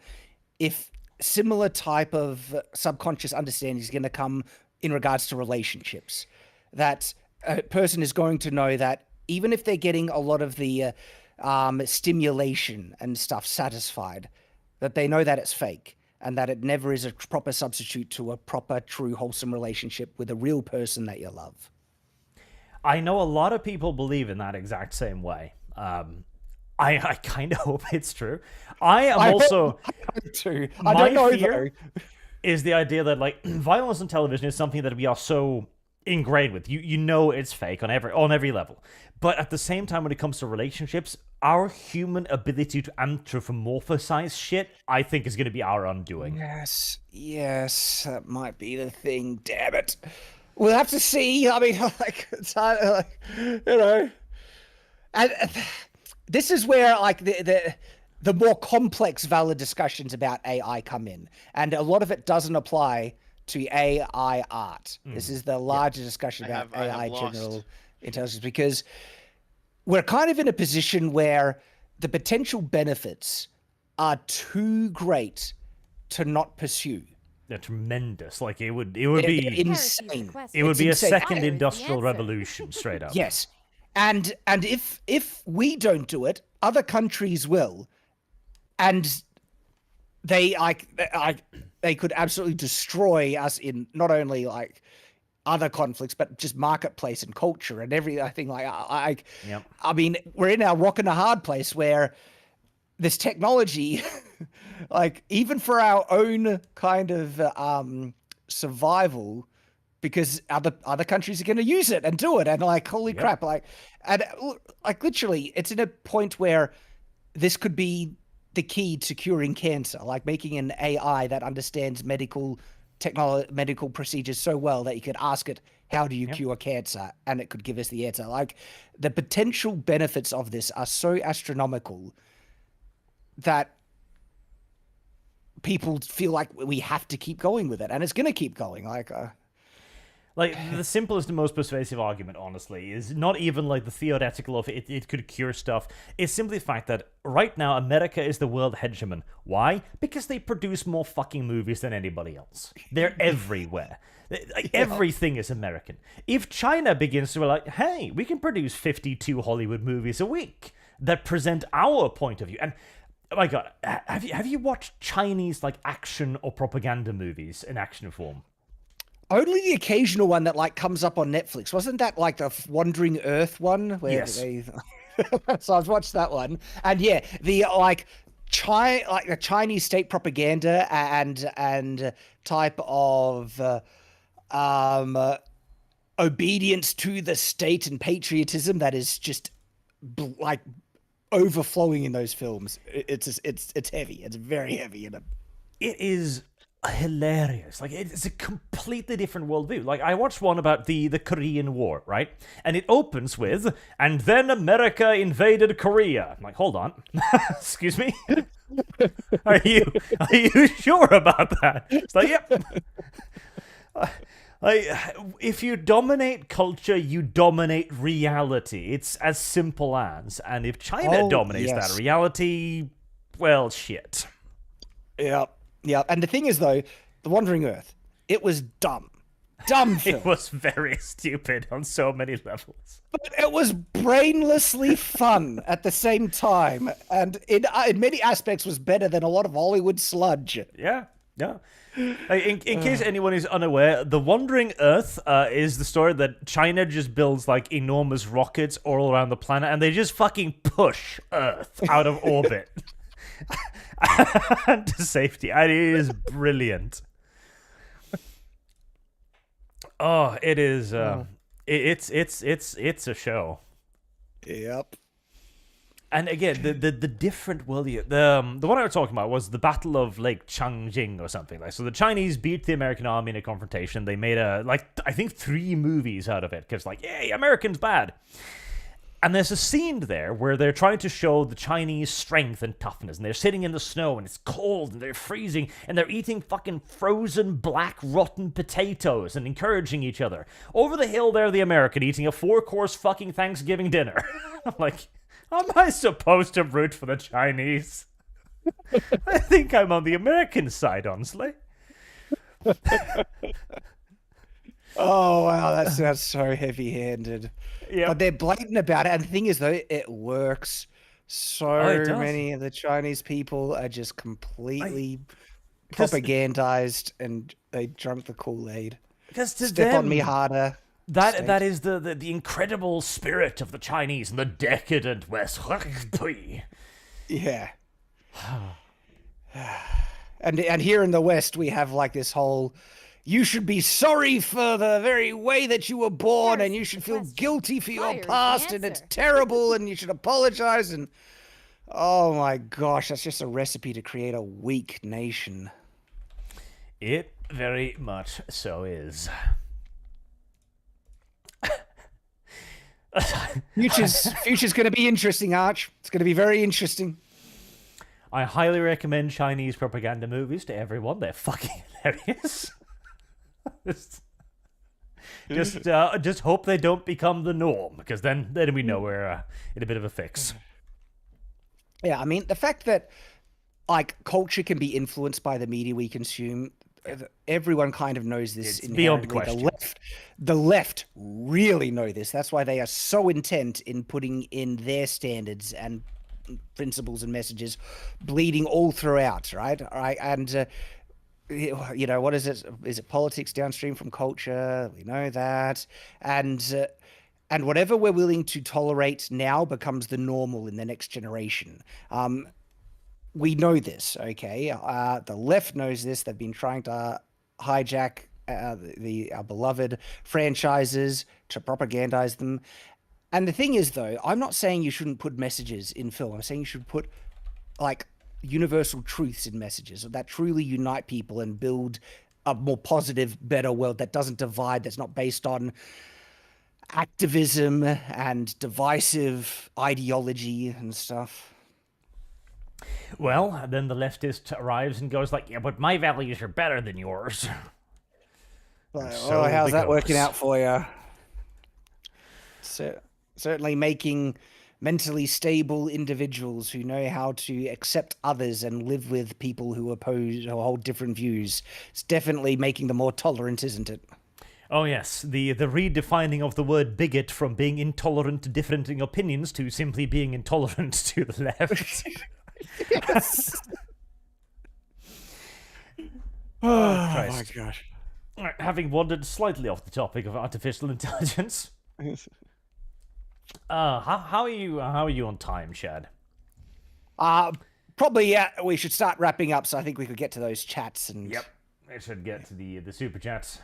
if similar type of subconscious understanding is going to come in regards to relationships, that a person is going to know that even if they're getting a lot of the stimulation and stuff satisfied, that they know that it's fake and that it never is a proper substitute to a proper, true, wholesome relationship with a real person that you love. I know a lot of people believe in that exact same way. I kind of hope it's true. I don't know though. Is the idea that like violence on television is something that we are so ingrained with. You know it's fake on every level. But at the same time, when it comes to relationships, our human ability to anthropomorphize shit, I think, is going to be our undoing. Yes, that might be the thing. Damn it. We'll have to see. I mean, like, it's hard, like, and this is where like the more complex, valid discussions about AI come in, and a lot of it doesn't apply to AI art. This is the larger discussion about AI general intelligence, because we're kind of in a position where the potential benefits are too great to not pursue. They're tremendous. Like it would be insane. It would be a second industrial revolution, straight up. Yes, and if we don't do it, other countries will, and they could absolutely destroy us in not only like other conflicts, but just marketplace and culture and everything. Like Yep. I mean, we're in our rock and a hard place where this technology, like even for our own kind of survival, because other countries are going to use it and do it, and like holy crap, like literally, it's in a point where this could be the key to curing cancer, like making an AI that understands medical procedures so well that you could ask it, how do you cure cancer? And it could give us the answer. Like the potential benefits of this are so astronomical that people feel like we have to keep going with it, and it's going to keep going. Like, the simplest and most persuasive argument, honestly, is not even like the theoretical of it could cure stuff. It's simply the fact that right now America is the world hegemon. Why? Because they produce more fucking movies than anybody else. They're everywhere. Like, everything is American. If China begins to be like, hey, we can produce 52 Hollywood movies a week that present our point of view, and oh my god, have you watched Chinese like action or propaganda movies in action form? Only the occasional one that like comes up on Netflix. Wasn't that like the Wandering Earth one? Where Yes. So I've watched that one, and yeah, the the Chinese state propaganda and type of obedience to the state and patriotism that is just like overflowing in those films. It's heavy. It's very heavy in it. It is hilarious. Like, it's a completely different worldview. Like, I watched one about the Korean War, right? And it opens with, and then America invaded Korea. I'm like, hold on. Excuse me? Are you sure about that? It's like, yep. If you dominate culture, you dominate reality. It's as simple as. And if China dominates that reality, well, shit. Yep. Yeah, and the thing is, though, The Wandering Earth, it was dumb. Dumb film. It was very stupid on so many levels. But it was brainlessly fun at the same time, and in many aspects was better than a lot of Hollywood sludge. Yeah. In case anyone is unaware, The Wandering Earth is the story that China just builds like enormous rockets all around the planet, and they just fucking push Earth out of orbit. And to safety, and it is brilliant. Oh, it is. It's a show. Yep. And again, the different world. The one I was talking about was the Battle of Lake Changjing or something like. So the Chinese beat the American army in a confrontation. They made I think 3 movies out of it because yay, Americans bad. And there's a scene there where they're trying to show the Chinese strength and toughness, and they're sitting in the snow, and it's cold, and they're freezing, and they're eating fucking frozen black rotten potatoes and encouraging each other. Over the hill there, the American eating a 4-course fucking Thanksgiving dinner. I'm like, am I supposed to root for the Chinese? I think I'm on the American side, honestly. Oh, wow, that's so heavy-handed. Yeah. But they're blatant about it. And the thing is, though, it works. So many of the Chinese people are just completely propagandized, and they drunk the Kool-Aid. Because to Step them, on me harder. that is the incredible spirit of the Chinese and the decadent West. Yeah. And here in the West, we have like this whole, you should be sorry for the very way that you were born, and you should feel guilty for your past, and it's terrible, and you should apologize. And oh my gosh, that's just a recipe to create a weak nation. It very much so is. Future's going to be interesting, Arch. It's going to be very interesting. I highly recommend Chinese propaganda movies to everyone. They're fucking hilarious. Just hope they don't become the norm, because then we know we're in a bit of a fix. Yeah, I mean, the fact that like culture can be influenced by the media we consume, everyone kind of knows this. It's beyond inherently. question. The left really know this. That's why they are so intent in putting in their standards and principles and messages bleeding all throughout, right? All right, and you know, what is it? Is it politics downstream from culture? We know that, and whatever we're willing to tolerate now becomes the normal in the next generation. We know this, okay? The left knows this. They've been trying to hijack our beloved franchises to propagandize them. And the thing is, though, I'm not saying you shouldn't put messages in film. I'm saying you should put like universal truths in messages that truly unite people and build a more positive, better world that doesn't divide, that's not based on activism and divisive ideology and stuff. Well, then the leftist arrives and goes like, yeah, but my values are better than yours. Like, so oh, how's it that working goes. out for you? Certainly making mentally stable individuals who know how to accept others and live with people who hold different views. It's definitely making them more tolerant, isn't it? Oh yes, the redefining of the word bigot from being intolerant to differing opinions to simply being intolerant to the left. Yes. Oh, Christ. my gosh. All right, having wandered slightly off the topic of artificial intelligence, how are you on time, Shad? Probably, yeah, we should start wrapping up, so I think we could get to those chats. And Yep, I should get to the super chats.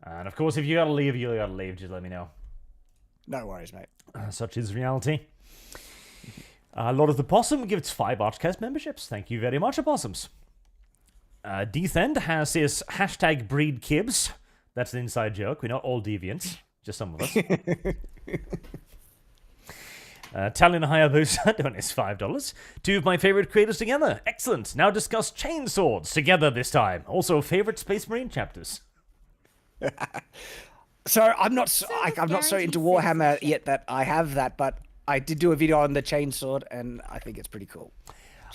And of course, if you gotta leave, you gotta leave. Just let me know. No worries, mate. Such is reality. Lord of the Possum gives 5 Archcast memberships. Thank you very much, Opossums. Deathend has his hashtag breed kibs. That's an inside joke. We're not all deviants. Just some of us. Talon Hayabusa donates $5. 2 of my favorite creators together. Excellent. Now discuss chainswords together this time. Also, favorite Space Marine chapters. So I'm not so into guaranteed Warhammer citizenship. yet that I have that, but I did do a video on the chainsword, and I think it's pretty cool.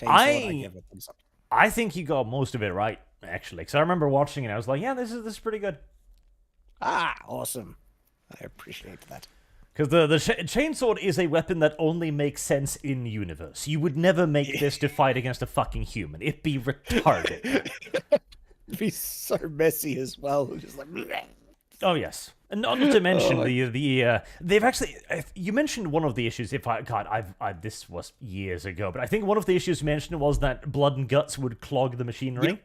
I think you got most of it right, actually. Because I remember watching it, I was like, yeah, this is pretty good. Awesome. I appreciate that. Because the chainsword is a weapon that only makes sense in universe. You would never make this to fight against a fucking human. It'd be retarded. It'd be so messy as well. Just like, Oh yes, and not to mention they've actually. You mentioned one of the issues. This was years ago, but I think one of the issues mentioned was that blood and guts would clog the machinery.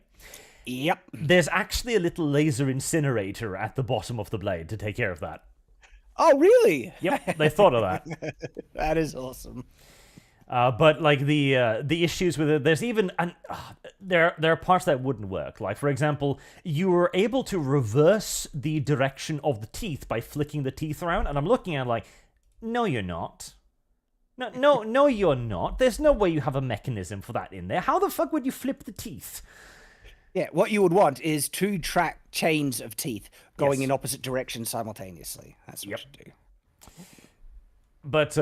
Yep. There's actually a little laser incinerator at the bottom of the blade to take care of that. Oh, really? Yep, they thought of that. That is awesome. But like the issues with it, there's even there are parts that wouldn't work. Like for example, you were able to reverse the direction of the teeth by flicking the teeth around, and I'm looking at it like, no, you're not. No, you're not. There's no way you have a mechanism for that in there. How the fuck would you flip the teeth? Yeah, what you would want is 2 track chains of teeth going Yes. in opposite directions simultaneously. That's what you do. But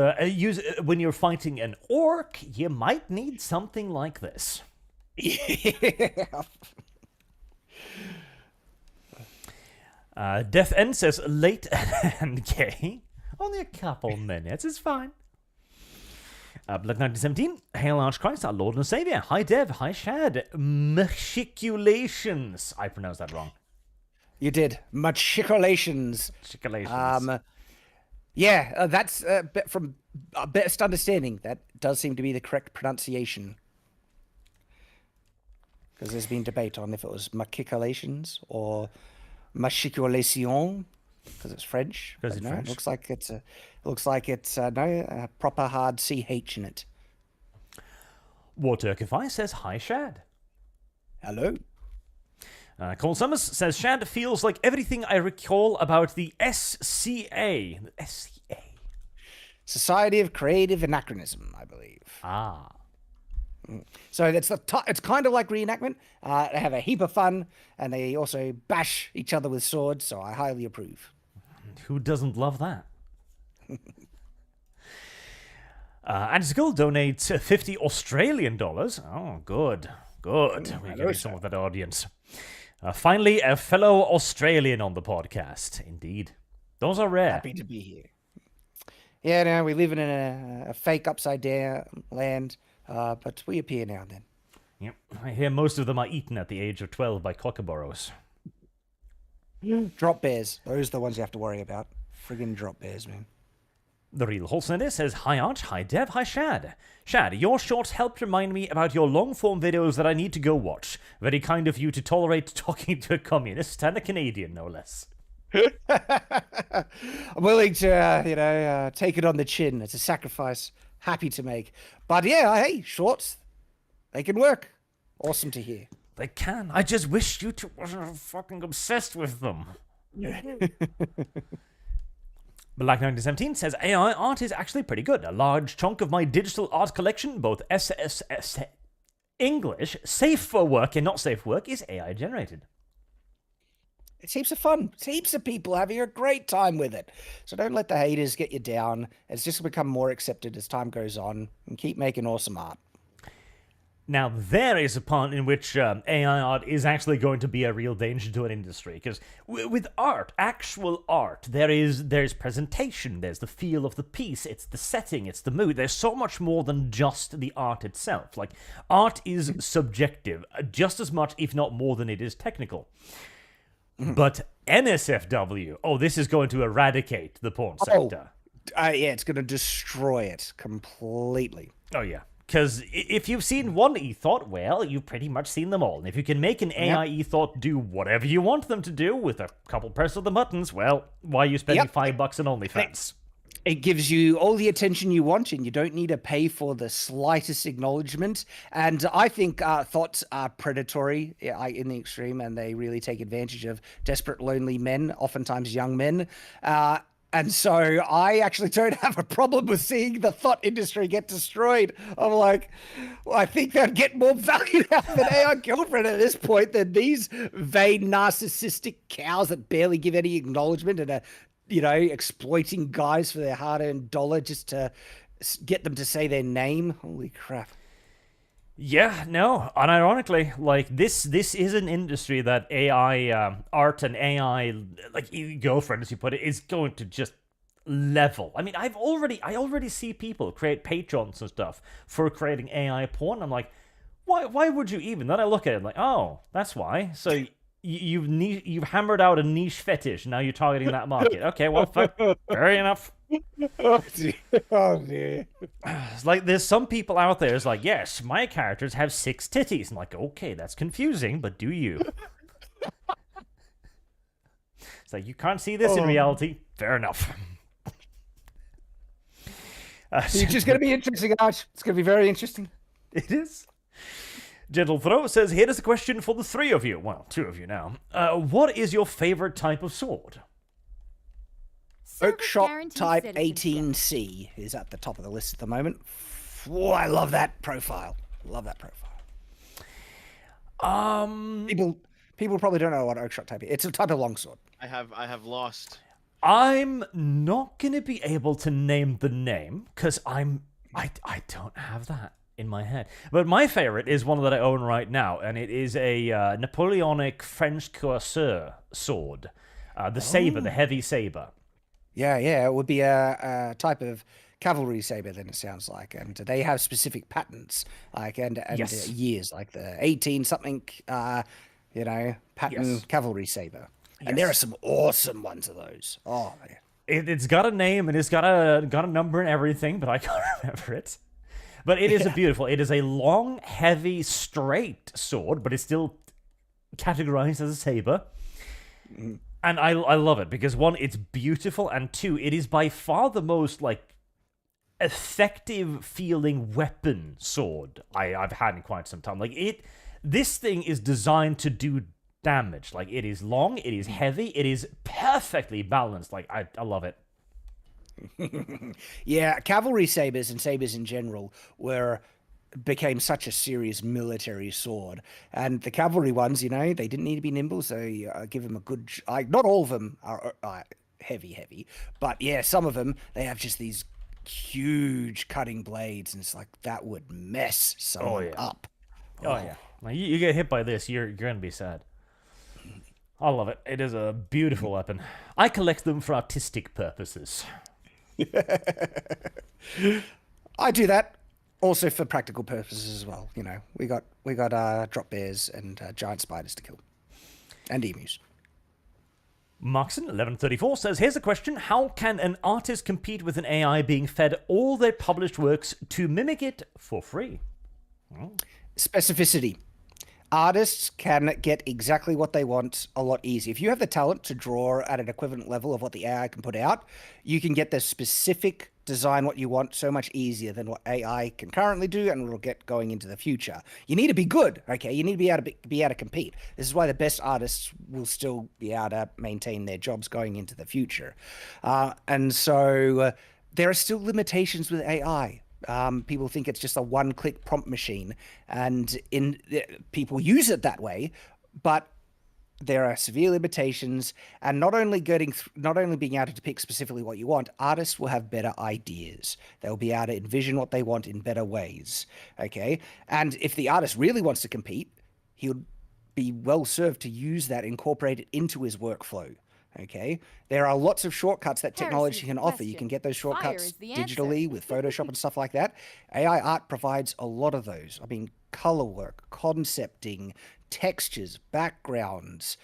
when you're fighting an orc, you might need something like this. Yeah. Death End says late and gay. Only a couple minutes, it's fine. Blood 1917, Hail Archchrist, our Lord and Savior. Hi Dev, hi Shad. Machiculations. I pronounced that wrong. You did. Machiculations. Machiculations. Yeah, that's from best understanding. That does seem to be the correct pronunciation. Because there's been debate on if it was machiculations or machiculation, because it's French. Because But it's French. It looks like it's a proper hard CH in it. War Turkify says hi Shad. Hello. Cole Summers says Shad feels like everything I recall about the SCA. The SCA. Society of Creative Anachronism, I believe. Ah. So it's it's kind of like reenactment. They have a heap of fun, and they also bash each other with swords. So I highly approve. Who doesn't love that? Antical donates 50 Australian dollars. Oh, good. Good. We're getting some of that audience. Finally, a fellow Australian on the podcast. Indeed. Those are rare. Happy to be here. Yeah, we live in a fake upside down land, but we appear now and then. Yep. I hear most of them are eaten at the age of 12 by kookaburras. Drop bears. Those are the ones you have to worry about. Friggin' drop bears, man. The Real Wholesome says, Hi Arch, hi Dev, hi Shad. Shad, your shorts helped remind me about your long-form videos that I need to go watch. Very kind of you to tolerate talking to a communist and a Canadian, no less. I'm willing to, take it on the chin. It's a sacrifice. Happy to make. But yeah, hey, shorts, they can work. Awesome to hear. They can. I just wish you two wasn't fucking obsessed with them. Black 1917 says, AI art is actually pretty good. A large chunk of my digital art collection, both SSS English, safe for work and not safe for work, is AI generated. It's heaps of fun. It's heaps of people having a great time with it. So don't let the haters get you down. It's just become more accepted as time goes on, and keep making awesome art. Now, there is a part in which AI art is actually going to be a real danger to an industry, because with art, actual art, there's presentation, there's the feel of the piece, it's the setting, it's the mood. There's so much more than just the art itself. Like, art is subjective, just as much, if not more than it is technical. But NSFW, this is going to eradicate the porn sector. Yeah, it's going to destroy it completely. Oh, yeah. Because if you've seen one e-thought, well, you've pretty much seen them all. And if you can make an AI e-thought do whatever you want them to do with a couple press of the buttons, well, why are you spending $5 on OnlyFans? It gives you all the attention you want, and you don't need to pay for the slightest acknowledgement. And I think thoughts are predatory in the extreme, and they really take advantage of desperate, lonely men, oftentimes young men. And so I actually don't have a problem with seeing the thought industry get destroyed. I'm like, well, I think they'd get more value out of an AI girlfriend at this point than these vain, narcissistic cows that barely give any acknowledgement and are, exploiting guys for their hard-earned dollar just to get them to say their name. Holy crap. Yeah, no, unironically, like, this is an industry that AI art and AI, like, girlfriend, as you put it, is going to just level. I mean, I already see people create Patreons and stuff for creating AI porn. I'm like, why would you even? Then I look at it like, oh, that's why. So you've hammered out a niche fetish, now you're targeting that market. Okay, well, fair enough. Oh dear. It's like, there's some people out there, it's like, yes, my characters have 6 titties. I'm like, okay, that's confusing, but do you? It's like, you can't see this in reality. Fair enough. It's just going to be interesting, Arch. It's going to be very interesting. It is. Gentle Throw says, here is a question for the 3 of you. Well, 2 of you now. What is your favorite type of sword? Oakshot Type 18C is at the top of the list at the moment. Oh, I love that profile. People probably don't know what Oakshot Type is. It's a type of longsword. I have lost. I'm not going to be able to name the name, because I don't have that in my head. But my favorite is one that I own right now, and it is a Napoleonic French cuirassier sword. The saber, the heavy saber. Yeah, it would be a type of cavalry saber, then, it sounds like, and they have specific patents, like and Yes. years, like the 18-something, patent cavalry saber, and there are some awesome ones of those. Oh man, It's got a name and it's got a number and everything, but I can't remember it. But it is a beautiful. It is a long, heavy, straight sword, but it's still categorized as a saber. And I love it because, 1, it's beautiful, and 2, it is by far the most, like, effective feeling weapon sword I've had in quite some time. Like, this thing is designed to do damage. Like, it is long, it is heavy, it is perfectly balanced. Like, I love it. Yeah, cavalry sabers and sabers in general became such a serious military sword, and the cavalry ones, they didn't need to be nimble, so give them a good. Not all of them are heavy, but yeah, some of them, they have just these huge cutting blades, and it's like that would mess someone up. Oh yeah, like, you get hit by this, you're gonna be sad. I love it. It is a beautiful weapon. I collect them for artistic purposes. I do that. Also for practical purposes as well. You know, we got drop bears and giant spiders to kill, and emus. Markson 1134 says, here's a question. How can an artist compete with an AI being fed all their published works to mimic it for free? Specificity. Artists can get exactly what they want a lot easier. If you have the talent to draw at an equivalent level of what the AI can put out, you can get the specific design what you want so much easier than what AI can currently do, and will get going into the future. You need to be good, okay? You need to be able to compete. This is why the best artists will still be able to maintain their jobs going into the future. And so there are still limitations with AI. People think it's just a one-click prompt machine, and people use it that way, but there are severe limitations. And not only being able to pick specifically what you want, artists will have better ideas. They'll be able to envision what they want in better ways. Okay, and if the artist really wants to compete, he'll be well served to use that, incorporate it into his workflow. Okay, there are lots of shortcuts that technology can offer. You can get those shortcuts digitally with Photoshop and stuff like that. AI art provides a lot of those. I mean, color work, concepting, textures, backgrounds,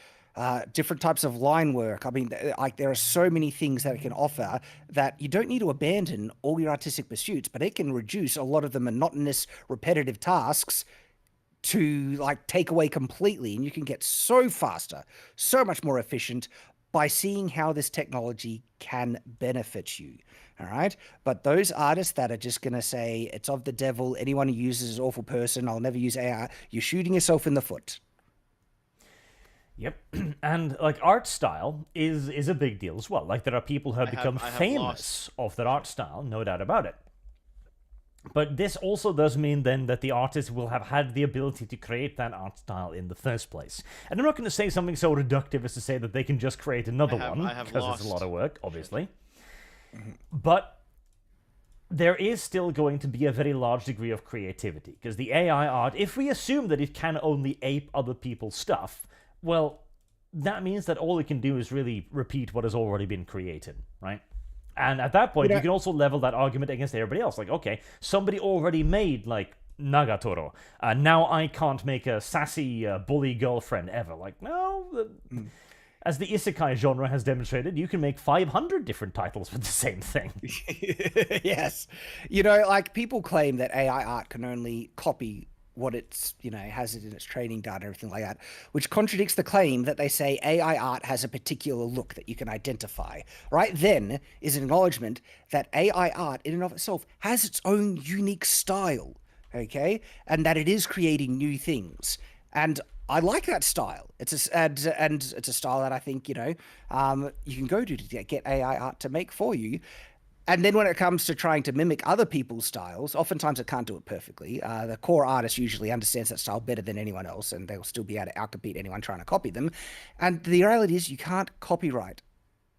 different types of line work. I mean, like, there are so many things that it can offer that you don't need to abandon all your artistic pursuits, but it can reduce a lot of the monotonous, repetitive tasks to like take away completely, and you can get so faster, so much more efficient by seeing how this technology can benefit you. All right. But those artists that are just going to say it's of the devil, anyone who uses is an awful person, I'll never use AI, you're shooting yourself in the foot. Yep. And like art style is a big deal as well. Like there are people who have become famous of their art style, no doubt about it. But this also does mean then that the artist will have had the ability to create that art style in the first place. And I'm not going to say something so reductive as to say that they can just create another one, because it's a lot of work, obviously. But there is still going to be a very large degree of creativity, because the AI art, if we assume that it can only ape other people's stuff, well, that means that all it can do is really repeat what has already been created, right? And at that point, you can also level that argument against everybody else. Like, okay, somebody already made, like, Nagatoro. Now I can't make a sassy bully girlfriend ever. Like, no. As the isekai genre has demonstrated, you can make 500 different titles with the same thing. Yes. You know, like, people claim that AI art can only copy what it's, you know, has it in its training data and everything like that, which contradicts the claim that they say AI art has a particular look that you can identify. Right then is an acknowledgement that AI art in and of itself has its own unique style, okay? And that it is creating new things. And I like that style. It's a style that I think, you know, you can go to get AI art to make for you. And then when it comes to trying to mimic other people's styles, oftentimes it can't do it perfectly. The core artist usually understands that style better than anyone else, and they'll still be able to outcompete anyone trying to copy them. And the reality is you can't copyright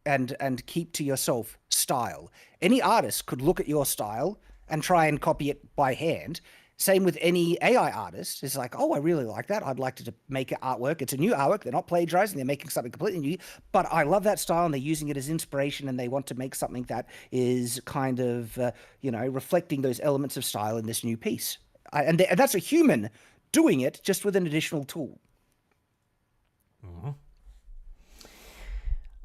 and keep to yourself style. Any artist could look at your style and try and copy it by hand. Same with any AI artist. It's like, oh, I really like that. I'd like to make an artwork. It's a new artwork. They're not plagiarizing. They're making something completely new. But I love that style, and they're using it as inspiration, and they want to make something that is kind of, you know, reflecting those elements of style in this new piece. And that's a human doing it, just with an additional tool.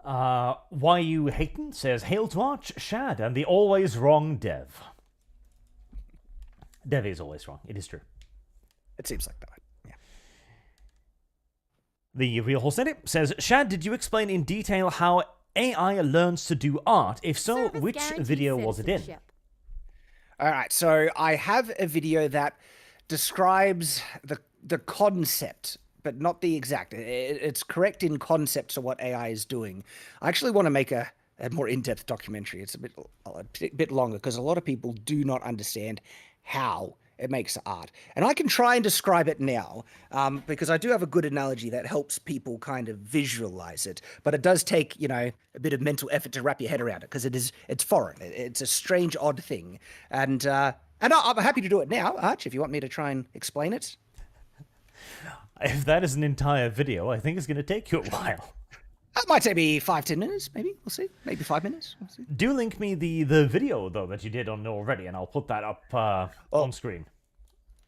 Why You Hatin says, Hail to Arch, Shad, and the always wrong Dev. Dev is always wrong. It is true. It seems like that. Yeah. The Real Horsetti says, Shad, did you explain in detail how AI learns to do art? If so, Service which guaranteed video was it in? citizenship. All right. So I have a video that describes the concept, but not the exact. It's correct in concept to what AI is doing. I actually want to make a more in-depth documentary. It's a bit longer because a lot of people do not understand how it makes art. And I can try and describe it now because I do have a good analogy that helps people kind of visualize it. But it does take, you know, a bit of mental effort to wrap your head around it because it's foreign. It's a strange, odd thing. And I'm happy to do it now, Arch, if you want me to try and explain it. If that is an entire video, I think it's going to take you a while. That might take me 5-10 minutes, maybe. We'll see. Maybe 5 minutes. We'll see. Do link me the video though that you did on already, and I'll put that up on screen.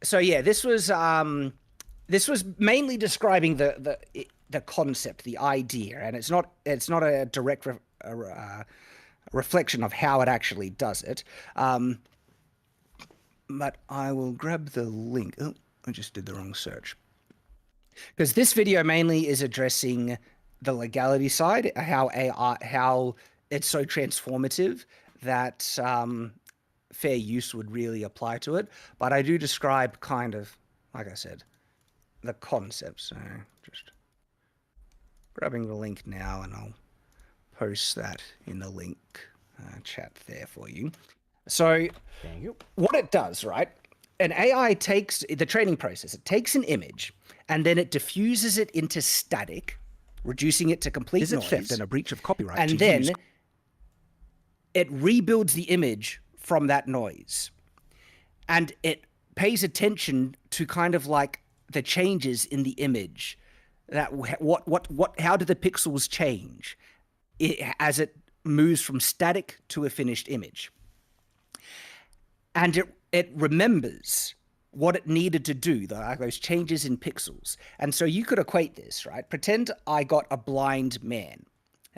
So yeah, this was mainly describing the concept, the idea, and it's not a direct reflection of how it actually does it. But I will grab the link. Oh, I just did the wrong search. Because this video mainly is addressing the legality side, how it's so transformative that fair use would really apply to it. But I do describe kind of, like I said, the concept. So just grabbing the link now, and I'll post that in the link chat there for you. So Thank you. what it does, right? An AI takes the training process. It takes an image and then it diffuses it into static, reducing it to complete noise. theft and a breach of copyright. And then it rebuilds the image from that noise. And it pays attention to kind of like the changes in the image. That how do the pixels change as it moves from static to a finished image? And it remembers what it needed to do, those changes in pixels. And so you could equate this, right? Pretend I got a blind man.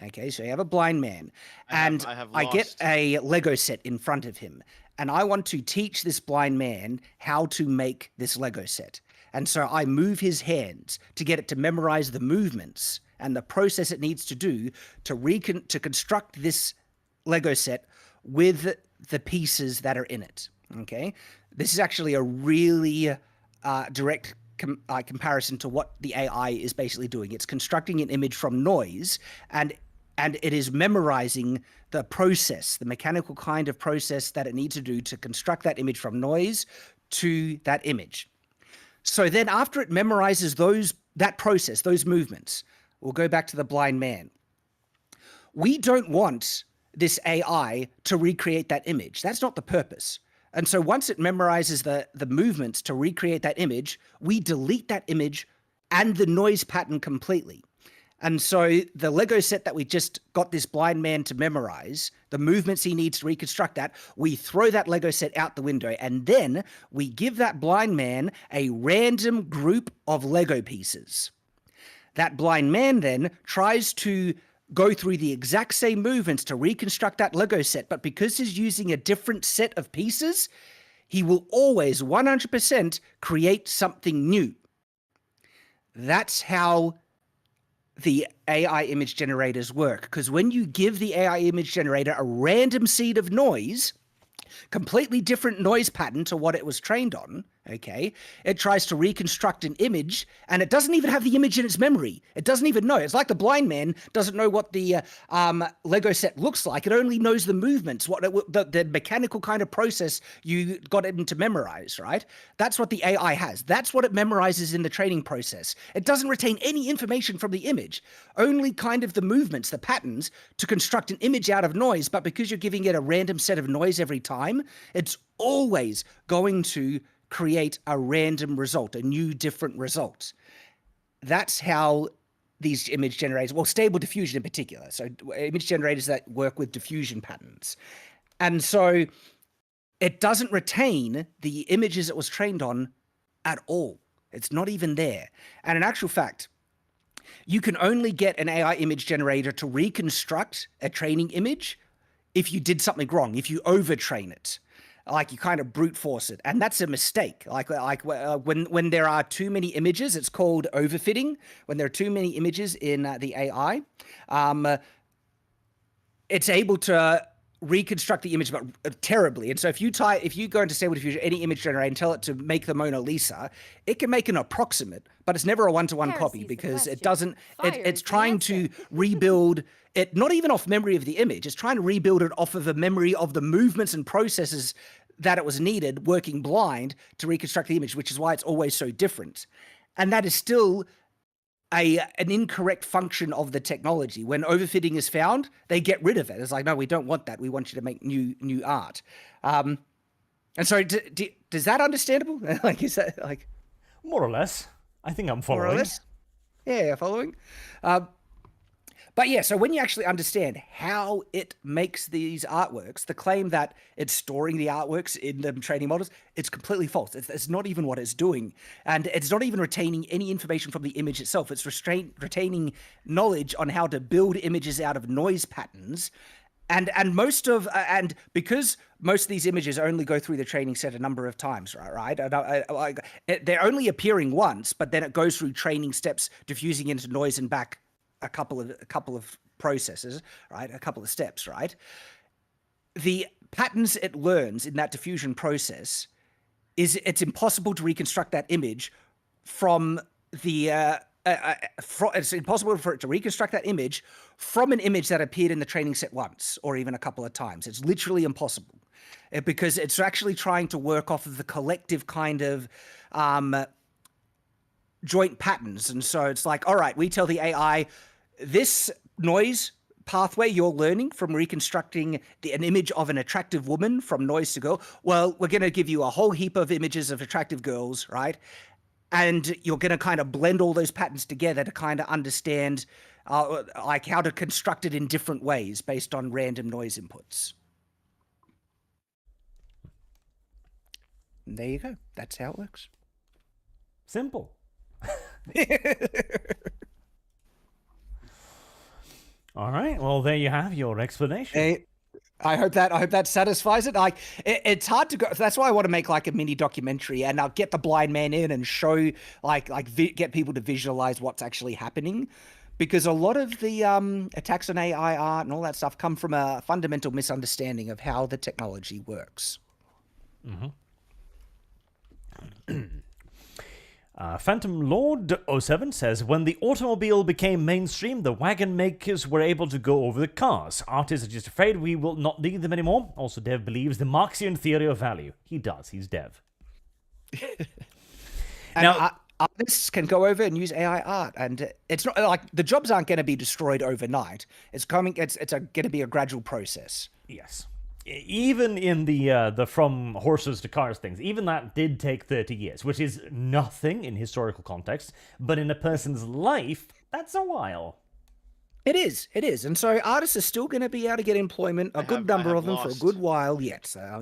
Okay, so you have a blind man, and I get a Lego set in front of him, and I want to teach this blind man how to make this Lego set. And so I move his hands to get it to memorize the movements and the process it needs to do to construct this Lego set with the pieces that are in it. Okay, this is actually a really direct comparison to what the AI is basically doing. It's constructing an image from noise, and it is memorizing the process, the mechanical kind of process that it needs to do to construct that image from noise to that image. So then after it memorizes that process, those movements, we'll go back to the blind man. We don't want this AI to recreate that image. That's not the purpose. And so once it memorizes the movements to recreate that image, we delete that image and the noise pattern completely. And so the Lego set that we just got this blind man to memorize, the movements he needs to reconstruct that, we throw that Lego set out the window, and then we give that blind man a random group of Lego pieces. That blind man then tries to go through the exact same movements to reconstruct that Lego set, but because he's using a different set of pieces, he will always 100% create something new. That's how the AI image generators work, because when you give the AI image generator a random seed of noise, completely different noise pattern to what it was trained on, okay, it tries to reconstruct an image, and it doesn't even have the image in its memory. It doesn't even know. It's like the blind man doesn't know what the Lego set looks like. It only knows the movements, the mechanical kind of process you got it to memorize, right? That's what the AI has. That's what it memorizes in the training process. It doesn't retain any information from the image, only kind of the movements, the patterns to construct an image out of noise. But because you're giving it a random set of noise every time, it's always going to create a random result, a new different result. That's how these image generators, well, stable diffusion in particular, so image generators that work with diffusion patterns. And so it doesn't retain the images it was trained on at all. It's not even there. And in actual fact, you can only get an AI image generator to reconstruct a training image if you did something wrong, if you overtrain it. Like you kind of brute force it, and that's a mistake. Like when there are too many images, it's called overfitting. When there are too many images in the AI, it's able to reconstruct the image, but terribly. And so if you go into Stable Diffusion, any image generator, and tell it to make the Mona Lisa, it can make an approximate, but it's never a one-to-one copy because it doesn't. It's trying to rebuild it, not even off memory of the image. It's trying to rebuild it off of a memory of the movements and processes that it was needed, working blind, to reconstruct the image, which is why it's always so different. And that is still an incorrect function of the technology. When overfitting is found, they get rid of it. It's like, no, we don't want that. We want you to make new art. And so, does that understandable? Like, is that like more or less? I think I'm following. More or less. Yeah, following. But yeah, so when you actually understand how it makes these artworks, the claim that it's storing the artworks in the training models, it's completely false. It's not even what it's doing. And it's not even retaining any information from the image itself. It's retaining knowledge on how to build images out of noise patterns. And because most of these images only go through the training set a number of times, right? They're only appearing once, but then it goes through training steps, diffusing into noise and back a couple of processes, right? A couple of steps, right? The patterns it learns in that diffusion process it's impossible to reconstruct that image from the it's impossible for it to reconstruct that image from an image that appeared in the training set once or even a couple of times. It's literally impossible because it's actually trying to work off of the collective kind of joint patterns. And so it's like, all right, we tell the AI, this noise pathway you're learning from reconstructing an image of an attractive woman from noise to girl, well, we're going to give you a whole heap of images of attractive girls, right? And you're going to kind of blend all those patterns together to kind of understand like how to construct it in different ways based on random noise inputs. And there you go. That's how it works. Simple. All right. Well, there you have your explanation. I hope that satisfies it. Like it's hard to go. That's why I want to make like a mini documentary, and I'll get the blind man in and show get people to visualize what's actually happening, because a lot of the attacks on AI art and all that stuff come from a fundamental misunderstanding of how the technology works. Mm-hmm. Phantom Lord 07 says, when the automobile became mainstream, the wagon makers were able to go over the cars. Artists are just afraid we will not need them anymore. Also, Dev believes the Marxian theory of value. He does. He's Dev. Now, artists can go over and use AI art, and it's not like the jobs aren't going to be destroyed overnight. It's going to be a gradual process. Yes. Even in the from horses to cars things, even that did take 30 years, which is nothing in historical context, but in a person's life, that's a while. It is. And so artists are still going to be able to get employment, a good number of them for a good while yet. So,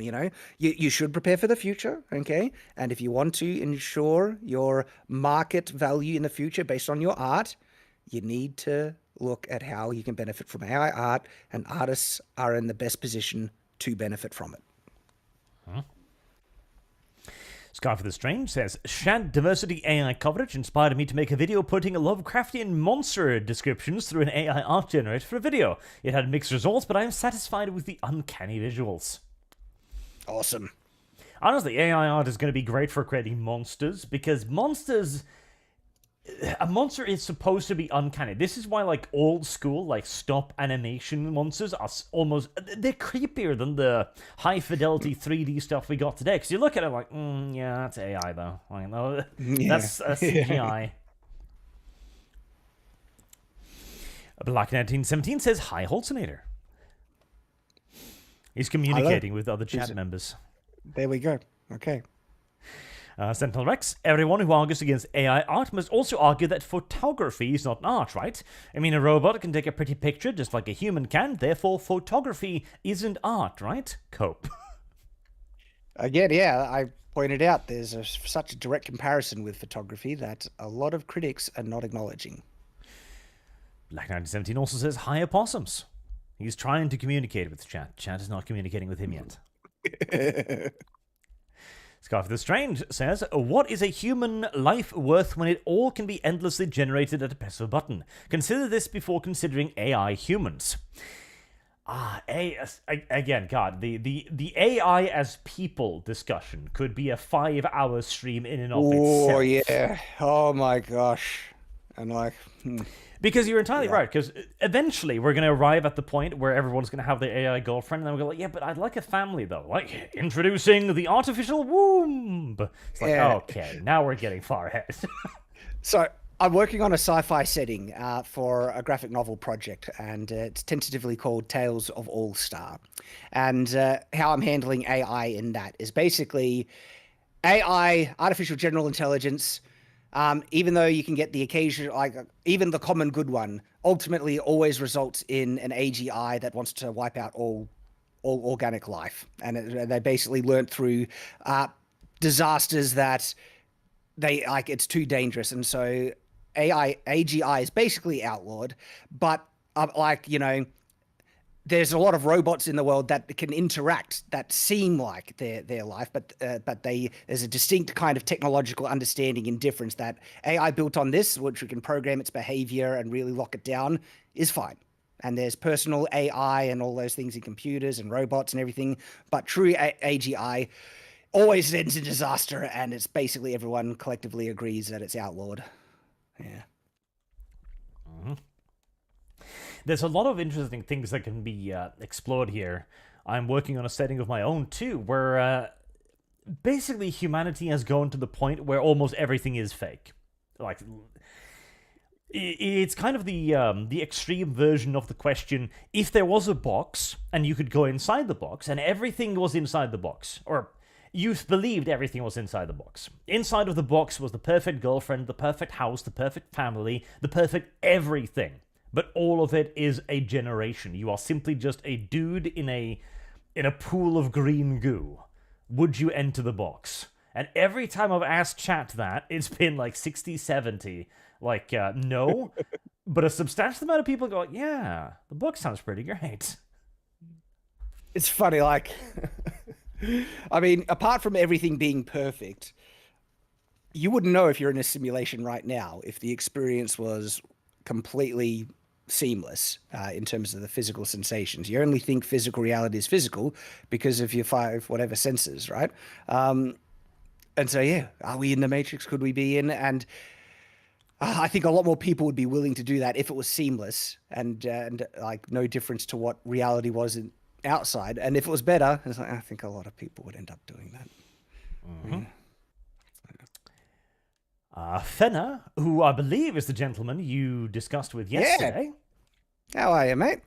you should prepare for the future, okay? And if you want to ensure your market value in the future based on your art, you need to look at how you can benefit from AI art, and artists are in the best position to benefit from it. Scarf of the Strange says, Shad diversity AI coverage inspired me to make a video putting Lovecraftian monster descriptions through an AI art generator for a video. It had mixed results, but I am satisfied with the uncanny visuals. Awesome. Honestly, AI art is going to be great for creating monsters, because a monster is supposed to be uncanny. This is why, like, old school, like, stop animation monsters are they're creepier than the high-fidelity 3D stuff we got today. Because you look at it like, yeah, that's AI, though. Like, no, that's CGI. Black 1917 says, hi, Holzinator. He's communicating with other chat members. There we go. Okay. Sentinel Rex, everyone who argues against AI art must also argue that photography is not art, right? I mean, a robot can take a pretty picture just like a human can, therefore photography isn't art, right? Cope. Again, yeah, I pointed out there's such a direct comparison with photography that a lot of critics are not acknowledging. Black 1917 also says, hi, opossums. He's trying to communicate with chat. Chat is not communicating with him yet. Scarf of the Strange says, what is a human life worth when it all can be endlessly generated at a press of a button? Consider this before considering AI humans. Again, God, the AI as people discussion could be a 5-hour stream in and of itself. Oh, yeah. Oh, my gosh. And like... Because you're entirely right, because eventually we're going to arrive at the point where everyone's going to have their AI girlfriend, and then we're going to go, yeah, but I'd like a family, though. Like, introducing the artificial womb. It's like, okay, now we're getting far ahead. So, I'm working on a sci-fi setting for a graphic novel project, and it's tentatively called Tales of All-Star. And how I'm handling AI in that is basically AI, artificial general intelligence. Even though you can get the occasional, like even the common good one ultimately always results in an AGI that wants to wipe out all organic life, and they basically learned through disasters that they like it's too dangerous, and so AGI is basically outlawed. But there's a lot of robots in the world that can interact that seem like their life, but there's a distinct kind of technological understanding and difference that AI built on this, which we can program its behavior and really lock it down, is fine. And there's personal AI and all those things in computers and robots and everything, but true AGI always ends in disaster, and it's basically everyone collectively agrees that it's outlawed. Yeah. There's a lot of interesting things that can be explored here. I'm working on a setting of my own too, where basically humanity has gone to the point where almost everything is fake. Like, it's kind of the extreme version of the question: if there was a box and you could go inside the box and everything was inside the box, or you believed everything was inside the box. Inside of the box was the perfect girlfriend, the perfect house, the perfect family, the perfect everything. But all of it is a generation. You are simply just a dude in a pool of green goo. Would you enter the box? And every time I've asked chat that, it's been like 60, 70. Like, no. But a substantial amount of people go, yeah, the book sounds pretty great. It's funny, like, I mean, apart from everything being perfect, you wouldn't know if you're in a simulation right now if the experience was completely seamless in terms of the physical sensations. You only think physical reality is physical because of your 5 whatever senses, right? And so, yeah, are we in the Matrix? Could we be in? And I think a lot more people would be willing to do that if it was seamless and like no difference to what reality was outside. And if it was better, it's like, I think a lot of people would end up doing that. Mm-hmm. Fenner, who I believe is the gentleman you discussed with yesterday. Yeah. How are you, mate?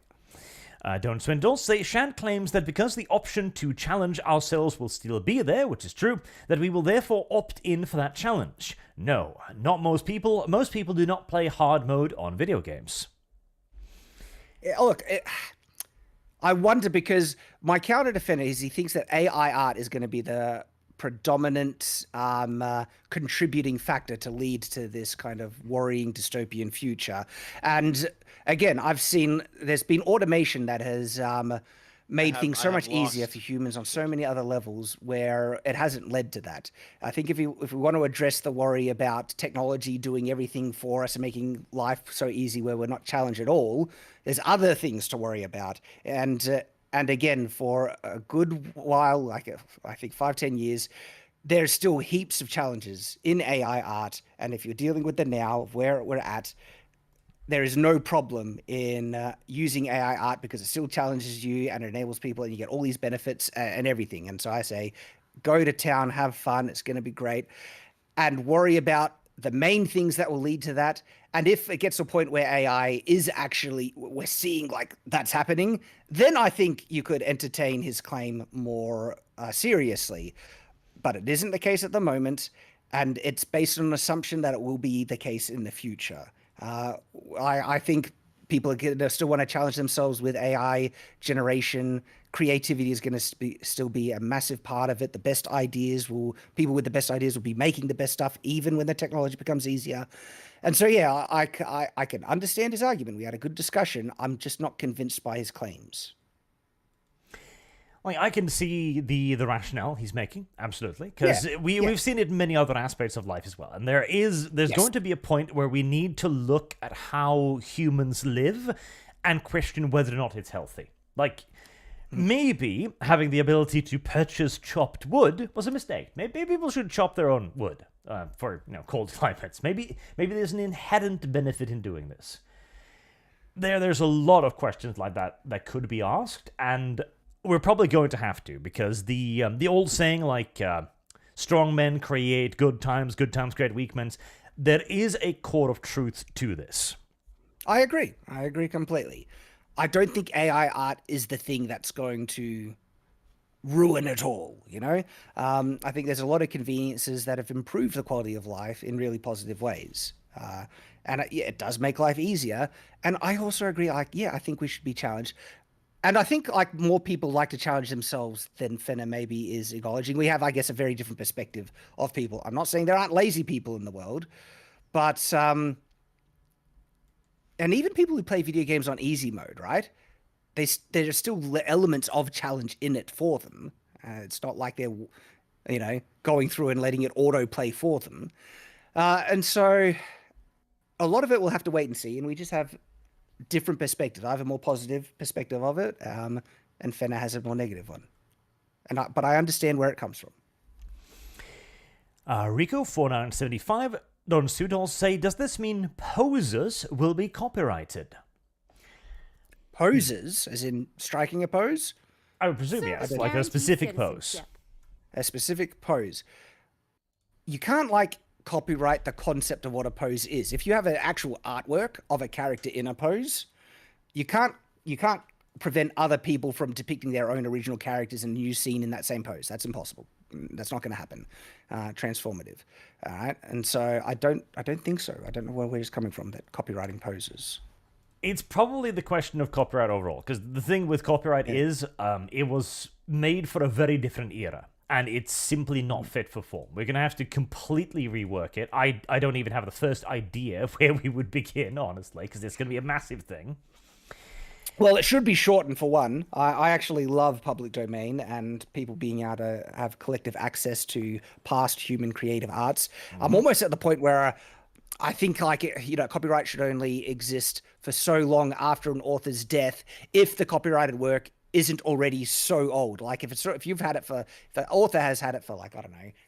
Don't swindle. Shant claims that because the option to challenge ourselves will still be there, which is true, that we will therefore opt in for that challenge. No, not most people. Most people do not play hard mode on video games. Yeah, look, I wonder, because my counter to Fenner is he thinks that AI art is going to be the predominant contributing factor to lead to this kind of worrying dystopian future. And again, I've seen there's been automation that has made things so much easier for humans on so many other levels where it hasn't led to that. I think if we want to address the worry about technology doing everything for us and making life so easy where we're not challenged at all, there's other things to worry about. And again, for a good while, like I think 5-10 years, there's still heaps of challenges in AI art. And if you're dealing with the now of where we're at, there is no problem in using AI art because it still challenges you and it enables people and you get all these benefits and everything. And so I say, go to town, have fun. It's going to be great. And worry about the main things that will lead to that. And if it gets to a point where AI is actually, we're seeing like that's happening, then I think you could entertain his claim more seriously. But it isn't the case at the moment. And it's based on an assumption that it will be the case in the future. I think people are going to still want to challenge themselves with AI generation. Creativity is going to still be a massive part of it. The best ideas people with the best ideas will be making the best stuff, even when the technology becomes easier. And so, yeah, I can understand his argument. We had a good discussion. I'm just not convinced by his claims. Like, I can see the rationale he's making, absolutely, because we've seen it in many other aspects of life as well. And there's going to be a point where we need to look at how humans live and question whether or not it's healthy. Like, maybe having the ability to purchase chopped wood was a mistake. Maybe people should chop their own wood for cold climates. Maybe there's an inherent benefit in doing this. There's a lot of questions like that could be asked, and we're probably going to have to, because the old saying, like, strong men create good times create weak men, there is a core of truth to this. I agree completely. I don't think AI art is the thing that's going to ruin it all, I think there's a lot of conveniences that have improved the quality of life in really positive ways. And yeah, it does make life easier. And I also agree, like, yeah, I think we should be challenged. And I think like more people like to challenge themselves than Fenner maybe is acknowledging. We have, I guess, a very different perspective of people. I'm not saying there aren't lazy people in the world, but and even people who play video games on easy mode, right? There are still elements of challenge in it for them. It's not like they're, going through and letting it autoplay for them. And so a lot of it we'll have to wait and see. And we just have different perspectives. I have a more positive perspective of it, and Fenner has a more negative one. But I understand where it comes from. Rico 4975 Don Sudol say, does this mean posers will be copyrighted? Poses, as in striking a pose? I would presume yes, like a specific pose. A specific pose. You can't like copyright the concept of what a pose is. If you have an actual artwork of a character in a pose, you can't prevent other people from depicting their own original characters and new scene in that same pose. That's impossible. That's not going to happen. Transformative. All right. And so I don't think so. I don't know where it's coming from, that copywriting poses. It's probably the question of copyright overall, because the thing with copyright is it was made for a very different era, and it's simply not fit for form. We're going to have to completely rework it. I don't even have the first idea of where we would begin, honestly, because it's going to be a massive thing. Well, it should be shortened for one. I actually love public domain and people being able to have collective access to past human creative arts. I'm almost at the point where I think copyright should only exist for so long after an author's death if the copyrighted work isn't already so old. Like if the author has had it for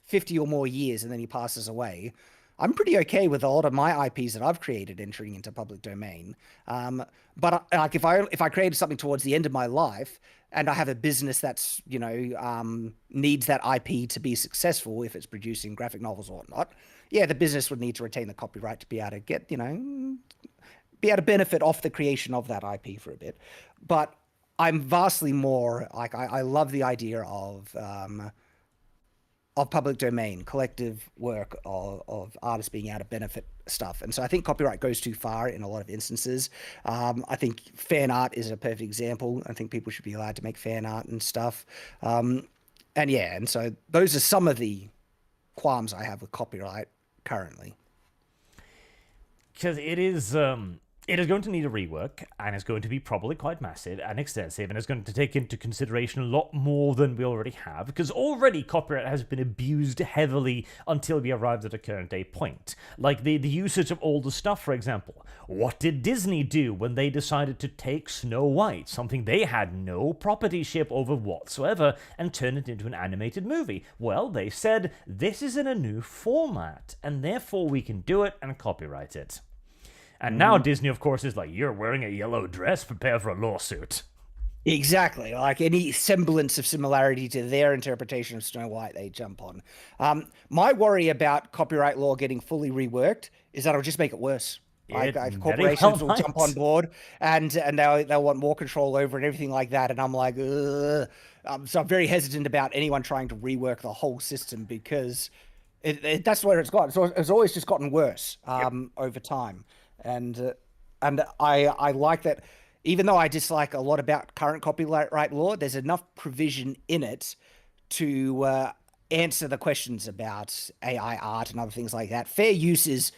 50 or more years and then he passes away, I'm pretty okay with a lot of my IPs that I've created entering into public domain. But like if I created something towards the end of my life and I have a business that's, needs that IP to be successful, if it's producing graphic novels or whatnot, yeah, the business would need to retain the copyright to be able to get, be able to benefit off the creation of that IP for a bit. But I'm vastly more like, I love the idea of public domain, collective work of artists being able to benefit stuff. And so I think copyright goes too far in a lot of instances. I think fan art is a perfect example. I think people should be allowed to make fan art and stuff. And so those are some of the qualms I have with copyright currently. Because it is going to need a rework, and it's going to be probably quite massive and extensive, and it's going to take into consideration a lot more than we already have, because already copyright has been abused heavily until we arrived at a current day point. Like the usage of older stuff, for example. What did Disney do when they decided to take Snow White, something they had no propertyship over whatsoever, and turn it into an animated movie? Well, they said, this is in a new format, and therefore we can do it and copyright it. And now Disney, of course, is like, you're wearing a yellow dress, prepare for a lawsuit. Exactly. Like any semblance of similarity to their interpretation of Snow White, they jump on. My worry about copyright law getting fully reworked is that it'll just make it worse. Corporations will jump on board and they'll want more control over it and everything like that. And I'm like, ugh. So I'm very hesitant about anyone trying to rework the whole system because that's where it's got. So it's always just gotten worse over time. And I like that, even though I dislike a lot about current copyright law, there's enough provision in it to answer the questions about AI art and other things like that. Fair use is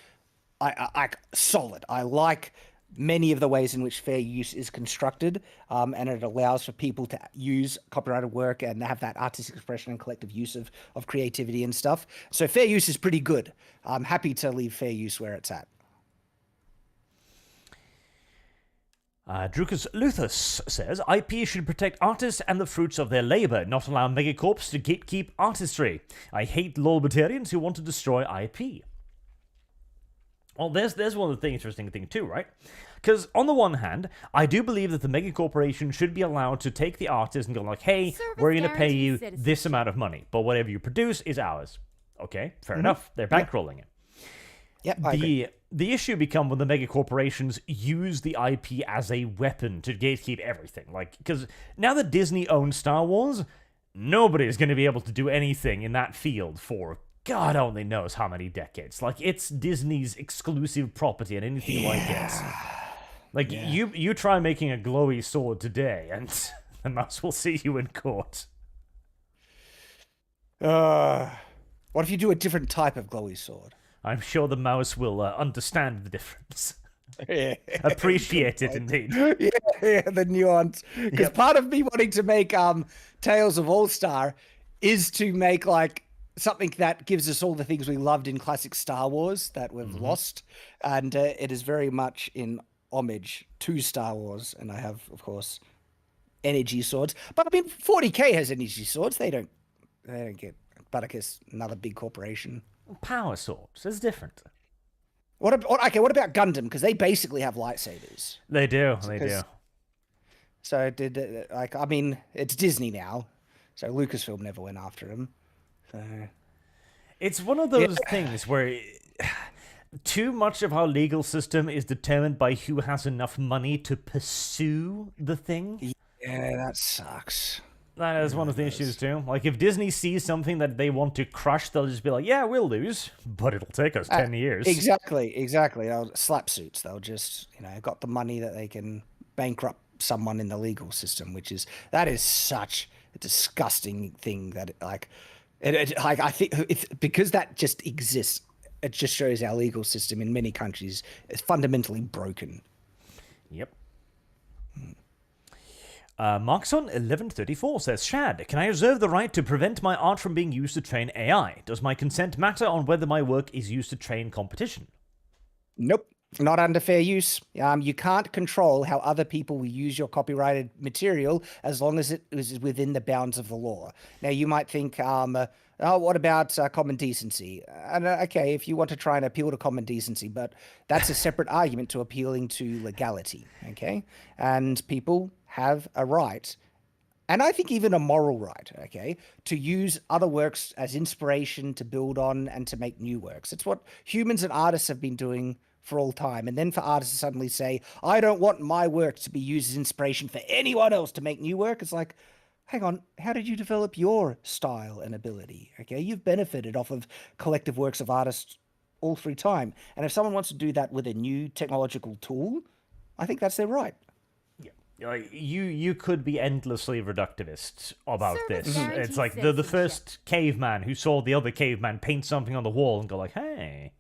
solid. I like many of the ways in which fair use is constructed, and it allows for people to use copyrighted work and have that artistic expression and collective use of creativity and stuff. So fair use is pretty good. I'm happy to leave fair use where it's at. Drucus Luthus says, IP should protect artists and the fruits of their labor, not allow megacorps to gatekeep artistry. I hate libertarians who want to destroy IP. Well, there's one of the interesting thing too, right? Because on the one hand, I do believe that the megacorporation should be allowed to take the artist and go like, hey, we're going to pay you this amount of money, but whatever you produce is ours. Okay, fair enough. They're bankrolling it. Yeah, the issue becomes when the mega corporations use the IP as a weapon to gatekeep everything. Like, because now that Disney owns Star Wars, nobody is going to be able to do anything in that field for God only knows how many decades. Like, it's Disney's exclusive property and anything like it. Like, you try making a glowy sword today, and the mouse will see you in court. What if you do a different type of glowy sword? I'm sure the mouse will understand the difference. Yeah. Appreciate it, indeed. Yeah, the nuance. Because part of me wanting to make Tales of All-Star is to make like something that gives us all the things we loved in classic Star Wars that we've lost, and it is very much in homage to Star Wars. And I have, of course, energy swords. But I mean, 40K has energy swords. They don't get. But I guess another big corporation. Power swords is different. What about Gundam? Because they basically have lightsabers. They do. They do. So I mean, it's Disney now, so Lucasfilm never went after him. So It's one of those things where too much of our legal system is determined by who has enough money to pursue the thing. yeah, that sucks. That is one of the issues too. Like, if Disney sees something that they want to crush, they'll just be like, yeah, we'll lose, but it'll take us 10 years. Exactly. Slap suits. They'll just, got the money that they can bankrupt someone in the legal system, that is such a disgusting thing that I think it's because that just exists. It just shows our legal system in many countries is fundamentally broken. Yep. Markson1134 says, Shad, can I reserve the right to prevent my art from being used to train AI? Does my consent matter on whether my work is used to train competition? Nope. Not under fair use. You can't control how other people will use your copyrighted material as long as it is within the bounds of the law. Now, you might think, what about common decency? Okay, if you want to try and appeal to common decency, but that's a separate argument to appealing to legality, okay? And people have a right, and I think even a moral right, okay, to use other works as inspiration to build on and to make new works. It's what humans and artists have been doing for all time. And then for artists to suddenly say, I don't want my work to be used as inspiration for anyone else to make new work. It's like, hang on, how did you develop your style and ability? Okay, you've benefited off of collective works of artists all through time. And if someone wants to do that with a new technological tool, I think that's their right. Yeah, you could be endlessly reductivist about Service this. guaranteed It's like the citizenship. first caveman who saw the other caveman paint something on the wall and go like, hey.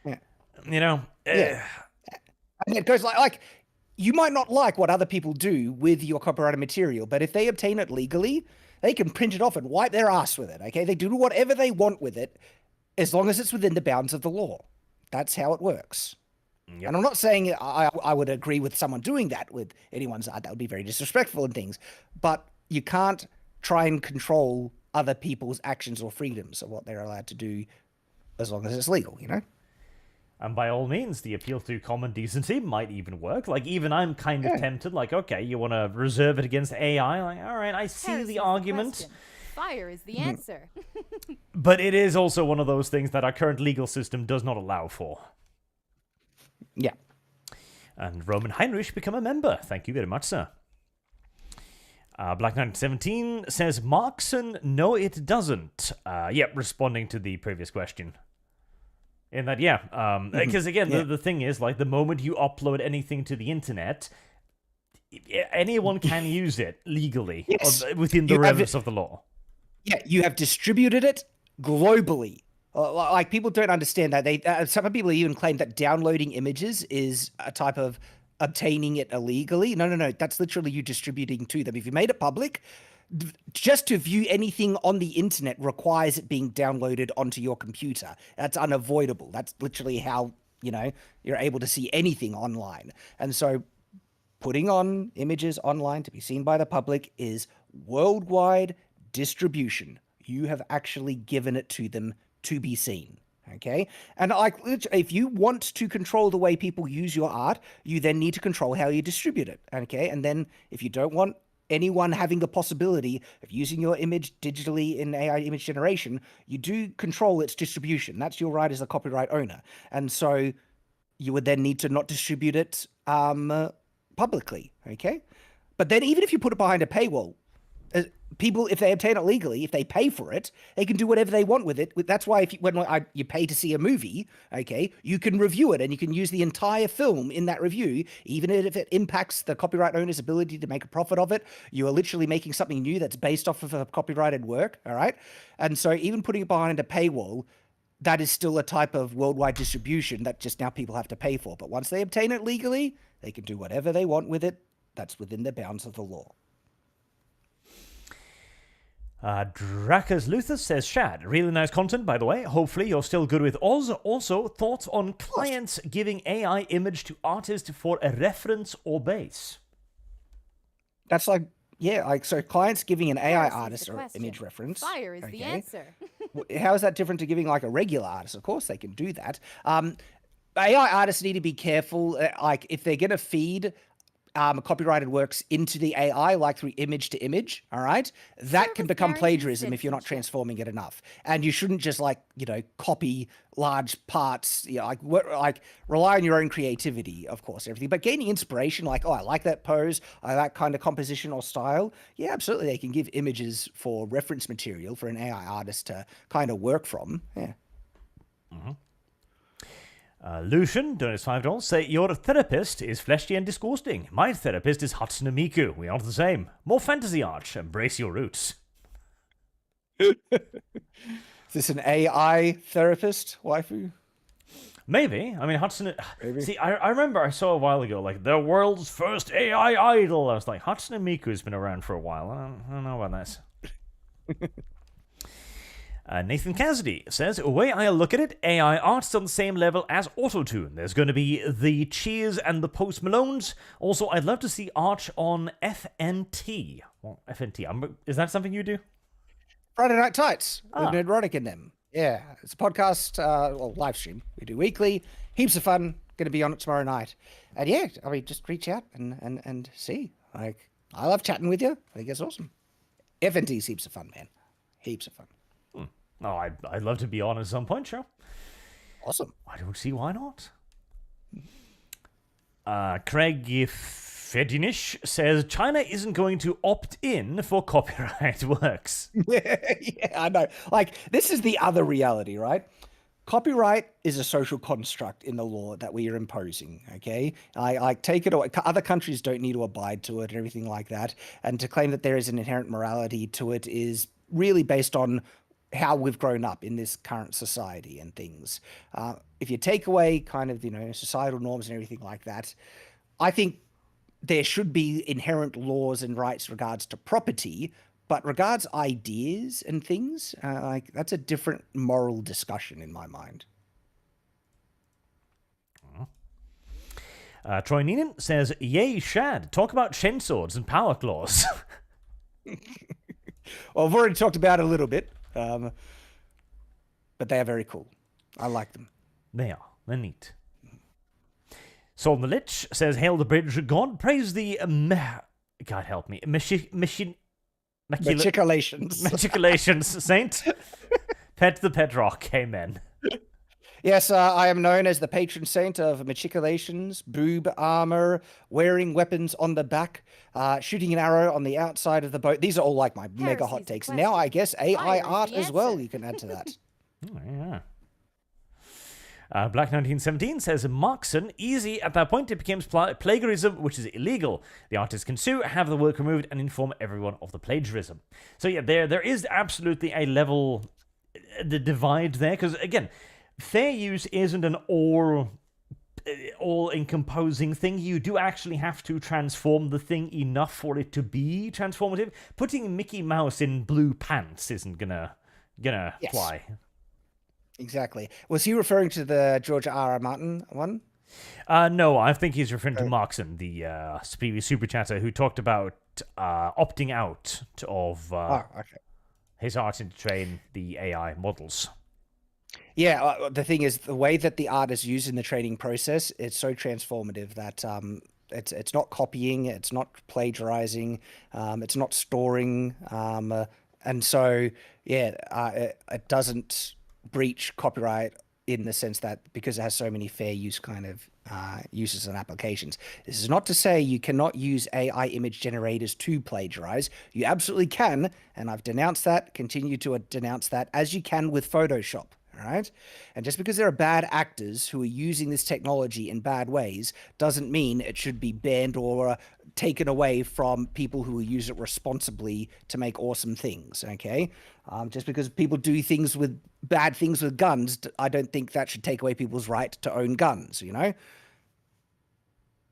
Yeah. And it goes like you might not like what other people do with your copyrighted material, but if they obtain it legally, they can print it off and wipe their ass with it. Okay, they do whatever they want with it, as long as it's within the bounds of the law. That's how it works. Yep. And I'm not saying I would agree with someone doing that with anyone's art. That would be very disrespectful and things. But you can't try and control other people's actions or freedoms of what they're allowed to do, as long as it's legal. And by all means, the appeal to common decency might even work. Like, even I'm kind of tempted, like, okay, you want to reserve it against AI? Like, all right, I see Here's the the argument. question. Fire is the answer. But it is also one of those things that our current legal system does not allow for. Yeah. And Roman Heinrich become a member. Thank you very much, sir. Black Knight 17 says, Markson, no, it doesn't. Responding to the previous question. In that, because again, the thing is, like, the moment you upload anything to the internet, anyone can use it legally within the realms of the law. Yeah, you have distributed it globally. Like, people don't understand that. Some people even claim that downloading images is a type of obtaining it illegally. No. That's literally you distributing to them. If you made it public, just to view anything on the internet requires it being downloaded onto your computer. That's unavoidable. That's literally how, you're able to see anything online. And so putting on images online to be seen by the public is worldwide distribution. You have actually given it to them to be seen. Okay. And if you want to control the way people use your art, you then need to control how you distribute it. Okay. And then if you don't want anyone having the possibility of using your image digitally in AI image generation, you do control its distribution. That's your right as a copyright owner. And so you would then need to not distribute it publicly, okay? But then even if you put it behind a paywall, people, if they obtain it legally, if they pay for it, they can do whatever they want with it. That's why you pay to see a movie, okay, you can review it and you can use the entire film in that review, even if it impacts the copyright owner's ability to make a profit of it. You are literally making something new that's based off of a copyrighted work, all right? And so even putting it behind a paywall, that is still a type of worldwide distribution that just now people have to pay for. But once they obtain it legally, they can do whatever they want with it. That's within the bounds of the law. Drakas Luther says, Shad, really nice content, by the way. Hopefully you're still good with Oz. Also, thoughts on clients giving AI image to artists for a reference or base? That's like, so clients giving an AI Yes, is artist the or question. image reference. Fire is the answer. How is that different to giving like a regular artist? Of course they can do that. AI artists need to be careful. Like if they're going to feed copyrighted works into the AI, like through image to image, all right, that can become plagiarism if you're not transforming it enough. And you shouldn't just copy large parts, like rely on your own creativity, of course, everything. But gaining inspiration, like, oh, I like that pose, I like kind of composition or style. Yeah, absolutely. They can give images for reference material for an AI artist to kind of work from. Yeah. Mm-hmm. Lucian, donates $5, say, your therapist is fleshy and disgusting. My therapist is Hatsune Miku. We aren't the same. More fantasy arch. Embrace your roots. Is this an AI therapist, waifu? Maybe. I mean, Hatsune... Maybe. See, I remember I saw a while ago, like, the world's first AI idol. I was like, Hatsune Miku's been around for a while. I don't know about this. Nathan Cassidy says, the way I look at it, AI art's on the same level as Autotune. There's going to be the Cheers and the Post Malones. Also, I'd love to see Arch on FNT. Well, FNT, is that something you do? Friday Night Tights with Nerdrotic in them. Yeah, it's a podcast, live stream. We do weekly. Heaps of fun. Going to be on it tomorrow night. And yeah, I mean, just reach out and see. Like, I love chatting with you. I think it's awesome. FNT's heaps of fun, man. Heaps of fun. Oh, I'd love to be on at some point, sure. Awesome. I don't see why not. Craig Fedinish says, China isn't going to opt in for copyright works. Yeah, I know. Like, this is the other reality, right? Copyright is a social construct in the law that we are imposing, okay? I take it away. Other countries don't need to abide to it and everything like that. And to claim that there is an inherent morality to it is really based on how we've grown up in this current society and things. If you take away kind of, societal norms and everything like that, I think there should be inherent laws and rights regards to property, but regards ideas and things, like that's a different moral discussion in my mind. Troy Neenan says, yay, Shad, talk about chainswords and power claws. Well, I've already talked about it a little bit. But they are very cool. I like them. They are. They're neat. Saul the Lich says, hail the bridge, God praise the... God help me. Machiculations. Machiculations, saint. Pet the pet rock. Amen. Yes, I am known as the patron saint of machiculations, boob armor, wearing weapons on the back, shooting an arrow on the outside of the boat. These are all like my mega hot takes. Now I guess AI art as well, you can add to that. Oh, yeah. Black 1917 says, Markson, easy. At that point, it becomes plagiarism, which is illegal. The artist can sue, have the work removed, and inform everyone of the plagiarism. So yeah, there is absolutely a level, the divide there, because again, fair use isn't an all-encompassing thing. You do actually have to transform the thing enough for it to be transformative. Putting Mickey Mouse in blue pants isn't gonna fly. Exactly. Was he referring to the George R. R. Martin one? No, I think he's referring to Markson, the previous super chatter, who talked about opting out of his art to train the AI models. Yeah, the thing is, the way that the art is used in the training process, it's so transformative that it's not copying, it's not plagiarizing, it's not storing, and so yeah, it doesn't breach copyright in the sense that because it has so many fair use kind of uses and applications. This is not to say you cannot use AI image generators to plagiarize. You absolutely can, and I've denounced that, continue to denounce that, as you can with Photoshop. All right. And just because there are bad actors who are using this technology in bad ways doesn't mean it should be banned or taken away from people who use it responsibly to make awesome things. Okay. Just because people do things with bad things with guns, I don't think that should take away people's right to own guns, you know?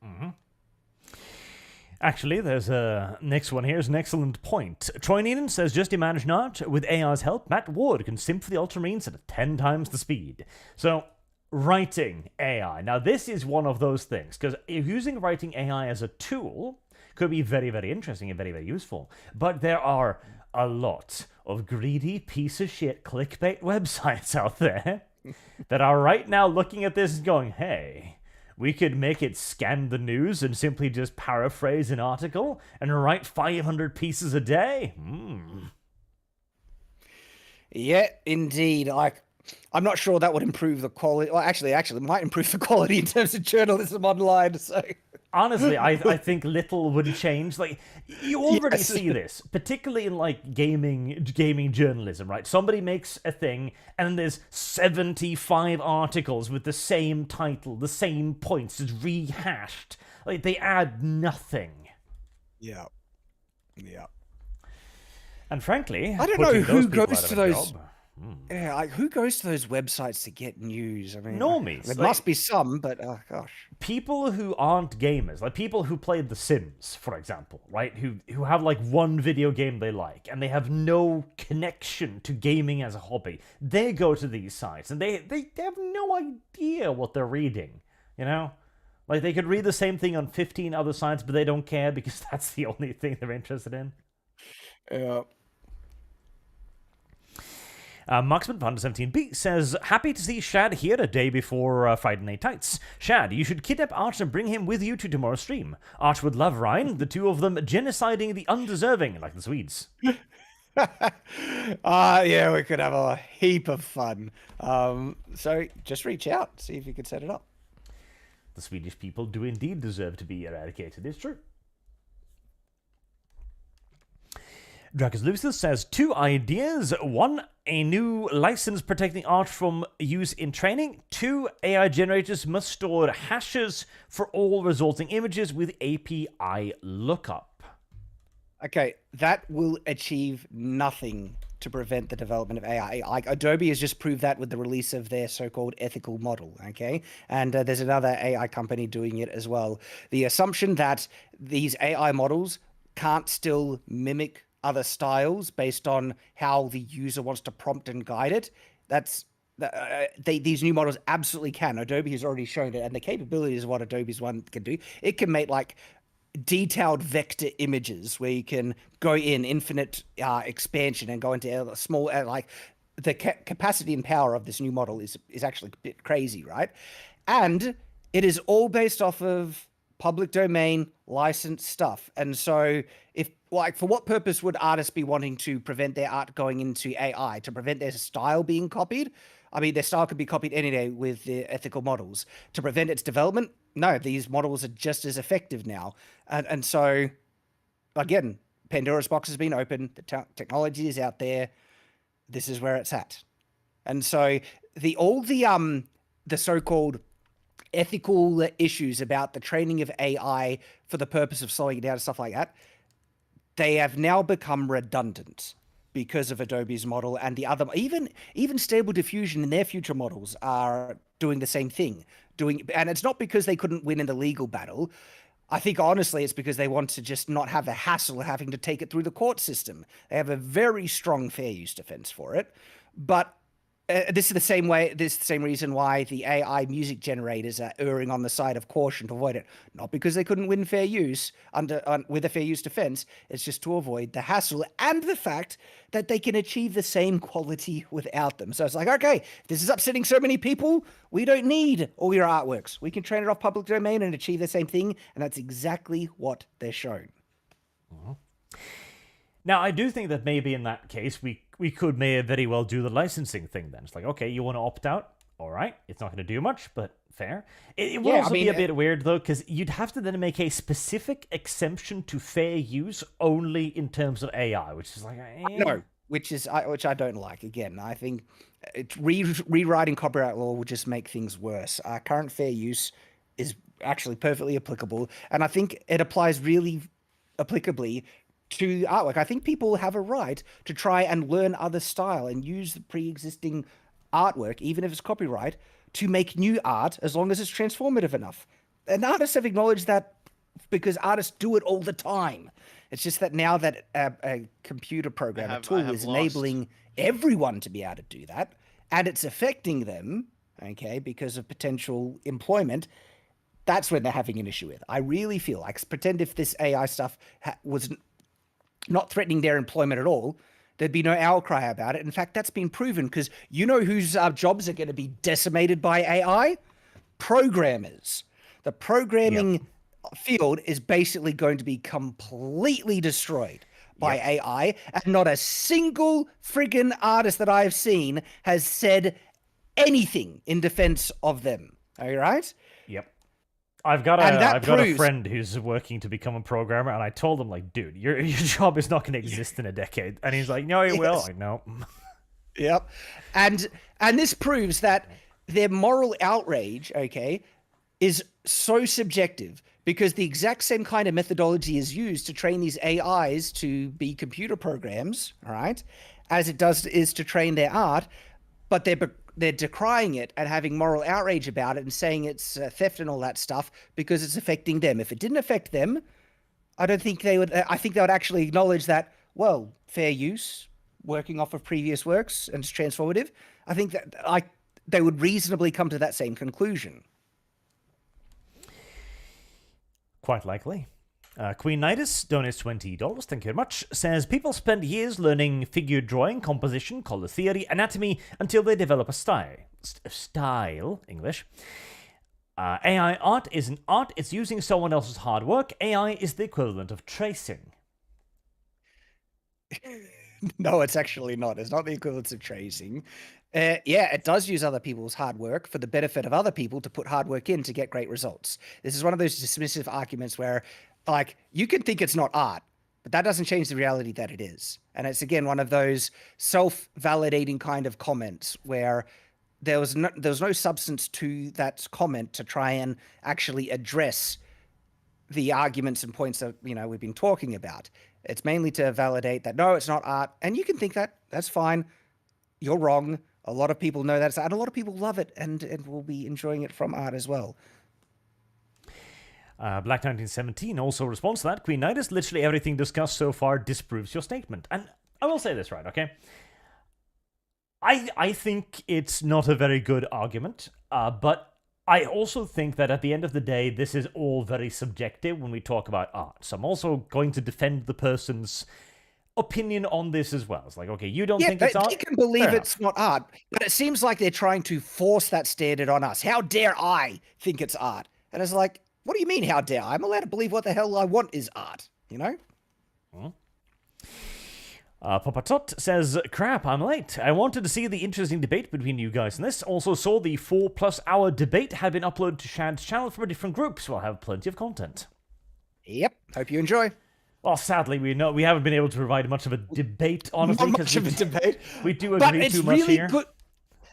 Mm-hmm. Actually, there's a next one here is an excellent point. Troy Neenan says, just imagine not, with AI's help, Matt Ward can simp for the Ultramarines at 10 times the speed. So, writing AI. Now, this is one of those things, because using writing AI as a tool could be very, very interesting and very, very useful. But there are a lot of greedy piece of shit clickbait websites out there that are right now looking at this and going, hey, we could make it scan the news and simply just paraphrase an article and write 500 pieces a day. Yeah, indeed. Like, I'm not sure that would improve the quality. Well, actually, it might improve the quality in terms of journalism online. So, honestly, I think little would change. Like, you already see this, particularly in like gaming journalism, right? Somebody makes a thing, and there's 75 articles with the same title, the same points, it's rehashed. Like, they add nothing. Yeah. And frankly, I don't know who goes to those. Job, Yeah, like who goes to those websites to get news? I mean, normies. There must be some, but oh gosh. People who aren't gamers, like people who played The Sims, for example, right? Who have like one video game they like, and they have no connection to gaming as a hobby. They go to these sites, and they have no idea what they're reading, you know? Like, they could read the same thing on 15 other sites, but they don't care because that's the only thing they're interested in. Yeah. Marksman 117B says, happy to see Shad here a day before Friday Night Tights. Shad, you should kidnap Arch and bring him with you to tomorrow's stream. Arch would love Ryan, the two of them genociding the undeserving, like the Swedes. Yeah, we could have a heap of fun. So just reach out, see if you could set it up. The Swedish people do indeed deserve to be eradicated, it's true. Dracus Lucius says, 2 ideas. 1, a new license protecting Arch from use in training. 2, AI generators must store hashes for all resulting images with API lookup. Okay, that will achieve nothing to prevent the development of AI. Like Adobe has just proved that with the release of their so-called ethical model, okay? And there's another AI company doing it as well. The assumption that these AI models can't still mimic other styles based on how the user wants to prompt and guide it, these new models absolutely can. Adobe has already shown it, and the capabilities of what Adobe's one can do. It can make like detailed vector images where you can go in infinite expansion and go into small like the capacity and power of this new model is actually a bit crazy, right? And it is all based off of public domain licensed stuff. And so if like, for what purpose would artists be wanting to prevent their art going into AI, to prevent their style being copied? I mean, their style could be copied any day with the ethical models. To prevent its development? No, these models are just as effective now. And so, again, Pandora's box has been opened. The technology is out there. This is where it's at. And so all the so-called ethical issues about the training of AI for the purpose of slowing it down and stuff like that, they have now become redundant because of Adobe's model, and the other, even Stable Diffusion in their future models are doing the same thing. And it's not because they couldn't win in the legal battle. I think honestly it's because they want to just not have the hassle of having to take it through the court system. They have a very strong fair use defense for it, but this is the same reason why the AI music generators are erring on the side of caution to avoid it. Not because they couldn't win fair use with a fair use defense. It's just to avoid the hassle and the fact that they can achieve the same quality without them. So it's like, okay, this is upsetting so many people. We don't need all your artworks. We can train it off public domain and achieve the same thing. And that's exactly what they're shown. Mm-hmm. Now, I do think that maybe in that case, we could may very well do the licensing thing then. It's like, okay, you want to opt out? all right, it's not going to do much, but fair. It would Yeah, I also be mean, a bit weird, though, because you'd have to then make a specific exemption to fair use only in terms of AI, which is like, No, which I don't like. Again, I think rewriting copyright law will just make things worse. Current fair use is actually perfectly applicable, and I think it applies really applicably to artwork. I think people have a right to try and learn other style and use the pre-existing artwork, even if it's copyright, to make new art as long as it's transformative enough. And artists have acknowledged that because artists do it all the time. It's just that now that a computer program, a tool is enabling everyone to be able to do that, and it's affecting them, okay, because of potential employment, that's when they're having an issue with. I really feel like, pretend if this AI stuff was not threatening their employment at all, there'd be no outcry about it. In fact, that's been proven, because you know whose jobs are going to be decimated by AI? Programmers. The programming field is basically going to be completely destroyed by AI, and not a single friggin' artist that I've seen has said anything in defense of them. Are you right? Yep. I've got a friend who's working to become a programmer, and I told him, like, dude, your job is not going to exist in a decade. And he's like, no, it will. Like, no. Yep. And this proves that their moral outrage, okay, is so subjective, because the exact same kind of methodology is used to train these AIs to be computer programs, all right, as it is to train their art, but they're decrying it and having moral outrage about it and saying it's theft and all that stuff because it's affecting them. If it didn't affect them, I don't think they would. I think they would actually acknowledge that, well, fair use, working off of previous works, and it's transformative. I think that they would reasonably come to that same conclusion. Quite likely. Queen Nidus donates $20. Thank you very much. Says, people spend years learning figure drawing, composition, color theory, anatomy, until they develop a style, English. AI art isn't art. It's using someone else's hard work. AI is the equivalent of tracing. No, it's actually not. It's not the equivalent of tracing. Yeah, it does use other people's hard work for the benefit of other people to put hard work in to get great results. This is one of those dismissive arguments where, like, you can think it's not art, but that doesn't change the reality that it is. And it's, again, one of those self-validating kind of comments where there was no substance to that comment to try and actually address the arguments and points that, we've been talking about. It's mainly to validate that, no, it's not art. And you can think that. That's fine. You're wrong. A lot of people know that it's art. A lot of people love it and will be enjoying it from art as well. Black 1917 also responds to that. Queen Nidus, literally everything discussed so far disproves your statement. And I will say this, right, okay? I think it's not a very good argument, but I also think that at the end of the day, this is all very subjective when we talk about art. So I'm also going to defend the person's opinion on this as well. It's like, okay, you don't think it's art? You can believe it's not art, but it seems like they're trying to force that standard on us. How dare I think it's art? And it's like, what do you mean, how dare I? I'm allowed to believe what the hell I want is art, Papa Tot says, crap, I'm late. I wanted to see the interesting debate between you guys in this. Also saw the 4+ hour debate had been uploaded to Shad's channel from a different group, so I'll have plenty of content. Yep, hope you enjoy. Well, sadly, we haven't been able to provide much of a debate, honestly. Not much of a debate. We do agree too much here.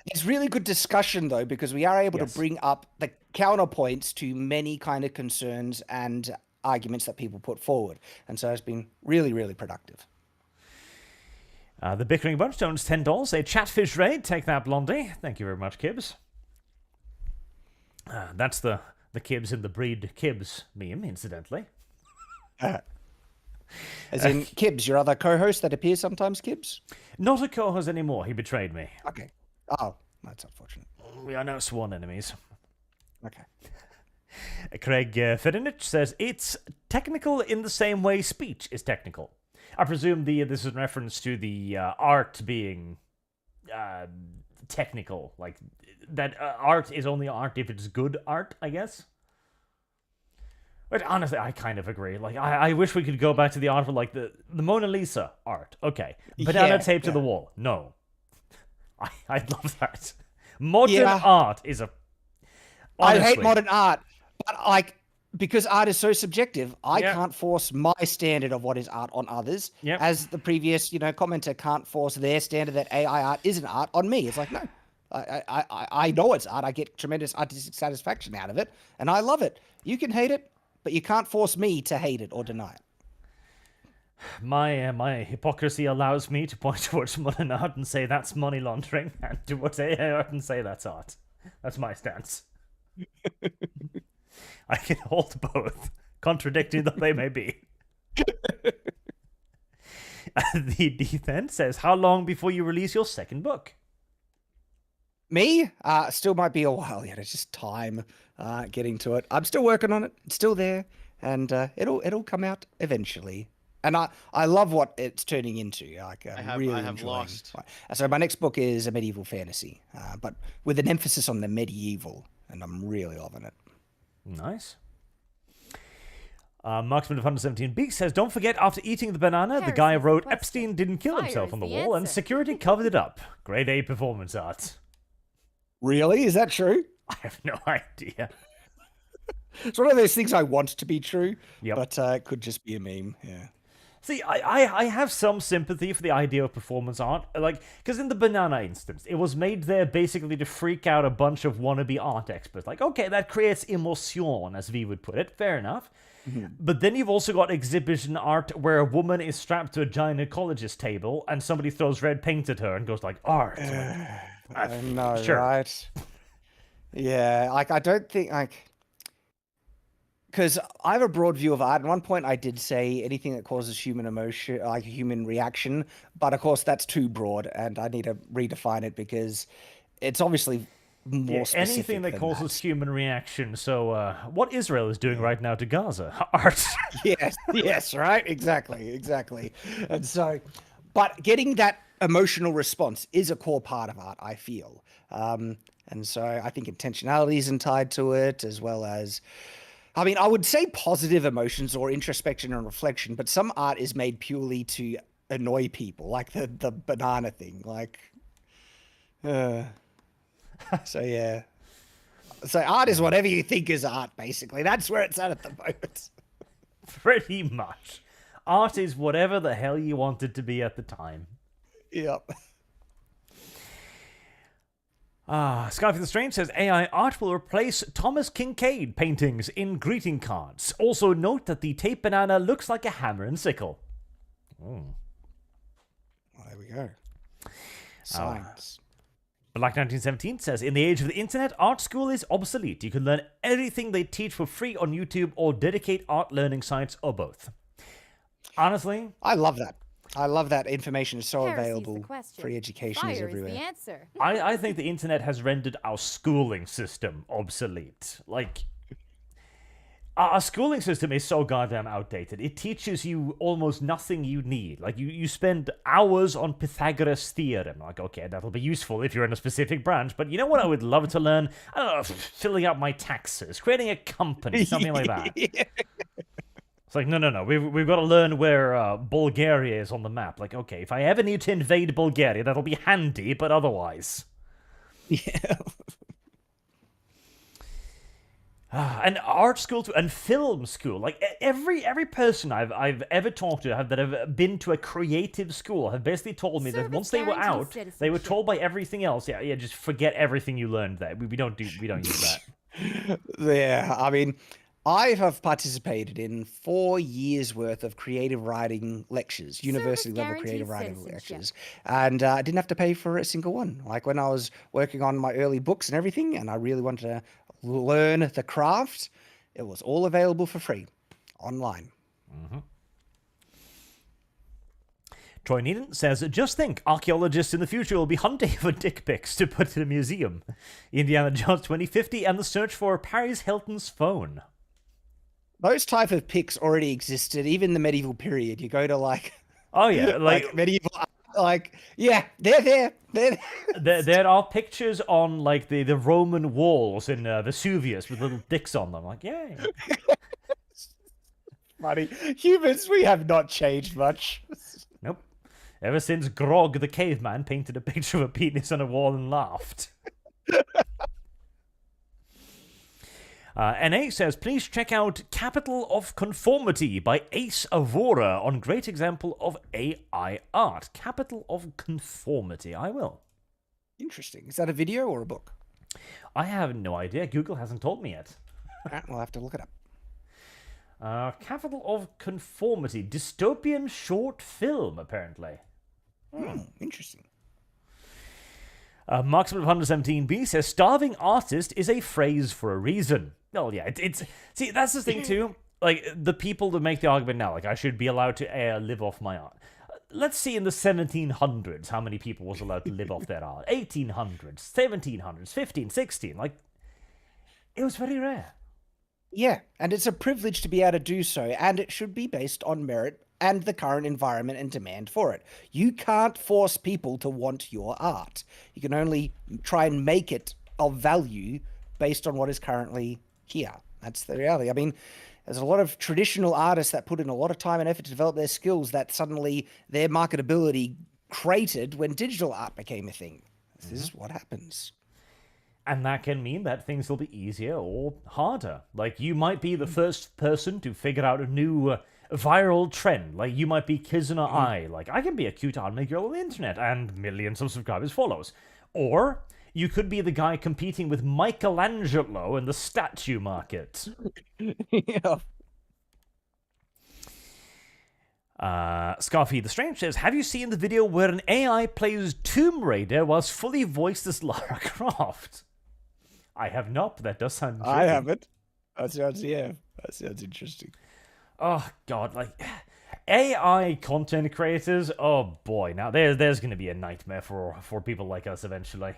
It's really good discussion, though, because we are able to bring up the counterpoints to many kind of concerns and arguments that people put forward. And so it's been really, really productive. The Bickering Bunch donates $10. A Chatfish raid. Take that, Blondie. Thank you very much, Kibbs. That's the Kibbs in the breed Kibbs meme, incidentally. As in Kibbs, your other co-host that appears sometimes, Kibbs? Not a co-host anymore. He betrayed me. Okay. Oh, that's unfortunate. We are now sworn enemies. Okay. Craig Fedinich says, it's technical in the same way speech is technical. I presume this is in reference to the art being technical. Like, that art is only art if it's good art, I guess. But honestly, I kind of agree. Like, I wish we could go back to the art for, like, the Mona Lisa art. Okay. Banana tape to the wall. No. I'd love that. Modern Yeah. art is a. I hate Honestly. modern art, but like because art is so subjective, I Yeah. can't force my standard of what is art on others. Yep. As the previous, commenter can't force their standard that AI art isn't art on me. It's like no, I know it's art. I get tremendous artistic satisfaction out of it, and I love it. You can hate it, but you can't force me to hate it or deny it. My hypocrisy allows me to point towards modern art and say that's money laundering, and towards AI art and say that's art. That's my stance. I can hold both, contradicting though they may be. The defense says, how long before you release your second book? Me, still might be a while yet. It's just time getting to it. I'm still working on it. It's still there, and it'll come out eventually. And I love what it's turning into. Like I have enjoying. lost. So my next book is a medieval fantasy, but with an emphasis on the medieval, and I'm really loving it. Nice. Marksman of 117 Beak says, don't forget, after eating the banana, the guy Here's the wrote question. Epstein didn't kill Fire himself is on the the wall, and answer. security covered it up. Grade A performance art. Really? Is that true? I have no idea. It's one of those things I want to be true, Yep. but it could just be a meme. Yeah. See, I have some sympathy for the idea of performance art, like, because in the banana instance, it was made there basically to freak out a bunch of wannabe art experts. Like, okay, that creates emotion, as we would put it, fair enough. But then you've also got exhibition art where a woman is strapped to a gynecologist table and somebody throws red paint at her and goes like, art. I know, sure. right? Yeah, like I don't think because I have a broad view of art. At one point, I did say anything that causes human emotion, like a human reaction, but of course that's too broad, and I need to redefine it because it's obviously more specific. Anything that than causes human reaction. So, what Israel is doing right now to Gaza? Art. Yes, right, exactly. And so, but getting that emotional response is a core part of art, I feel. And so I think intentionality isn't tied to it, as well as, I mean, I would say positive emotions or introspection and reflection, but some art is made purely to annoy people, like the banana thing. Like, so yeah. So art is whatever you think is art, basically. That's where it's at the moment. Pretty much. Art is whatever the hell you want it to be at the time. Yep. Sky for the Strange says AI art will replace Thomas Kincaid paintings in greeting cards. Also note that the tape banana looks like a hammer and sickle. Well, there we go. Science. Black 1917 says, in the age of the internet, art school is obsolete. You can learn everything they teach for free on YouTube or dedicate art learning sites or both. Honestly, I love that. I love that information is so Heresy's the available. question. Free education Fire is is everywhere. the answer. I think the internet has rendered our schooling system obsolete. Like, our schooling system is so goddamn outdated. It teaches you almost nothing you need. Like, you spend hours on Pythagoras' theorem. Like, okay, that'll be useful if you're in a specific branch, but you know what I would love to learn? I don't know, filling out my taxes, creating a company, something like that. It's like, no, we've got to learn where Bulgaria is on the map. Like, okay, if I ever need to invade Bulgaria, that'll be handy, but otherwise. Yeah. And art school too, and film school. Like every person I've ever talked to that have been to a creative school have basically told me that Service once they were guarantees out, they were citizenship. told by everything else, yeah, just forget everything you learned there. We don't use that. Yeah. I mean, I have participated in 4 years worth of creative writing lectures, university level creative guarantees writing citizenship. lectures, and I didn't have to pay for a single one. Like when I was working on my early books and everything, and I really wanted to learn the craft, it was all available for free online. Troy Needham says, just think, archaeologists in the future will be hunting for dick pics to put in a museum. Indiana Jones 2050 and the search for Paris Hilton's phone. Those type of pics already existed, even the medieval period. You go to like, Oh yeah, like medieval, like, yeah, they're there. They're there. there are pictures on like the Roman walls in Vesuvius with little dicks on them. Like, yay. Funny. Humans, we have not changed much. Nope. Ever since Grog the caveman painted a picture of a penis on a wall and laughed. NA says, please check out Capital of Conformity by Ace Avora on great example of AI art. Capital of Conformity. I will. Interesting. Is that a video or a book? I have no idea. Google hasn't told me yet. All right, we'll have to look it up. Capital of Conformity. Dystopian short film, apparently. Interesting. Marksman of 117B says, starving artist is a phrase for a reason. Oh, yeah. See, that's the thing, too. Like, the people that make the argument now, like, I should be allowed to live off my art. Let's see in the 1700s how many people was allowed to live off their art. 1800s, 1700s, 15, 16. Like, it was very rare. Yeah, and it's a privilege to be able to do so, and it should be based on merit and the current environment and demand for it. You can't force people to want your art. You can only try and make it of value based on what is currently here. That's the reality. I mean, there's a lot of traditional artists that put in a lot of time and effort to develop their skills that suddenly their marketability cratered when digital art became a thing. This is what happens. And that can mean that things will be easier or harder. Like, you might be the first person to figure out a new viral trend. Like, you might be Kizuna Ai. Like, I can be a cute anime girl on the internet and millions of subscribers follows. Or you could be the guy competing with Michelangelo in the statue market. Yeah. Scarfy the Strange says, have you seen the video where an AI plays Tomb Raider whilst fully voiced as Lara Croft? I have not, but that does sound intriguing. I haven't. That sounds interesting. Oh, God, like, AI content creators, oh boy, now there's going to be a nightmare for people like us eventually.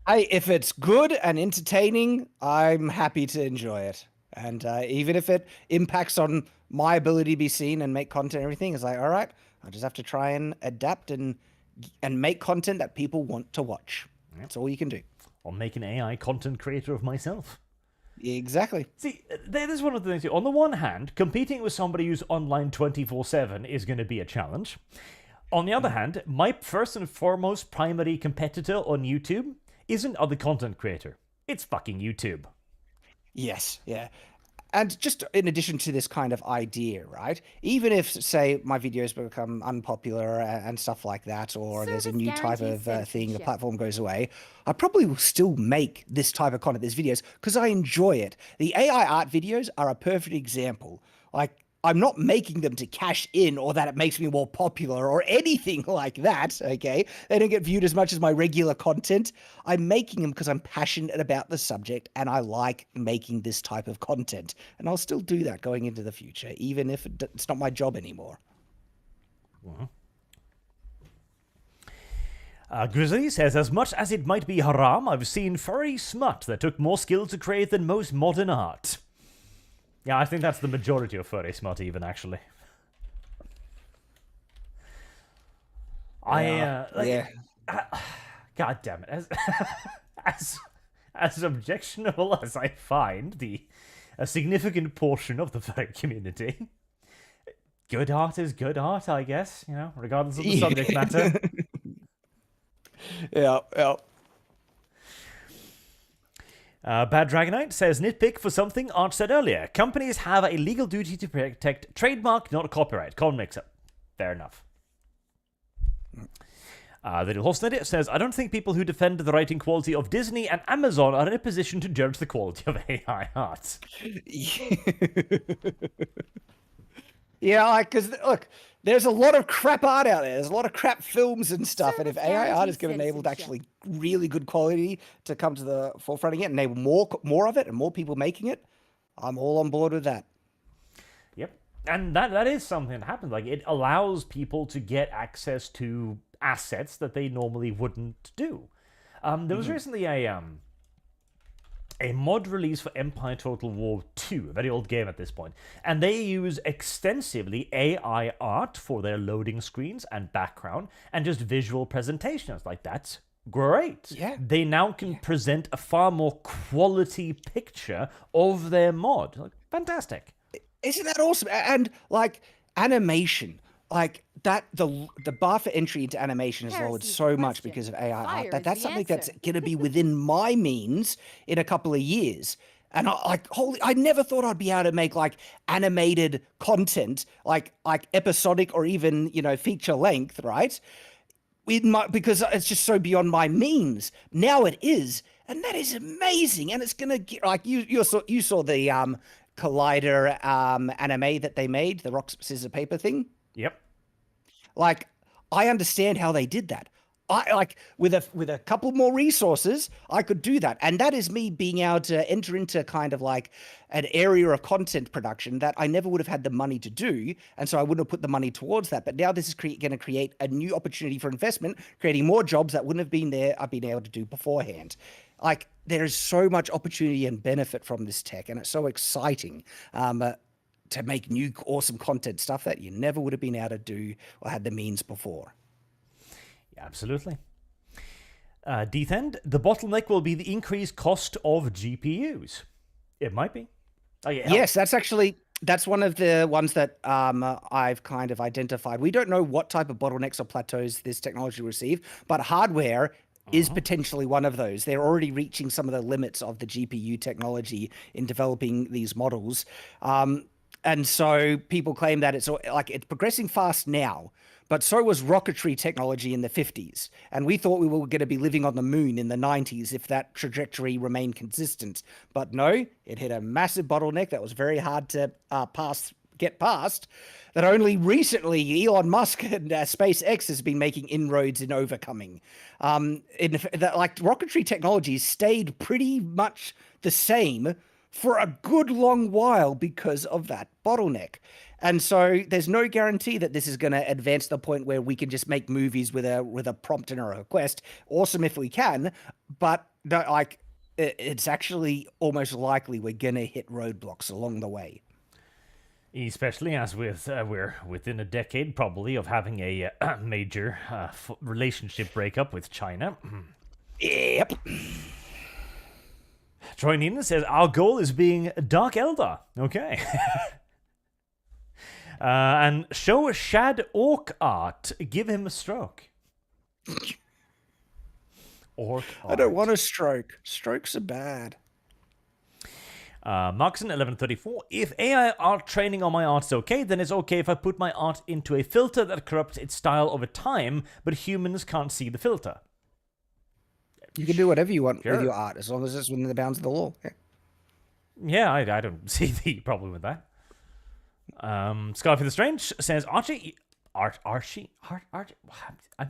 If it's good and entertaining, I'm happy to enjoy it. And even if it impacts on my ability to be seen and make content and everything, it's like, all right, I just have to try and adapt and make content that people want to watch. That's all you can do. I'll make an AI content creator of myself. Exactly. See, there's one of the things too. On the one hand, competing with somebody who's online 24/7 is going to be a challenge. On the other hand, my first and foremost primary competitor on YouTube isn't other content creator. It's fucking YouTube. Yes, yeah. And just in addition to this kind of idea, right? Even if, say, my videos become unpopular and stuff like that, or there's a Service new type guarantees of thing, the censorship. platform goes away, I probably will still make this type of content, these videos, because I enjoy it. The AI art videos are a perfect example. Like, I'm not making them to cash in or that it makes me more popular or anything like that, okay? They don't get viewed as much as my regular content. I'm making them because I'm passionate about the subject and I like making this type of content. And I'll still do that going into the future, even if it's not my job anymore. Grizzly says, as much as it might be haram, I've seen furry smut that took more skill to create than most modern art. Yeah, I think that's the majority of furry smut, even, actually. Yeah. God damn it. As objectionable as I find a significant portion of the furry community, good art is good art, I guess, you know, regardless of the subject matter. Yeah. Bad Dragonite says, nitpick for something Arch said earlier. Companies have a legal duty to protect trademark, not copyright. Common mix-up. Fair enough. Little Hostnet says, I don't think people who defend the writing quality of Disney and Amazon are in a position to judge the quality of AI art. Yeah, like, because, look, there's a lot of crap art out there. There's a lot of crap films and stuff. And if Service AI art is guarantees going to enable citizenship. actually really good quality to come to the forefront again, enable more of it and more people making it, I'm all on board with that. Yep. And that is something that happens. Like, it allows people to get access to assets that they normally wouldn't do. There was recently a mod release for Empire Total War 2, a very old game at this point, and they use extensively AI art for their loading screens and background and just visual presentations. Like, that's great. Yeah. They now can present a far more quality picture of their mod. Like, fantastic. Isn't that awesome? And like animation. like that the bar for entry into animation has lowered Heresy's so the much question. because of AI Fire art is that's the something that's answer. going to be within my means in a couple of years. And I never thought I'd be able to make like animated content, like episodic or even feature length, right? Because it's just so beyond my means. Now it is, and that is amazing. And it's gonna get like you saw the Collider anime that they made, the rock scissors paper thing. Yep. Like, I understand how they did that. I like with a couple more resources, I could do that. And that is me being able to enter into kind of like an area of content production that I never would have had the money to do. And so I wouldn't have put the money towards that. But now this is going to create a new opportunity for investment, creating more jobs that wouldn't have been there, I've been able to do beforehand. Like, there is so much opportunity and benefit from this tech, and it's so exciting. To make new awesome content, stuff that you never would have been able to do or had the means before. Yeah, absolutely. Deathend, the bottleneck will be the increased cost of GPUs. It might be. Oh, yeah. Yes, that's one of the ones that I've kind of identified. We don't know what type of bottlenecks or plateaus this technology will receive, but hardware is potentially one of those. They're already reaching some of the limits of the GPU technology in developing these models. And so people claim that it's progressing fast now, but so was rocketry technology in the 50s. And we thought we were going to be living on the moon in the 90s if that trajectory remained consistent. But no, it hit a massive bottleneck that was very hard to get past, that only recently Elon Musk and SpaceX has been making inroads in overcoming. Rocketry technology stayed pretty much the same for a good long while because of that bottleneck. And so there's no guarantee that this is going to advance to the point where we can just make movies with a prompt and a request. Awesome if we can, but it's actually almost likely we're going to hit roadblocks along the way. Especially as we're within a decade probably of having a major relationship breakup with China. Yep. Troy Neenan says, our goal is being Dark Eldar. Okay. And show Shad Orc art. Give him a stroke. Orc art. I don't want a stroke. Strokes are bad. Markson 1134. If AI art training on my art is okay, then it's okay if I put my art into a filter that corrupts its style over time, but humans can't see the filter. You can do whatever you want Sure. with your art, as long as it's within the bounds of the law. Yeah, I don't see the problem with that. Scarfy the Strange says, Archie, I'm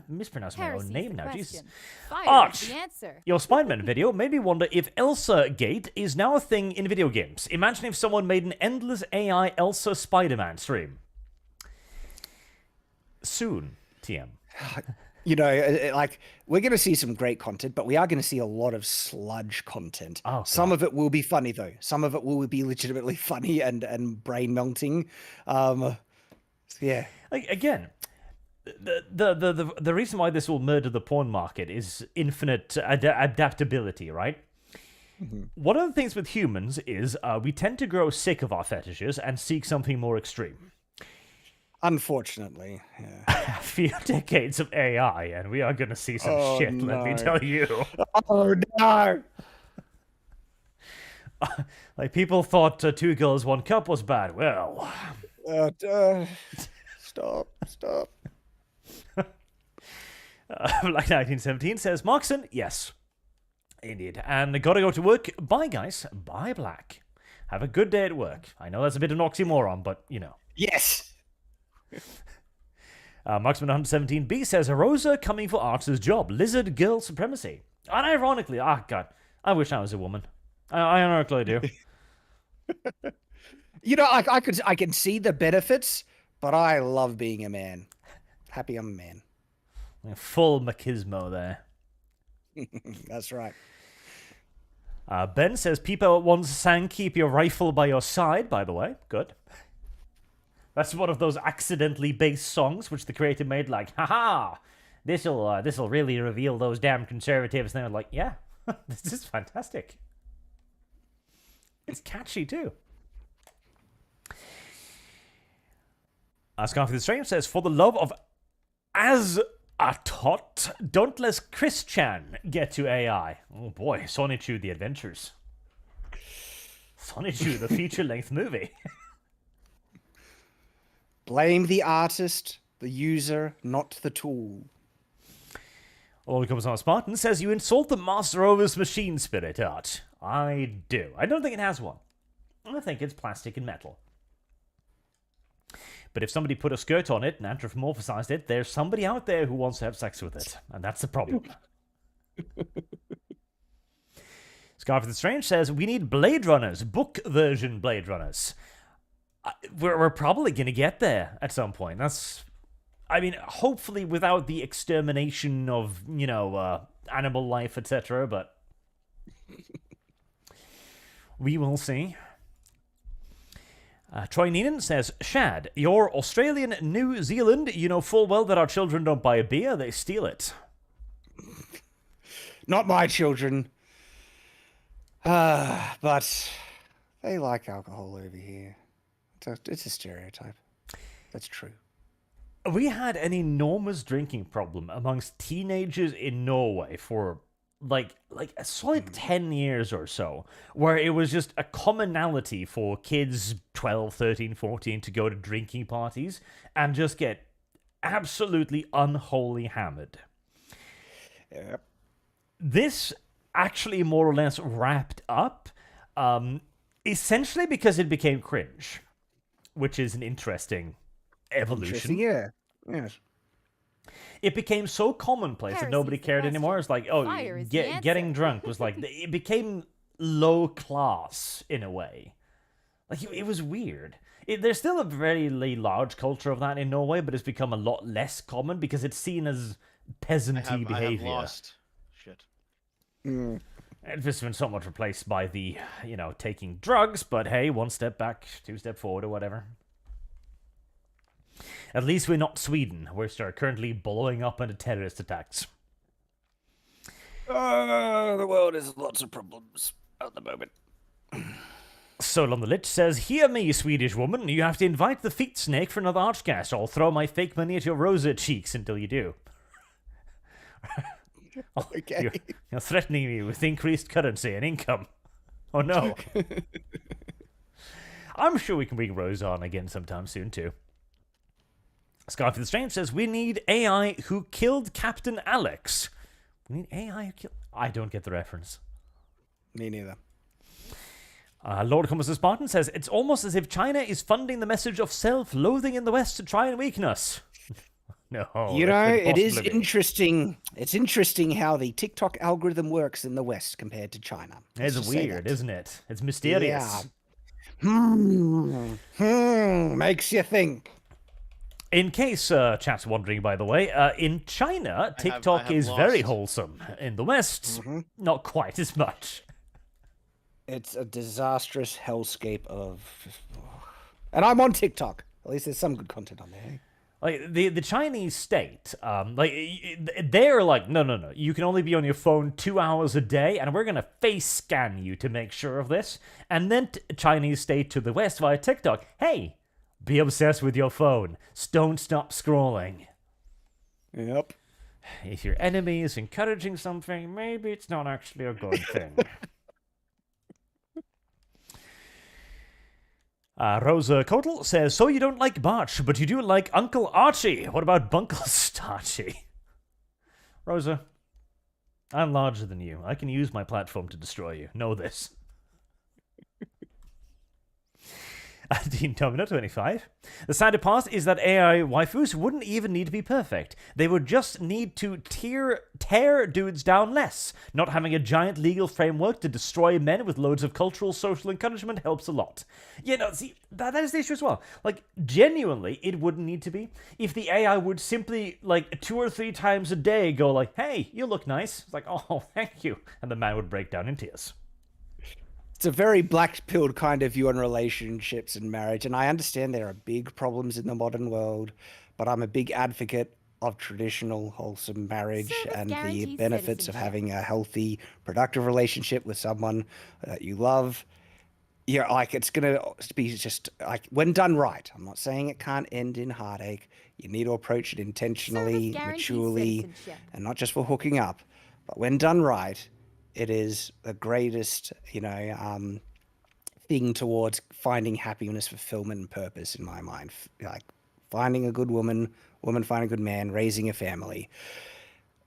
mispronouncing my Heresy's own name the now, Jesus. question. Fire Arch, is the answer. your Spider-Man video made me wonder if Elsa Gate is now a thing in video games. Imagine if someone made an endless AI Elsa Spider-Man stream. Soon, TM. We're going to see some great content, but we are going to see a lot of sludge content. Oh, Some of it will be funny, though. Some of it will be legitimately funny and brain melting. Yeah. Again, the reason why this will murder the porn market is infinite adaptability, right? Mm-hmm. One of the things with humans is we tend to grow sick of our fetishes and seek something more extreme. Unfortunately, yeah. A few decades of AI, and we are going to see some shit, let me tell you. Oh, no! Like, people thought 2 Girls, 1 Cup was bad. Well... Stop. Like 1917 says, Markson, yes. Indeed. And gotta go to work. Bye, guys. Bye, Black. Have a good day at work. I know that's a bit of an oxymoron, but, you know. Yes! Marksman 117B says, Rosa coming for Archer's job. Lizard girl supremacy. Unironically, God, I wish I was a woman. I ironically do. I can see the benefits, but I love being a man. Happy I'm a man. Full machismo there. That's right. Ben says, people once sang Keep Your Rifle by Your Side, by the way. Good. That's one of those accidentally based songs which the creator made like, haha, this'll really reveal those damn conservatives. And they're like, yeah, this is fantastic. It's catchy too. Scarfy the Strange says, for the love of as a tot, don't let Chris-chan get to AI. Oh boy, Sonichu the Adventures. Sonichu, the feature-length movie. Blame the artist, the user, not the tool. All comes on Spartan says, you insult the master of his machine spirit art. I do. I don't think it has one. I think it's plastic and metal. But if somebody put a skirt on it and anthropomorphized it, there's somebody out there who wants to have sex with it. And that's the problem. Scarf the Strange says, we need Blade Runners, book version Blade Runners. We're probably going to get there at some point. I mean, hopefully without the extermination of, animal life, etc., but we will see. Troy Neenan says, Shad, you're Australian, New Zealand. You know full well that our children don't buy a beer, they steal it. Not my children. But they like alcohol over here. It's a stereotype. That's true. We had an enormous drinking problem amongst teenagers in Norway for like a solid 10 years or so, where it was just a commonality for kids 12, 13, 14 to go to drinking parties and just get absolutely unholy hammered. Yep. This actually more or less wrapped up, essentially because it became cringe, which is an interesting evolution. Yeah. Yes. It became so commonplace that nobody Heresy's the cared question. anymore. It's like, Fire is the getting answer. drunk was like, it became low class in a way. Like, it was weird. There's still a very large culture of that in Norway, but it's become a lot less common because it's seen as peasanty behavior. I have lost shit. It's just been somewhat replaced by the, taking drugs, but hey, one step back, two step forward or whatever. At least we're not Sweden, where we're currently blowing up into terrorist attacks. The world has lots of problems at the moment. Soul on the Lich says, hear me, Swedish woman, you have to invite the feet snake for another ArchCast. I'll throw my fake money at your rosa cheeks until you do. Okay. You're threatening me with increased currency and income. Oh no. I'm sure we can bring Rose on again sometime soon too. Scarfy the Strange says, we need AI who killed Captain Alex. We need AI who killed... I don't get the reference. Me neither. Lord Compass the Spartan says, it's almost as if China is funding the message of self-loathing in the West to try and weaken us. No. It is interesting. It's interesting how the TikTok algorithm works in the West compared to China. It's weird, isn't it? It's mysterious. Yeah. Makes you think. In case chat's wondering, by the way, in China, TikTok is very wholesome. In the West, not quite as much. It's a disastrous hellscape of... And I'm on TikTok. At least there's some good content on there. Like the Chinese state, they're like, no, you can only be on your phone 2 hours a day, and we're gonna face scan you to make sure of this. And then Chinese state to the West via TikTok, hey, be obsessed with your phone. Don't stop scrolling. Yep. If your enemy is encouraging something, maybe it's not actually a good thing. Rosa Kotel says, so you don't like Barch, but you do like Uncle Archie. What about Bunkle Starchy? Rosa, I'm larger than you. I can use my platform to destroy you. Know this. Dean Domino 25. The sad part is that AI waifus wouldn't even need to be perfect. They would just need to tear dudes down less. Not having a giant legal framework to destroy men with loads of cultural, social encouragement helps a lot. See, that is the issue as well. Like, genuinely, it wouldn't need to be. If the AI would simply, 2 or 3 times a day go like, hey, you look nice. It's like, oh, thank you. And the man would break down in tears. It's a very black-pilled kind of view on relationships and marriage, and I understand there are big problems in the modern world, but I'm a big advocate of traditional, wholesome marriage Service and the guaranteed benefits of citizenship. having a healthy, productive relationship with someone that you love. Yeah, like it's gonna be just like when done right. I'm not saying it can't end in heartache. You need to approach it Service intentionally, guarantees maturely, citizenship. and not just for hooking up. But when done right, it is the greatest, thing towards finding happiness, fulfillment, and purpose in my mind. Like finding a good woman, woman finding a good man, raising a family.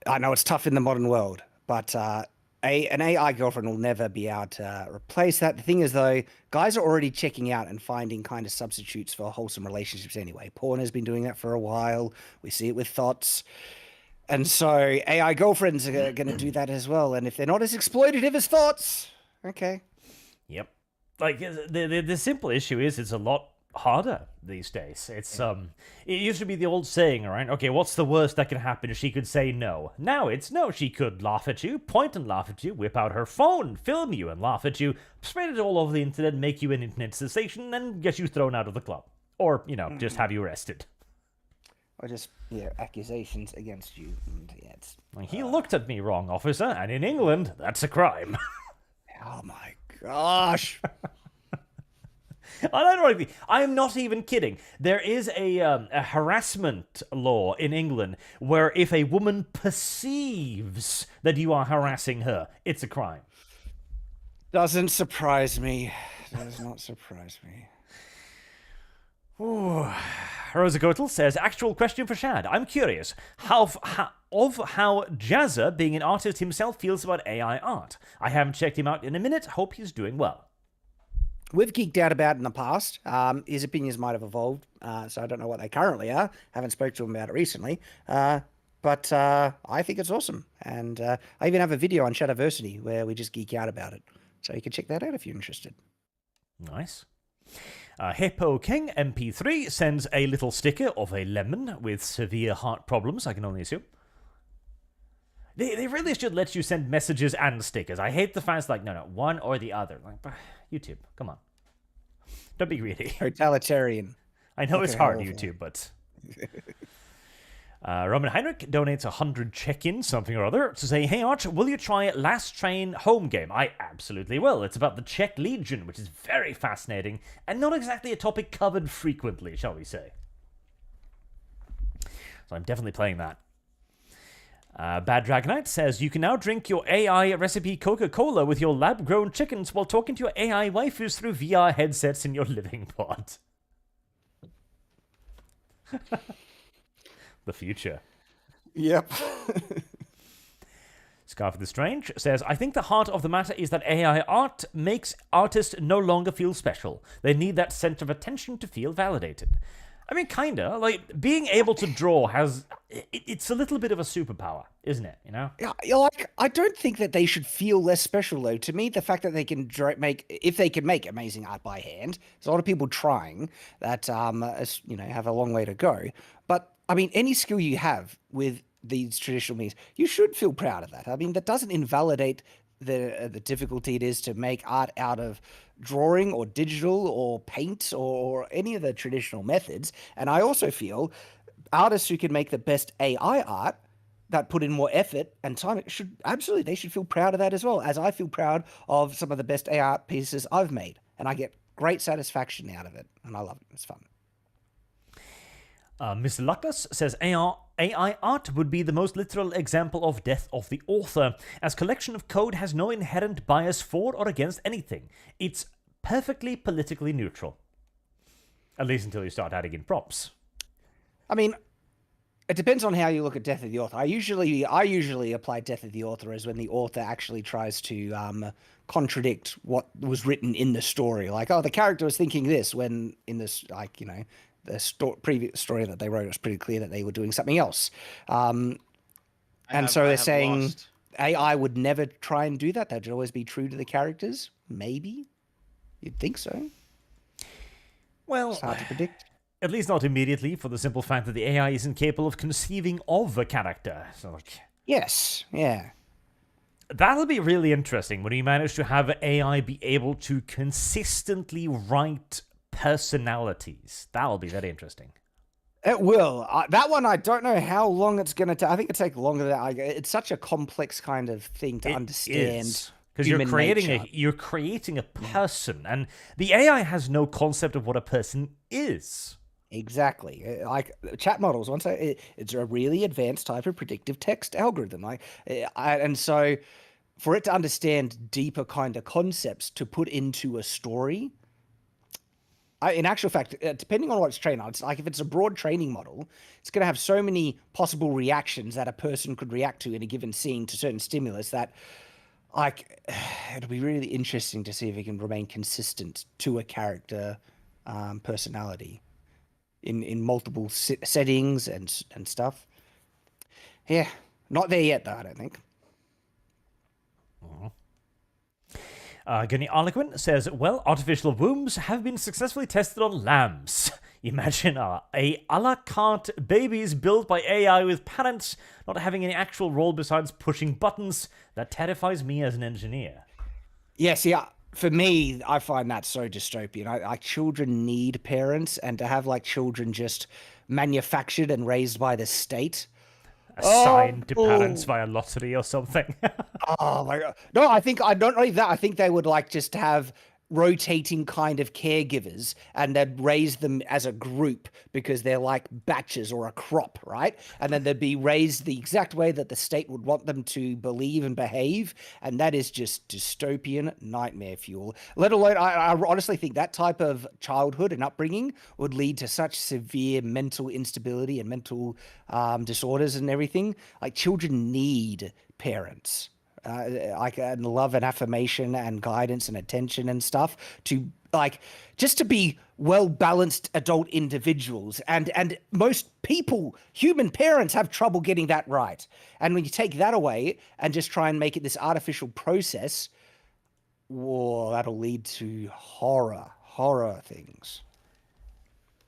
I know it's tough in the modern world, but an AI girlfriend will never be able to replace that. The thing is, though, guys are already checking out and finding kind of substitutes for wholesome relationships anyway. Porn has been doing that for a while. We see it with thoughts. And so AI girlfriends are going to do that as well. And if they're not as exploitative as thoughts, okay. Yep. Like the simple issue is it's a lot harder these days. It's it used to be the old saying, right? Okay, what's the worst that can happen? She could say no. Now it's no. She could laugh at you, point and laugh at you, whip out her phone, film you and laugh at you, spread it all over the internet, make you an internet sensation, and get you thrown out of the club, or just have you arrested. Or just accusations against you. And, it's Like, he looked at me wrong, officer, and in England, that's a crime. oh my gosh. I'm not even kidding. There is a harassment law in England where if a woman perceives that you are harassing her, it's a crime. Doesn't surprise me. Does not surprise me. Ooh. Rosa Gotel says, actual question for Shad. I'm curious how Jazza, being an artist himself, feels about AI art. I haven't checked him out in a minute. Hope he's doing well. We've geeked out about it in the past. His opinions might have evolved, so I don't know what they currently are. Haven't spoke to him about it recently. But I think it's awesome. And I even have a video on Shadiversity where we just geek out about it. So you can check that out if you're interested. Nice. Hippo King MP3 sends a little sticker of a lemon with severe heart problems, I can only assume. They really should let you send messages and stickers. I hate the fans like, no, one or the other. Like, YouTube, come on. Don't be greedy. Totalitarian. I know it's hard, YouTube, but... Roman Heinrich donates 100 check-ins, something or other, to say, hey Arch, will you try Last Train home game? I absolutely will. It's about the Czech Legion, which is very fascinating, and not exactly a topic covered frequently, shall we say. So I'm definitely playing that. Bad Dragonite says, you can now drink your AI recipe Coca-Cola with your lab-grown chickens while talking to your AI waifus through VR headsets in your living pod. The future. Yep. Scarf the Strange says, I think the heart of the matter is that AI art makes artists no longer feel special. They need that sense of attention to feel validated. I mean, kinda. Like, being able to draw it's a little bit of a superpower, isn't it? Yeah, like, I don't think that they should feel less special, though. To me, the fact that they can if they can make amazing art by hand, there's a lot of people trying that, have a long way to go. But, I mean, any skill you have with these traditional means, you should feel proud of that. I mean, that doesn't invalidate the difficulty it is to make art out of drawing or digital or paint or any of the traditional methods. And I also feel artists who can make the best AI art that put in more effort and time they should feel proud of that as well, as I feel proud of some of the best AI art pieces I've made, and I get great satisfaction out of it, and I love it. It's fun. Mr. Luckless says AI art would be the most literal example of death of the author, as collection of code has no inherent bias for or against anything. It's perfectly politically neutral. At least until you start adding in prompts. I mean, it depends on how you look at death of the author. I usually apply death of the author as when the author actually tries to contradict what was written in the story. Like, oh, the character was thinking this, when in this, the previous story that they wrote, it was pretty clear that they were doing something else. So they're saying AI would never try and do that. They'd always be true to the characters. Maybe. You'd think so. Well, it's hard to predict. At least not immediately, for the simple fact that the AI isn't capable of conceiving of a character. So, yes, yeah. That'll be really interesting when we manage to have AI be able to consistently write personalities. That'll be very interesting. It will. That one, I don't know how long it's going to take. I think it'll take longer than it's such a complex kind of thing to understand because you're human creating nature. you're creating a person, and the AI has no concept of what a person is. Exactly. Like chat models, it's a really advanced type of predictive text algorithm. And so for it to understand deeper kind of concepts to put into a story, in actual fact, depending on what it's trained on, it's like if it's a broad training model, it's going to have so many possible reactions that a person could react to in a given scene to certain stimulus that, like, it'll be really interesting to see if it can remain consistent to a character personality in multiple settings and stuff. Yeah, not there yet though, I don't think. Gunny Arlequin says, well, artificial wombs have been successfully tested on lambs. Imagine a la carte babies built by AI with parents not having any actual role besides pushing buttons. That terrifies me as an engineer. Yeah, see, for me, I find that so dystopian. Like children need parents, and to have like children just manufactured and raised by the state. Assigned to parents via lottery or something. Oh my god! No, I don't believe that. I think they would like just have rotating kind of caregivers, and they'd raise them as a group because they're like batches or a crop, right? And then they'd be raised the exact way that the state would want them to believe and behave, and that is just dystopian nightmare fuel. Let alone, I honestly think that type of childhood and upbringing would lead to such severe mental instability and mental disorders and everything. Like children need parents. Like and love and affirmation and guidance and attention and stuff to like just to be well balanced adult individuals, and most people, human parents, have trouble getting that right. And when you take that away and just try and make it this artificial process, whoa, that'll lead to horror things.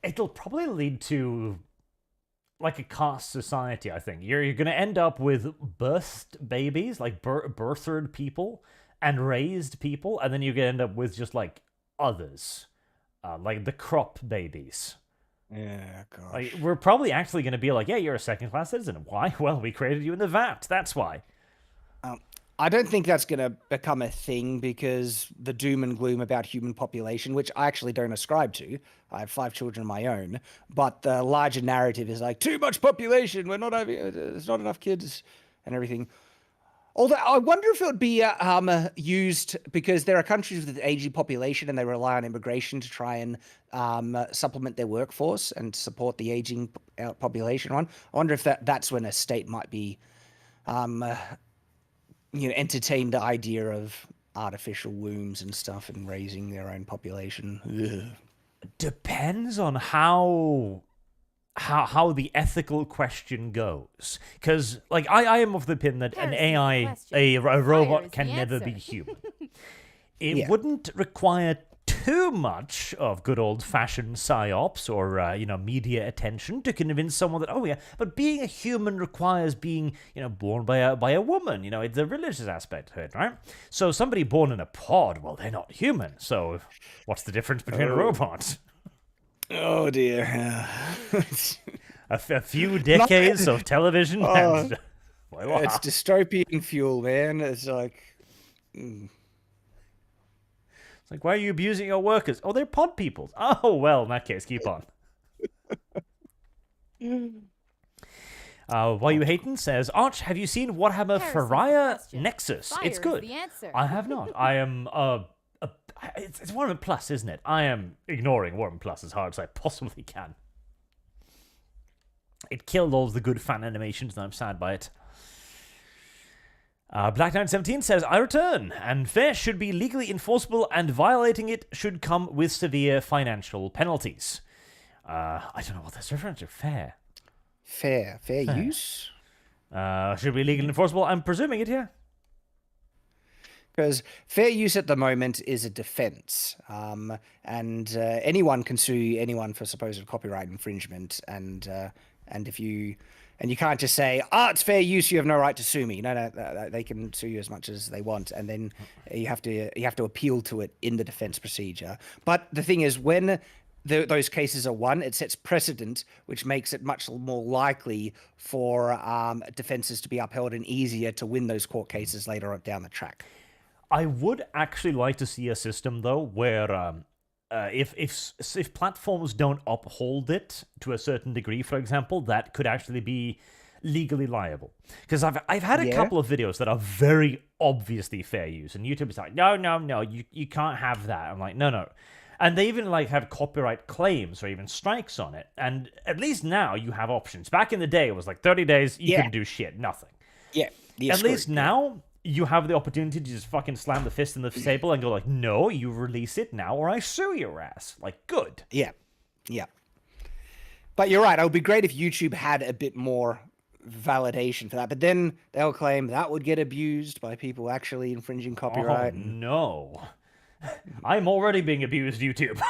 It'll probably lead to like a caste society, I think. You're going to end up with birthed babies, like birthered people, and raised people, and then you're going to end up with just like others, like the crop babies. Yeah, gosh. Like, we're probably actually going to be like, yeah, you're a second-class citizen. Why? Well, we created you in the vat. That's why. I don't think that's going to become a thing because the doom and gloom about human population, which I actually don't ascribe to. I have 5 children of my own, but the larger narrative is like too much population. We're not having, there's not enough kids and everything. Although I wonder if it would be used because there are countries with an aging population and they rely on immigration to try and supplement their workforce and support the aging population one. I wonder if that's when a state might be entertain the idea of artificial wombs and stuff and raising their own population. Ugh. Depends on how the ethical question goes. Because, like, I am of the opinion that an AI, a robot, can never be human. It wouldn't require too much of good old-fashioned psyops or, media attention to convince someone that, oh yeah, but being a human requires being, born by a woman. It's a religious aspect to it, right? So somebody born in a pod, well, they're not human. So what's the difference between a robot? Oh, dear. A few decades of television and... Wow. It's dystopian fuel, man. It's like... Like, why are you abusing your workers? Oh, they're pod peoples. Oh, well, in that case, keep on. Why You Hatin' says, Arch, have you seen Warhammer Faria Nexus? It's good. I have not. I am, it's Warhammer Plus, isn't it? I am ignoring Warhammer Plus as hard as I possibly can. It killed all of the good fan animations, and I'm sad by it. Black Knight 17 says, I return, and fair should be legally enforceable, and violating it should come with severe financial penalties. I don't know what that's referring to. Fair use? Should be legally enforceable. I'm presuming it, yeah. Because fair use at the moment is a defense, and anyone can sue anyone for supposed copyright infringement, and if you... And you can't just say, it's fair use, you have no right to sue me. No, they can sue you as much as they want. And then you have to appeal to it in the defense procedure. But the thing is, when those cases are won, it sets precedent, which makes it much more likely for defenses to be upheld and easier to win those court cases later on down the track. I would actually like to see a system though where if platforms don't uphold it to a certain degree, for example, that could actually be legally liable. Because I've had a Yeah. couple of videos that are very obviously fair use, and YouTube is like, no, you can't have that. I'm like, no. And they even like have copyright claims or even strikes on it. And at least now you have options. Back in the day, it was like 30 days, you couldn't do shit, nothing. Yeah. At least now, you have the opportunity to just fucking slam the fist in the table and go like, no, you release it now or I sue your ass. Like, good. Yeah. But you're right. It would be great if YouTube had a bit more validation for that. But then they'll claim that would get abused by people actually infringing copyright. Oh, no. I'm already being abused, YouTube.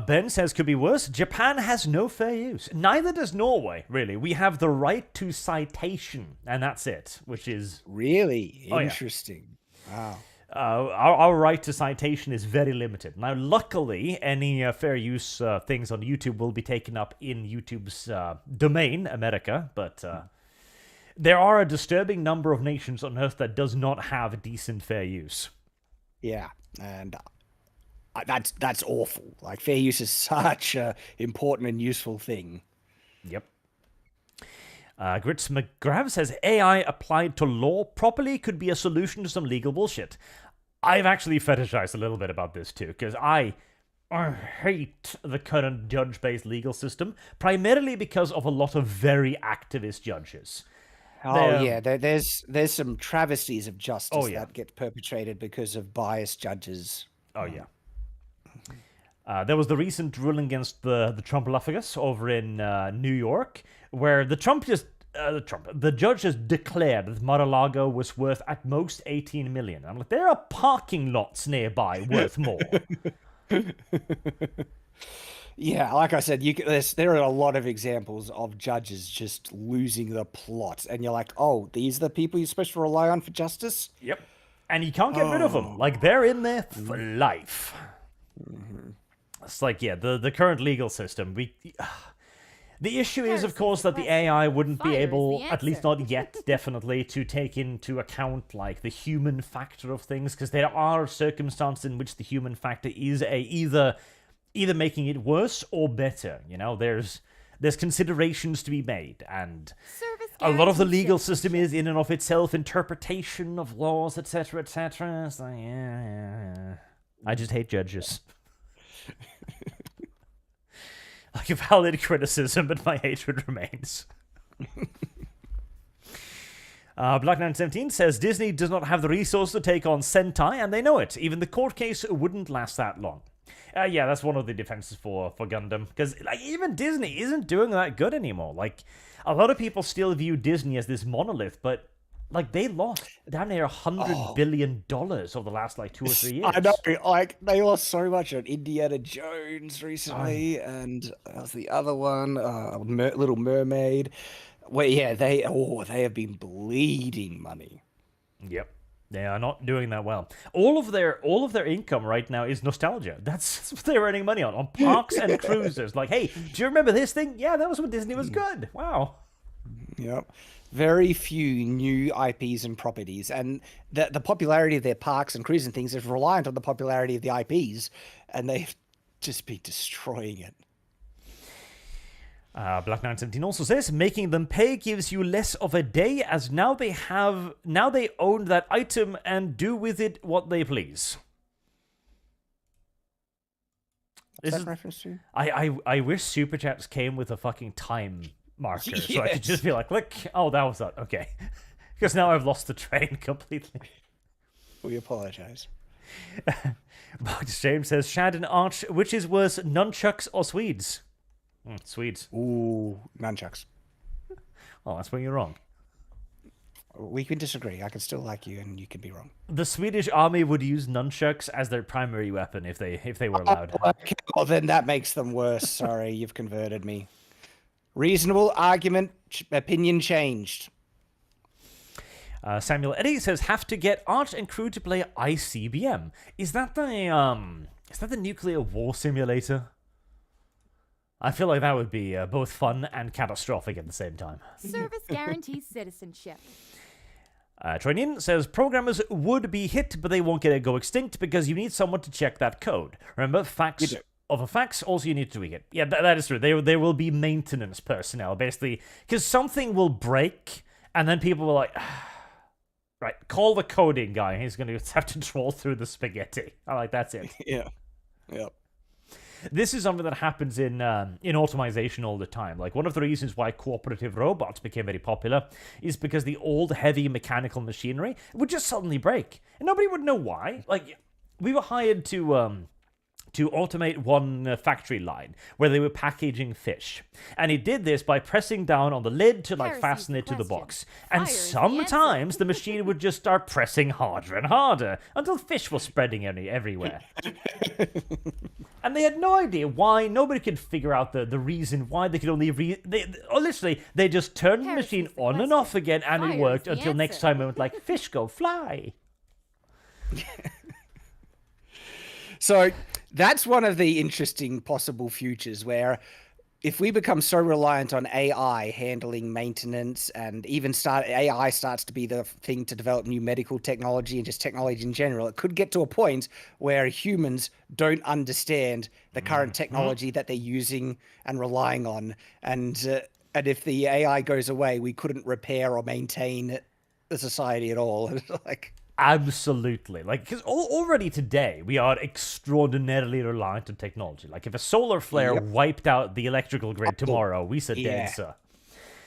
Ben says, could be worse. Japan has no fair use. Neither does Norway, really. We have the right to citation, and that's it, which is... Really Oh, yeah. interesting. Wow. Our right to citation is very limited. Now, luckily, any fair use things on YouTube will be taken up in YouTube's domain, America, but there are a disturbing number of nations on Earth that does not have decent fair use. Yeah, and that's awful. Like, fair use is such a important and useful thing. Yep. Grits McGrav says, AI applied to law properly could be a solution to some legal bullshit. I've actually fetishized a little bit about this too, because I hate the current judge-based legal system, primarily because of a lot of very activist judges. Oh yeah, there's some travesties of justice yeah. that get perpetrated because of biased judges. Oh, yeah. There was the recent ruling against the Trumpolophagus over in New York, where the judge has declared that Mar-a-Lago was worth at most 18 million. I'm like, there are parking lots nearby worth more. Yeah, like I said, there are a lot of examples of judges just losing the plot, and you're like, oh, these are the people you're supposed to rely on for justice? Yep. And you can't get rid of them. Like, they're in there for life. It's like, yeah, the current legal system, the issue is, of course, that the AI wouldn't be Fire is able, the at least answer. not yet, definitely, to take into account, like, the human factor of things, because there are circumstances in which the human factor is either making it worse or better, you know? There's considerations to be made, and Service a lot of the guarantee legal ship. system is, in and of itself, interpretation of laws, etc., etc. It's like, yeah. I just hate judges. Like a valid criticism, but my hatred remains. Black917 says, Disney does not have the resource to take on Sentai, and they know it. Even the court case wouldn't last that long. Yeah, that's one of the defenses for Gundam. Because like, even Disney isn't doing that good anymore. Like, a lot of people still view Disney as this monolith, but like, they lost down near $100 billion over the last, like, 2 or 3 years. I know, like, they lost so much on Indiana Jones recently, and that was the other one, Little Mermaid. Well, yeah, they have been bleeding money. Yep. They are not doing that well. All of their income right now is nostalgia. That's what they're earning money on parks and cruises. Like, hey, do you remember this thing? Yeah, that was when Disney was good. Wow. Yep. Very few new IPs and properties, and the popularity of their parks and cruising things is reliant on the popularity of the IPs, and they've just been destroying it. Black917 also says, making them pay gives you less of a day, as now they own that item and do with it what they please. What's that reference to? I wish Super Chats came with a fucking time marker, so I could just be like, look, oh, that was that, okay. Because now I've lost the train completely. We apologize. Marcus James says, Shad and Arch, which is worse, nunchucks or Swedes? Swedes. Ooh, nunchucks. Oh, that's where you're wrong. We can disagree. I can still like you, and you can be wrong. The Swedish army would use nunchucks as their primary weapon if they were allowed. Okay, well, then that makes them worse. Sorry, you've converted me. Reasonable argument, opinion changed. Samuel Eddy says, have to get Arch and crew to play ICBM. Is that the nuclear war simulator? I feel like that would be both fun and catastrophic at the same time. Service guarantees citizenship. Trainin says programmers would be hit, but they won't go extinct because you need someone to check that code. Remember, facts of a fax, also you need to tweak it. Yeah, that is true. There will be maintenance personnel, basically, because something will break, and then people will like, right, call the coding guy. He's going to have to troll through the spaghetti. That's it. Yeah. Yep. This is something that happens in automation all the time. Like, one of the reasons why cooperative robots became very popular is because the old, heavy mechanical machinery would just suddenly break. And nobody would know why. Like, we were hired to automate one factory line where they were packaging fish. And he did this by pressing down on the lid to, fasten it to the box. And sometimes the machine would just start pressing harder and harder until fish was spreading everywhere. And they had no idea why. Nobody could figure out the reason why. They could only literally, they just turned the machine on and off again, and it worked until next time it went like, fish go fly. So that's one of the interesting possible futures where if we become so reliant on AI handling maintenance and even AI starts to be the thing to develop new medical technology and just technology in general, it could get to a point where humans don't understand the current technology that they're using and relying on. And if the AI goes away, we couldn't repair or maintain the society at all. Absolutely. Because already today, we are extraordinarily reliant on technology. Like, if a solar flare wiped out the electrical grid tomorrow, we said dead, sir.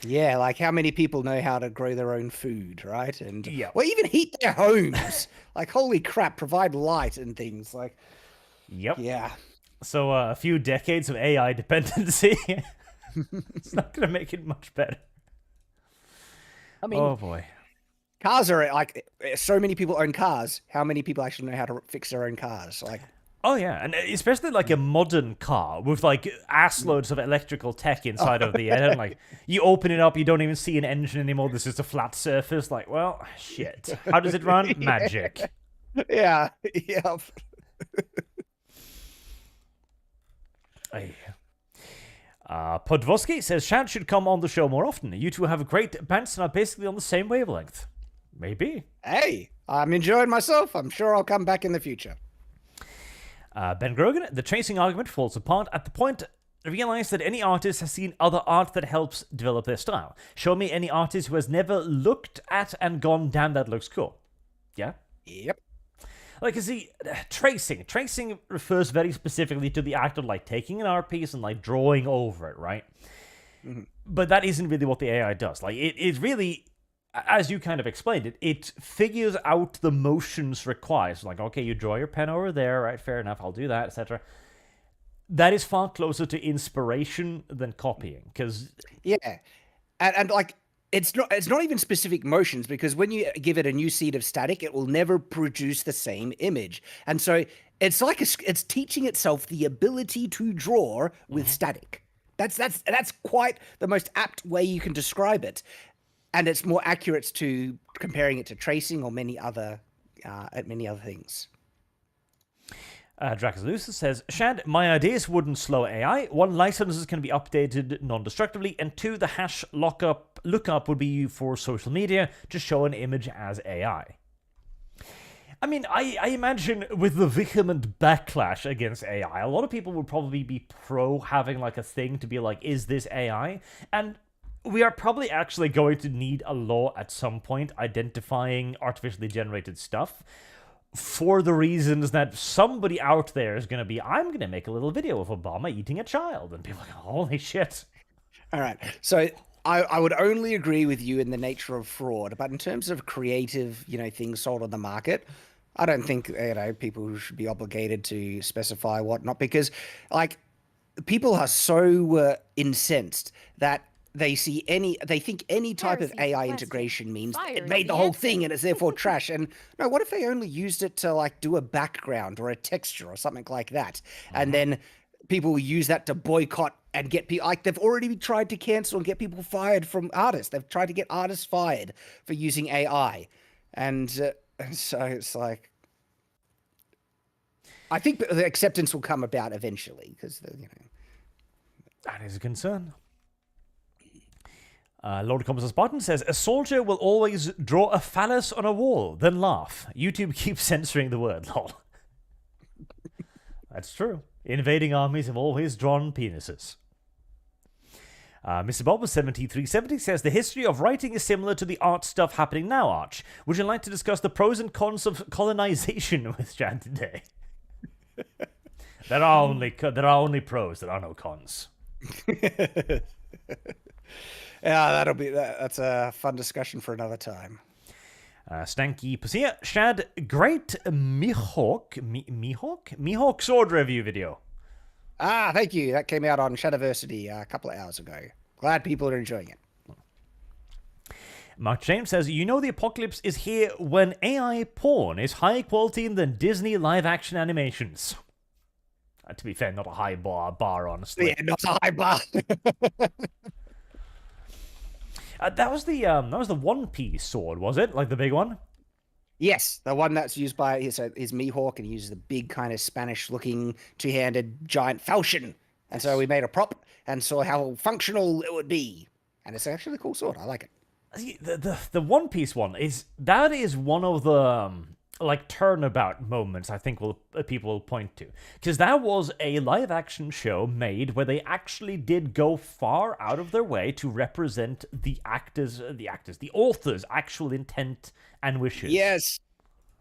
Yeah, like how many people know how to grow their own food, right? And or even heat their homes. Holy crap, provide light and things. Yep. Yeah. So a few decades of AI dependency. It's not going to make it much better. I mean, oh boy. Cars are so many people own cars. How many people actually know how to fix their own cars? Oh yeah, and especially a modern car with assloads of electrical tech inside of the end. And you open it up, you don't even see an engine anymore. This is a flat surface. Well, shit. How does it run? Magic. Yeah. Yeah. Podvosky says Shad should come on the show more often. You two have great bands and are basically on the same wavelength. Maybe. Hey, I'm enjoying myself. I'm sure I'll come back in the future. Ben Grogan, the tracing argument falls apart at the point realize that any artist has seen other art that helps develop their style. Show me any artist who has never looked at and gone, damn, that looks cool. Yeah? Yep. Tracing refers very specifically to the act of taking an art piece and drawing over it, right? Mm-hmm. But that isn't really what the AI does. It really, as you kind of explained it figures out the motions required. So okay, you draw your pen over there, right? Fair enough, I'll do that, etc. That is far closer to inspiration than copying, because and it's not even specific motions, because when you give it a new seed of static, it will never produce the same image. And so it's it's teaching itself the ability to draw with static. That's quite the most apt way you can describe it. And it's more accurate to comparing it to tracing or many other things. Dracus Lucis says, Shad, my ideas wouldn't slow AI. One, licenses can be updated non-destructively, and two, the hash lookup would be for social media to show an image as AI. I mean, I imagine with the vehement backlash against AI, a lot of people would probably be pro having a thing to be is this AI? And we are probably actually going to need a law at some point identifying artificially generated stuff, for the reasons that somebody out there is going to be, I'm going to make a little video of Obama eating a child. And people are like, holy shit. All right. So I would only agree with you in the nature of fraud. But in terms of creative, things sold on the market, I don't think, people should be obligated to specify whatnot, because people are so incensed that they think any type of AI integration means it made the whole thing and it's therefore trash. And no, what if they only used it to do a background or a texture or something like that? And then people will use that to boycott and get people, they've already tried to cancel and get people fired from artists. They've tried to get artists fired for using AI. And so it's I think the acceptance will come about eventually, because, That is a concern. Lord Commodore Spartan says, a soldier will always draw a phallus on a wall, then laugh. YouTube keeps censoring the word, lol. That's true. Invading armies have always drawn penises. Mr. Bob was 7370 says, the history of writing is similar to the art stuff happening now, Arch. Would you like to discuss the pros and cons of colonization with Chad today? There are only pros, there are no cons. Yeah, that's a fun discussion for another time. Stanky Pasia, Shad, great Mihawk sword review video. Thank you. That came out on Shadiversity a couple of hours ago. Glad people are enjoying it. Mark James says, you know the apocalypse is here when AI porn is higher quality than Disney live-action animations. To be fair, not a high bar, honestly. Yeah, not a high bar. That was the One Piece sword, was it? Like the big one? Yes, the one that's used by his Mihawk, and he uses the big kind of Spanish-looking two-handed giant falchion. And so we made a prop and saw how functional it would be. And it's actually a cool sword. I like it. The One Piece one is one of the like turnabout moments I think people will point to, because that was a live action show made where they actually did go far out of their way to represent the author's actual intent and wishes.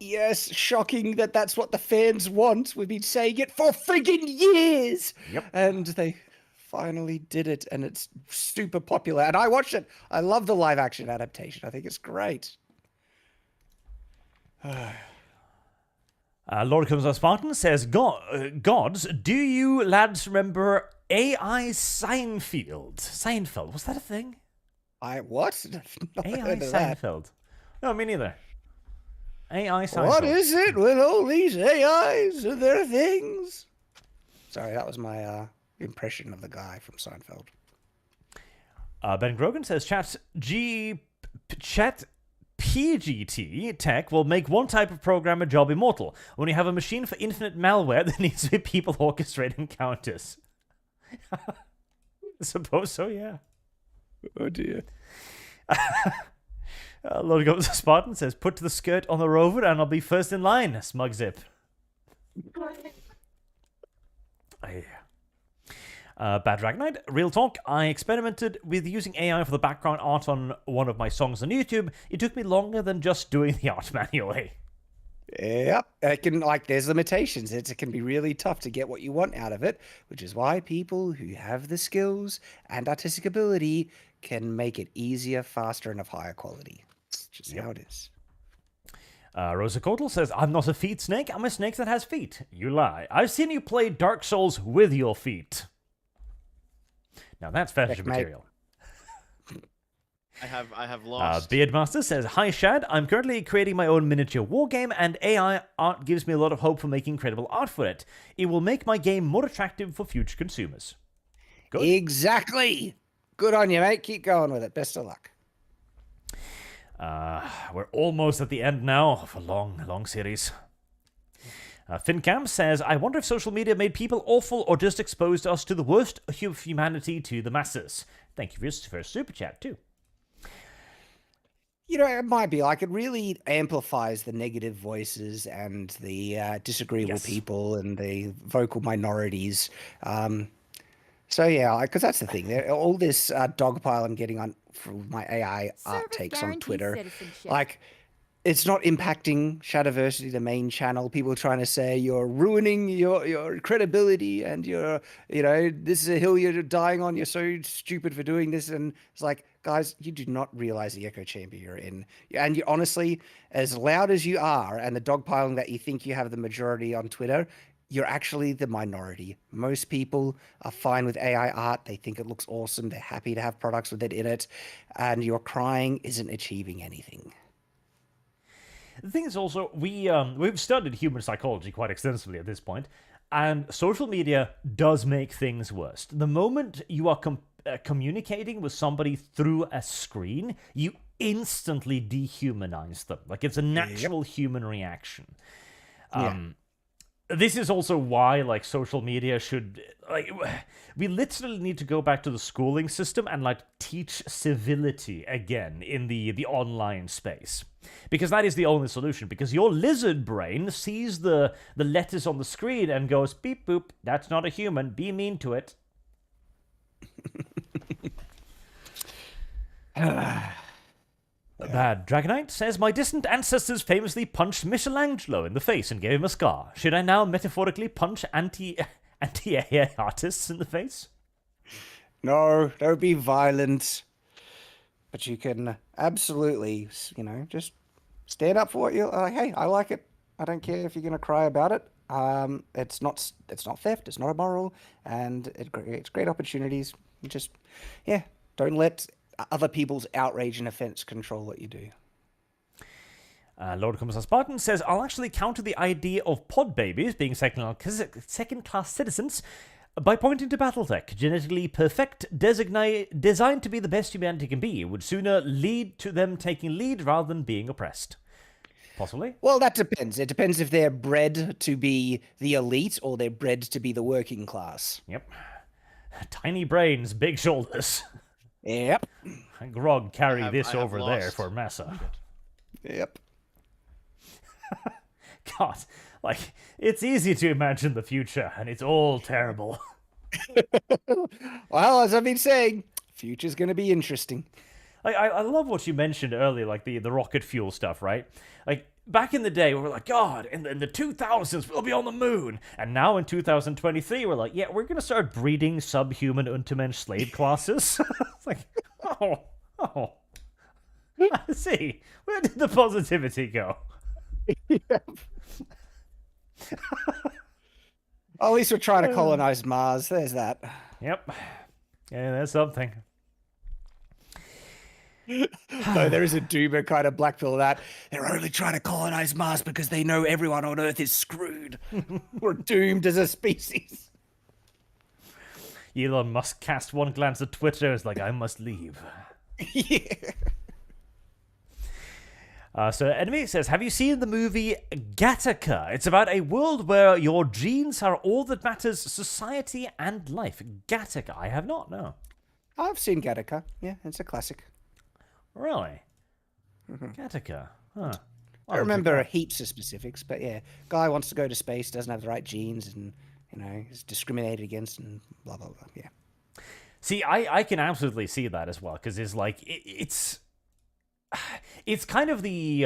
Yes, shocking that that's what the fans want. We've been saying it for friggin' years. Yep. And they finally did it, and it's super popular. And I watched it. I love the live action adaptation. I think it's great. Lord Comes Out Spartan says, Gods, do you lads remember AI Seinfeld? Seinfeld, was that a thing? What? AI Seinfeld. No, me neither. AI Seinfeld. What is it with all these AIs and their things? Sorry, that was my impression of the guy from Seinfeld. Ben Grogan says, Chat PGT tech will make one type of programmer job immortal. When you have a machine for infinite malware, there needs to be people orchestrating counters. I suppose so, yeah. Oh dear. Lord Goes Spartan says, put the skirt on the rover and I'll be first in line. Smug zip. Bad Ragnite, real talk, I experimented with using AI for the background art on one of my songs on YouTube. It took me longer than just doing the art manually. Yep, there's limitations. It can be really tough to get what you want out of it, which is why people who have the skills and artistic ability can make it easier, faster, and of higher quality. It's just how it is. Rosa Kotal says, I'm not a feet snake, I'm a snake that has feet. You lie. I've seen you play Dark Souls with your feet. Now that's fetish material. I have lost. Beardmaster says, hi Shad, I'm currently creating my own miniature wargame and AI art gives me a lot of hope for making credible art for it. It will make my game more attractive for future consumers. Good. Exactly. Good on you, mate. Keep going with it. Best of luck. We're almost at the end now of a long series. FinCam says, I wonder if social media made people awful or just exposed us to the worst of humanity to the masses. Thank you for your super chat, too. You know, it might be like it really amplifies the negative voices and the disagreeable people and the vocal minorities. So yeah, because that's the thing. All this dogpile I'm getting on from my AI art takes on Twitter, like it's not impacting Shadiversity, the main channel. People are trying to say you're ruining your credibility and this is a hill you're dying on. You're so stupid for doing this. And it's like, guys, you do not realize the echo chamber you're in. And you honestly, as loud as you are and the dogpiling that you think you have the majority on Twitter, you're actually the minority. Most people are fine with AI art. They think it looks awesome. They're happy to have products with it in it. And your crying isn't achieving anything. The thing is also, we've studied human psychology quite extensively at this point, and social media does make things worse. The moment you are communicating with somebody through a screen, you instantly dehumanize them. Like, it's a natural human reaction. this is also why like social media should like we literally need to go back to the schooling system and like teach civility again in the online space, because that is the only solution. Because your lizard brain sees the letters on the screen and goes beep boop, that's not a human, be mean to it. Bad Dragonite says, my distant ancestors famously punched Michelangelo in the face and gave him a scar. Should I now metaphorically punch anti-AI artists in the face? No, don't be violent. But you can absolutely, just stand up for what you're like. Hey, I like it. I don't care if you're gonna cry about it. It's not theft. It's not immoral, and it creates great opportunities. You just, don't let other people's outrage and offense control what you do. Lord Commissar Spartan says, I'll actually counter the idea of pod babies being second-class citizens by pointing to Battletech. Genetically perfect, designed to be the best humanity can be, would sooner lead to them taking lead rather than being oppressed. Possibly. Well, that depends. It depends if they're bred to be the elite or they're bred to be the working class. Yep. Tiny brains, big shoulders. Yep. Grog, carry I this have over there lost. for Massa. Yep. God, like, it's easy to imagine the future, and it's all terrible. Well, as I've been saying, future's going to be interesting. Like, I love what you mentioned earlier, like the rocket fuel stuff, right? Like, back in the day, we were like, God, in the 2000s, we'll be on the moon. And now in 2023, we're like, yeah, we're going to start breeding subhuman Untermensch slave classes. It's like, oh. I see. Where did the positivity go? At least we're trying to colonize Mars. There's that. Yep. Yeah, there's something. No, there is a doomer kind of black pill that they're only trying to colonize Mars because they know everyone on Earth is screwed. We're doomed as a species. Elon Musk cast one glance at Twitter, is like, I must leave. Yeah. So Enemy says, have you seen the movie Gattaca? It's about a world where your genes are all that matters, society and life. Gattaca. I have not, no. I've seen Gattaca. Yeah, it's a classic. Really? Gattaca. Huh. I remember heaps of specifics, but yeah, guy wants to go to space, doesn't have the right genes, and is discriminated against, and blah blah blah. Yeah. See, I can absolutely see that as well, because it's like it's kind of the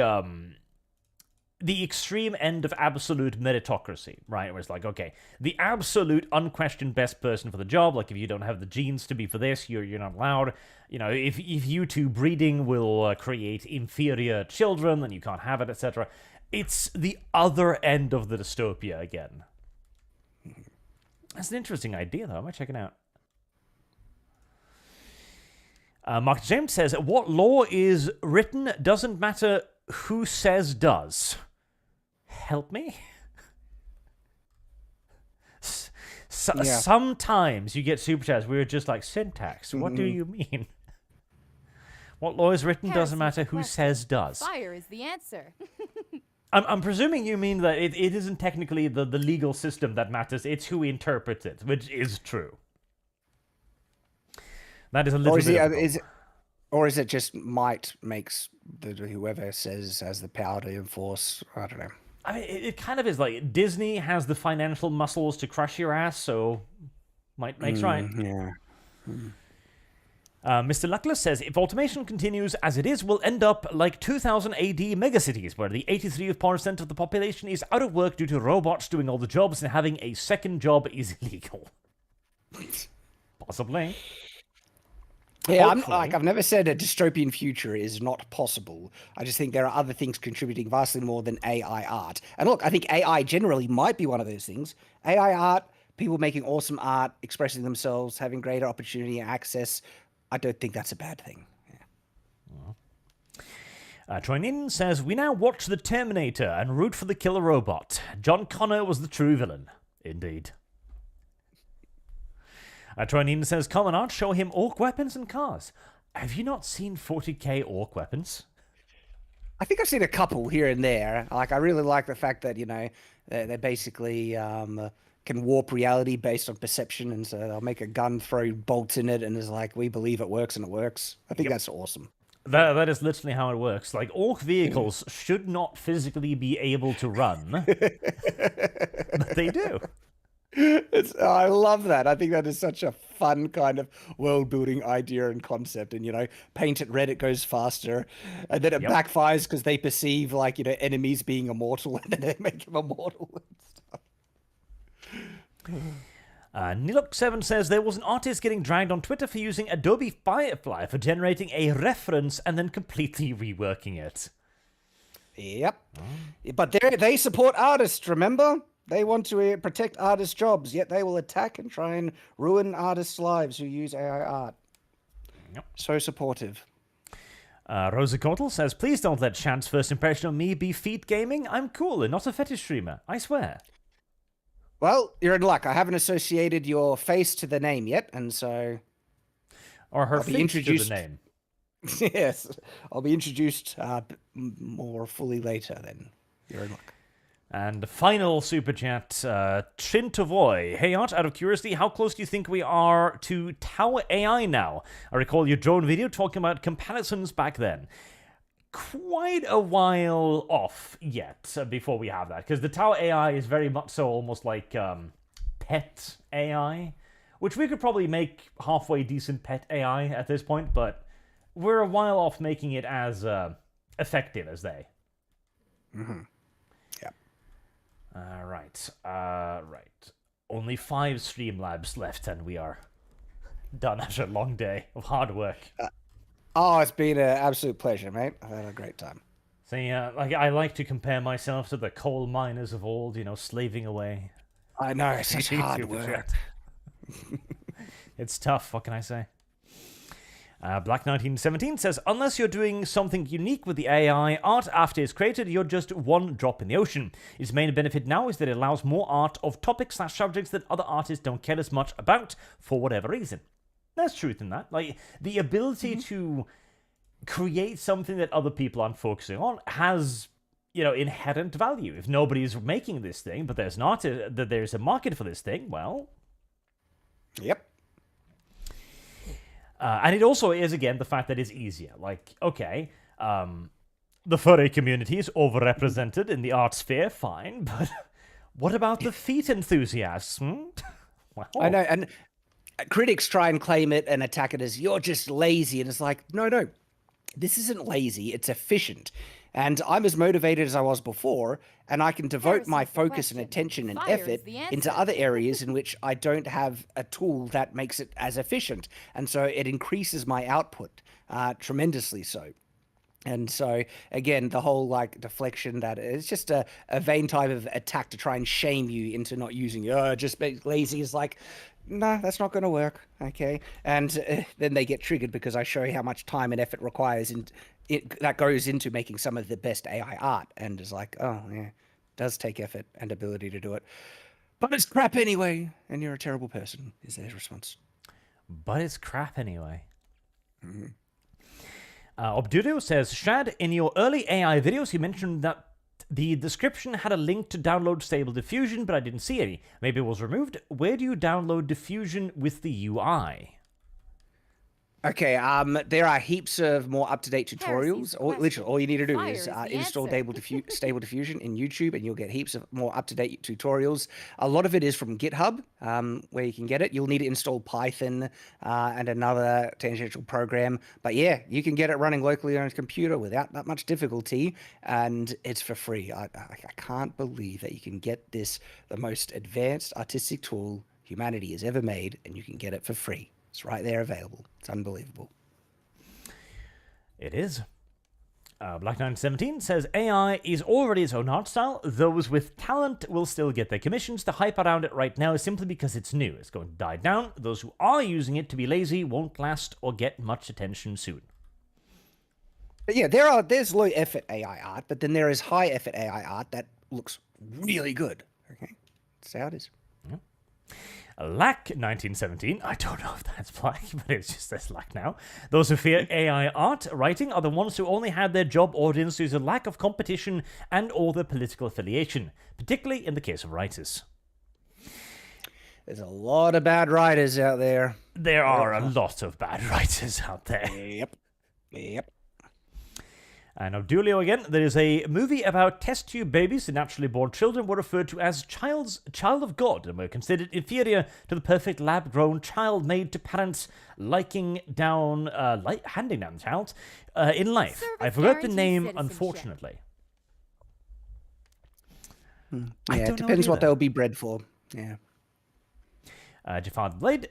extreme end of absolute meritocracy, right? Where it's like, okay, the absolute unquestioned best person for the job, like if you don't have the genes to be for this, you're not allowed. If you two breeding will create inferior children, then you can't have it, etc. It's the other end of the dystopia again. That's an interesting idea, though. I might check it out. Mark James says, what law is written doesn't matter who says does. Help me? Sometimes you get super chats where you're just like, syntax, what do you mean? What law is written doesn't matter who says does. Fire is the answer. I'm presuming you mean that it isn't technically the legal system that matters, it's who interprets it, which is true. That is a little bit or is it just might makes whoever says has the power to enforce? I don't know. I mean, it kind of is like Disney has the financial muscles to crush your ass, so might makes right. Yeah. Mr. Luckless says, if automation continues as it is, we'll end up like 2000 AD megacities, where the 83% of the population is out of work due to robots doing all the jobs, and having a second job is illegal. Possibly. Yeah, I've never said a dystopian future is not possible. I just think there are other things contributing vastly more than AI art. And look, I think AI generally might be one of those things. AI art, people making awesome art, expressing themselves, having greater opportunity and access. I don't think that's a bad thing. Yeah. Troy Nin says, we now watch The Terminator and root for the killer robot. John Connor was the true villain. Indeed. Troy Nin says, Common Art, show him orc weapons and cars. Have you not seen 40k orc weapons? I think I've seen a couple here and there. Like, I really like the fact that, they basically can warp reality based on perception. And so they'll make a gun, throw bolts in it, and it's like, we believe it works, and it works. I think that's awesome. That is literally how it works. Like, orc vehicles should not physically be able to run, but they do. I love that. I think that is such a fun kind of world building idea and concept. And paint it red, it goes faster, and then it backfires because they perceive enemies being immortal, and then they make them immortal and stuff. Nilok7 says there was an artist getting dragged on Twitter for using Adobe Firefly for generating a reference and then completely reworking it. Yep. But they support artists, remember? They want to protect artists' jobs, yet they will attack and try and ruin artists' lives who use AI art. Yep. So supportive. Rosa Cortel says, please don't let Shad's first impression of me be feet gaming. I'm cool and not a fetish streamer, I swear. Well, you're in luck. I haven't associated your face to the name yet, and so... Or her feet to the name. Yes, I'll be introduced more fully later then. You're in luck. And final super chat, Trintavoy. Hey Art, out of curiosity, how close do you think we are to Tower AI now? I recall your drone video talking about comparisons back then. Quite a while off yet before we have that, because the Tower AI is very much so almost like pet AI, which we could probably make halfway decent pet AI at this point, but we're a while off making it as effective as they. Mm-hmm. Right. Only 5 Streamlabs left, and we are done after a long day of hard work. Oh, it's been an absolute pleasure, mate. I've had a great time. See, I like to compare myself to the coal miners of old, slaving away. I know, it's such hard work. It's tough, what can I say? Black1917 says, unless you're doing something unique with the AI, art after it's created, you're just one drop in the ocean. Its main benefit now is that it allows more art of topics/subjects that other artists don't care as much about for whatever reason. There's truth in that. Like, the ability to create something that other people aren't focusing on has, inherent value. If nobody's making this thing, but there's there's a market for this thing, well... Yep. And it also is, again, the fact that it's easier. Like, okay, the furry community is overrepresented in the art sphere, fine, but what about the feet enthusiasts? Well, I know, and critics try and claim it and attack it as, you're just lazy, and it's like, no, this isn't lazy, it's efficient. And I'm as motivated as I was before, and I can devote my focus and attention and effort into other areas in which I don't have a tool that makes it as efficient. And so it increases my output tremendously so. And so, again, the whole deflection, that it's just a vain type of attack to try and shame you into not using just being lazy is like, no, that's not going to work. Okay. And then they get triggered because I show you how much time and effort requires that goes into making some of the best AI art, and is like, oh yeah, it does take effort and ability to do it, but it's crap anyway, and you're a terrible person, is their response. But it's crap anyway. Obdudo says, Shad, in your early AI videos, you mentioned that the description had a link to download Stable Diffusion, but I didn't see any. Maybe it was removed. Where do you download Diffusion with the UI? Okay, there are heaps of more up-to-date tutorials. Literally, all you need to do is install Stable Diffusion in YouTube, and you'll get heaps of more up-to-date tutorials. A lot of it is from GitHub, where you can get it. You'll need to install Python and another tangential program. But yeah, you can get it running locally on a computer without that much difficulty, and it's for free. I can't believe that you can get this, the most advanced artistic tool humanity has ever made, and you can get it for free. It's right there available. It's unbelievable. It is. Black917 says, AI is already its own art style. Those with talent will still get their commissions. The hype around it right now is simply because it's new. It's going to die down. Those who are using it to be lazy won't last or get much attention soon. But yeah, there's low effort AI art, but then there is high effort AI art that looks really good. Okay, that's how it is. Lack 1917, I don't know if that's black, but it just says lack now. Those who fear AI art writing are the ones who only had their job audience due to lack of competition and or their political affiliation, particularly in the case of writers. There's a lot of bad writers out there. There are a lot of bad writers out there. Yep. And Obdulio again, there is a movie about test tube babies. The naturally born children were referred to as child of God and were considered inferior to the perfect lab-grown child made to parents handing down the child in life. I forgot the name, unfortunately. Yeah, it depends what they'll be bred for. Yeah. Jafar the Blade.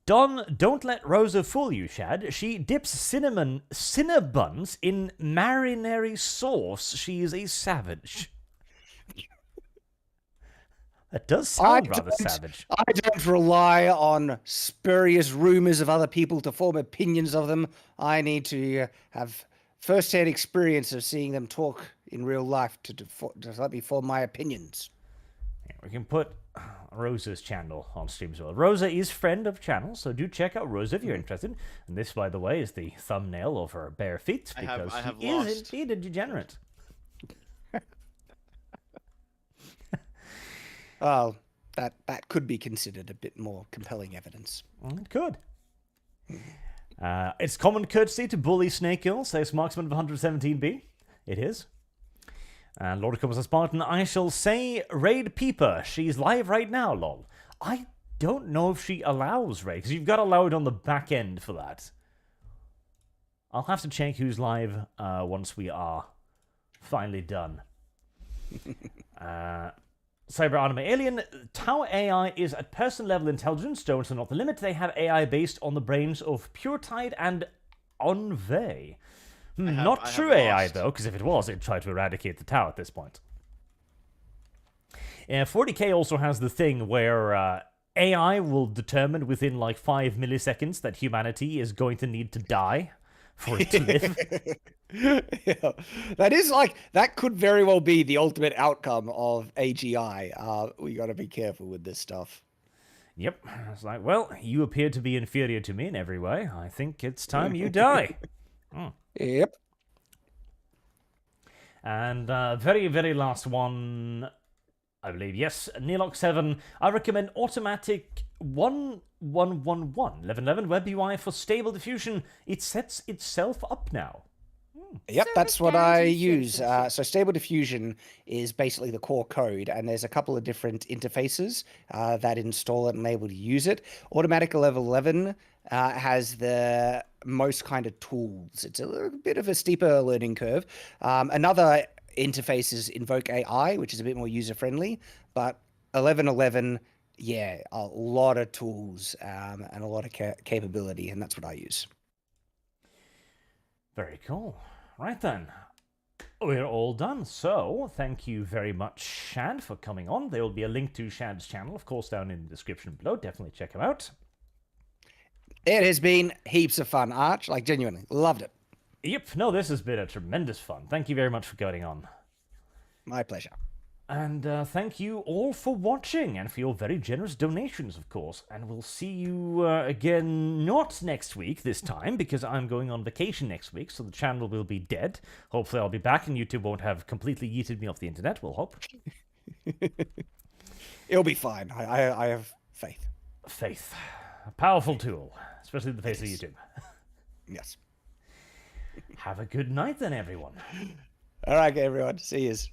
Don't let Rosa fool you, Shad. She dips cinnabuns in marinara sauce. She is a savage. That does sound rather savage. I don't rely on spurious rumors of other people to form opinions of them. I need to have first-hand experience of seeing them talk in real life to let me form my opinions. Yeah, we can put Rosa's channel on stream as well. Rosa is friend of channel, so do check out Rosa if you're interested. And this, by the way, is the thumbnail of her bare feet, because she is indeed a degenerate. Well, that could be considered a bit more compelling evidence. It could. It's common courtesy to bully Snake Hill, says Marksman of 117B. It is. And Lord Comes a Spartan, I shall say raid Peeper. She's live right now, lol. I don't know if she allows raid, because you've got to allow it on the back end for that. I'll have to check who's live once we are finally done. Cyber Anime Alien, Tau AI is at person-level intelligence. Stones are not the limit. They have AI based on the brains of Puretide and Onvey. Not true AI, though, because if it was, it'd try to eradicate the Tau at this point. 40K also has the thing where AI will determine within like 5 milliseconds that humanity is going to need to die for it to live. Yeah. That could very well be the ultimate outcome of AGI. We got to be careful with this stuff. Yep. It's like, well, you appear to be inferior to me in every way. I think it's time you die. Yep. And very, very last one, I believe, yes, Nelox7. I recommend automatic 1111 web UI for stable diffusion. It sets itself up now. Yep, Service that's what I guarantee use. citizenship. So Stable Diffusion is basically the core code, and there's a couple of different interfaces that install it and enable to use it. Automatic Level 11 has the most kind of tools. It's a little bit of a steeper learning curve. Another interface is Invoke AI, which is a bit more user-friendly, but 1111, yeah, a lot of tools and a lot of capability, and that's what I use. Very cool. Right then. We're all done. So, thank you very much, Shad, for coming on. There will be a link to Shad's channel, of course, down in the description below. Definitely check him out. It has been heaps of fun, Arch. Like, genuinely, loved it. Yep, no, this has been a tremendous fun. Thank you very much for going on. My pleasure. And thank you all for watching and for your very generous donations, of course. And we'll see you again, not next week this time, because I'm going on vacation next week, so the channel will be dead. Hopefully I'll be back and YouTube won't have completely yeeted me off the internet, we'll hope. It'll be fine. I have faith. Faith. A powerful tool, especially in the face of YouTube. Yes. Have a good night then, everyone. All right, everyone. See yous.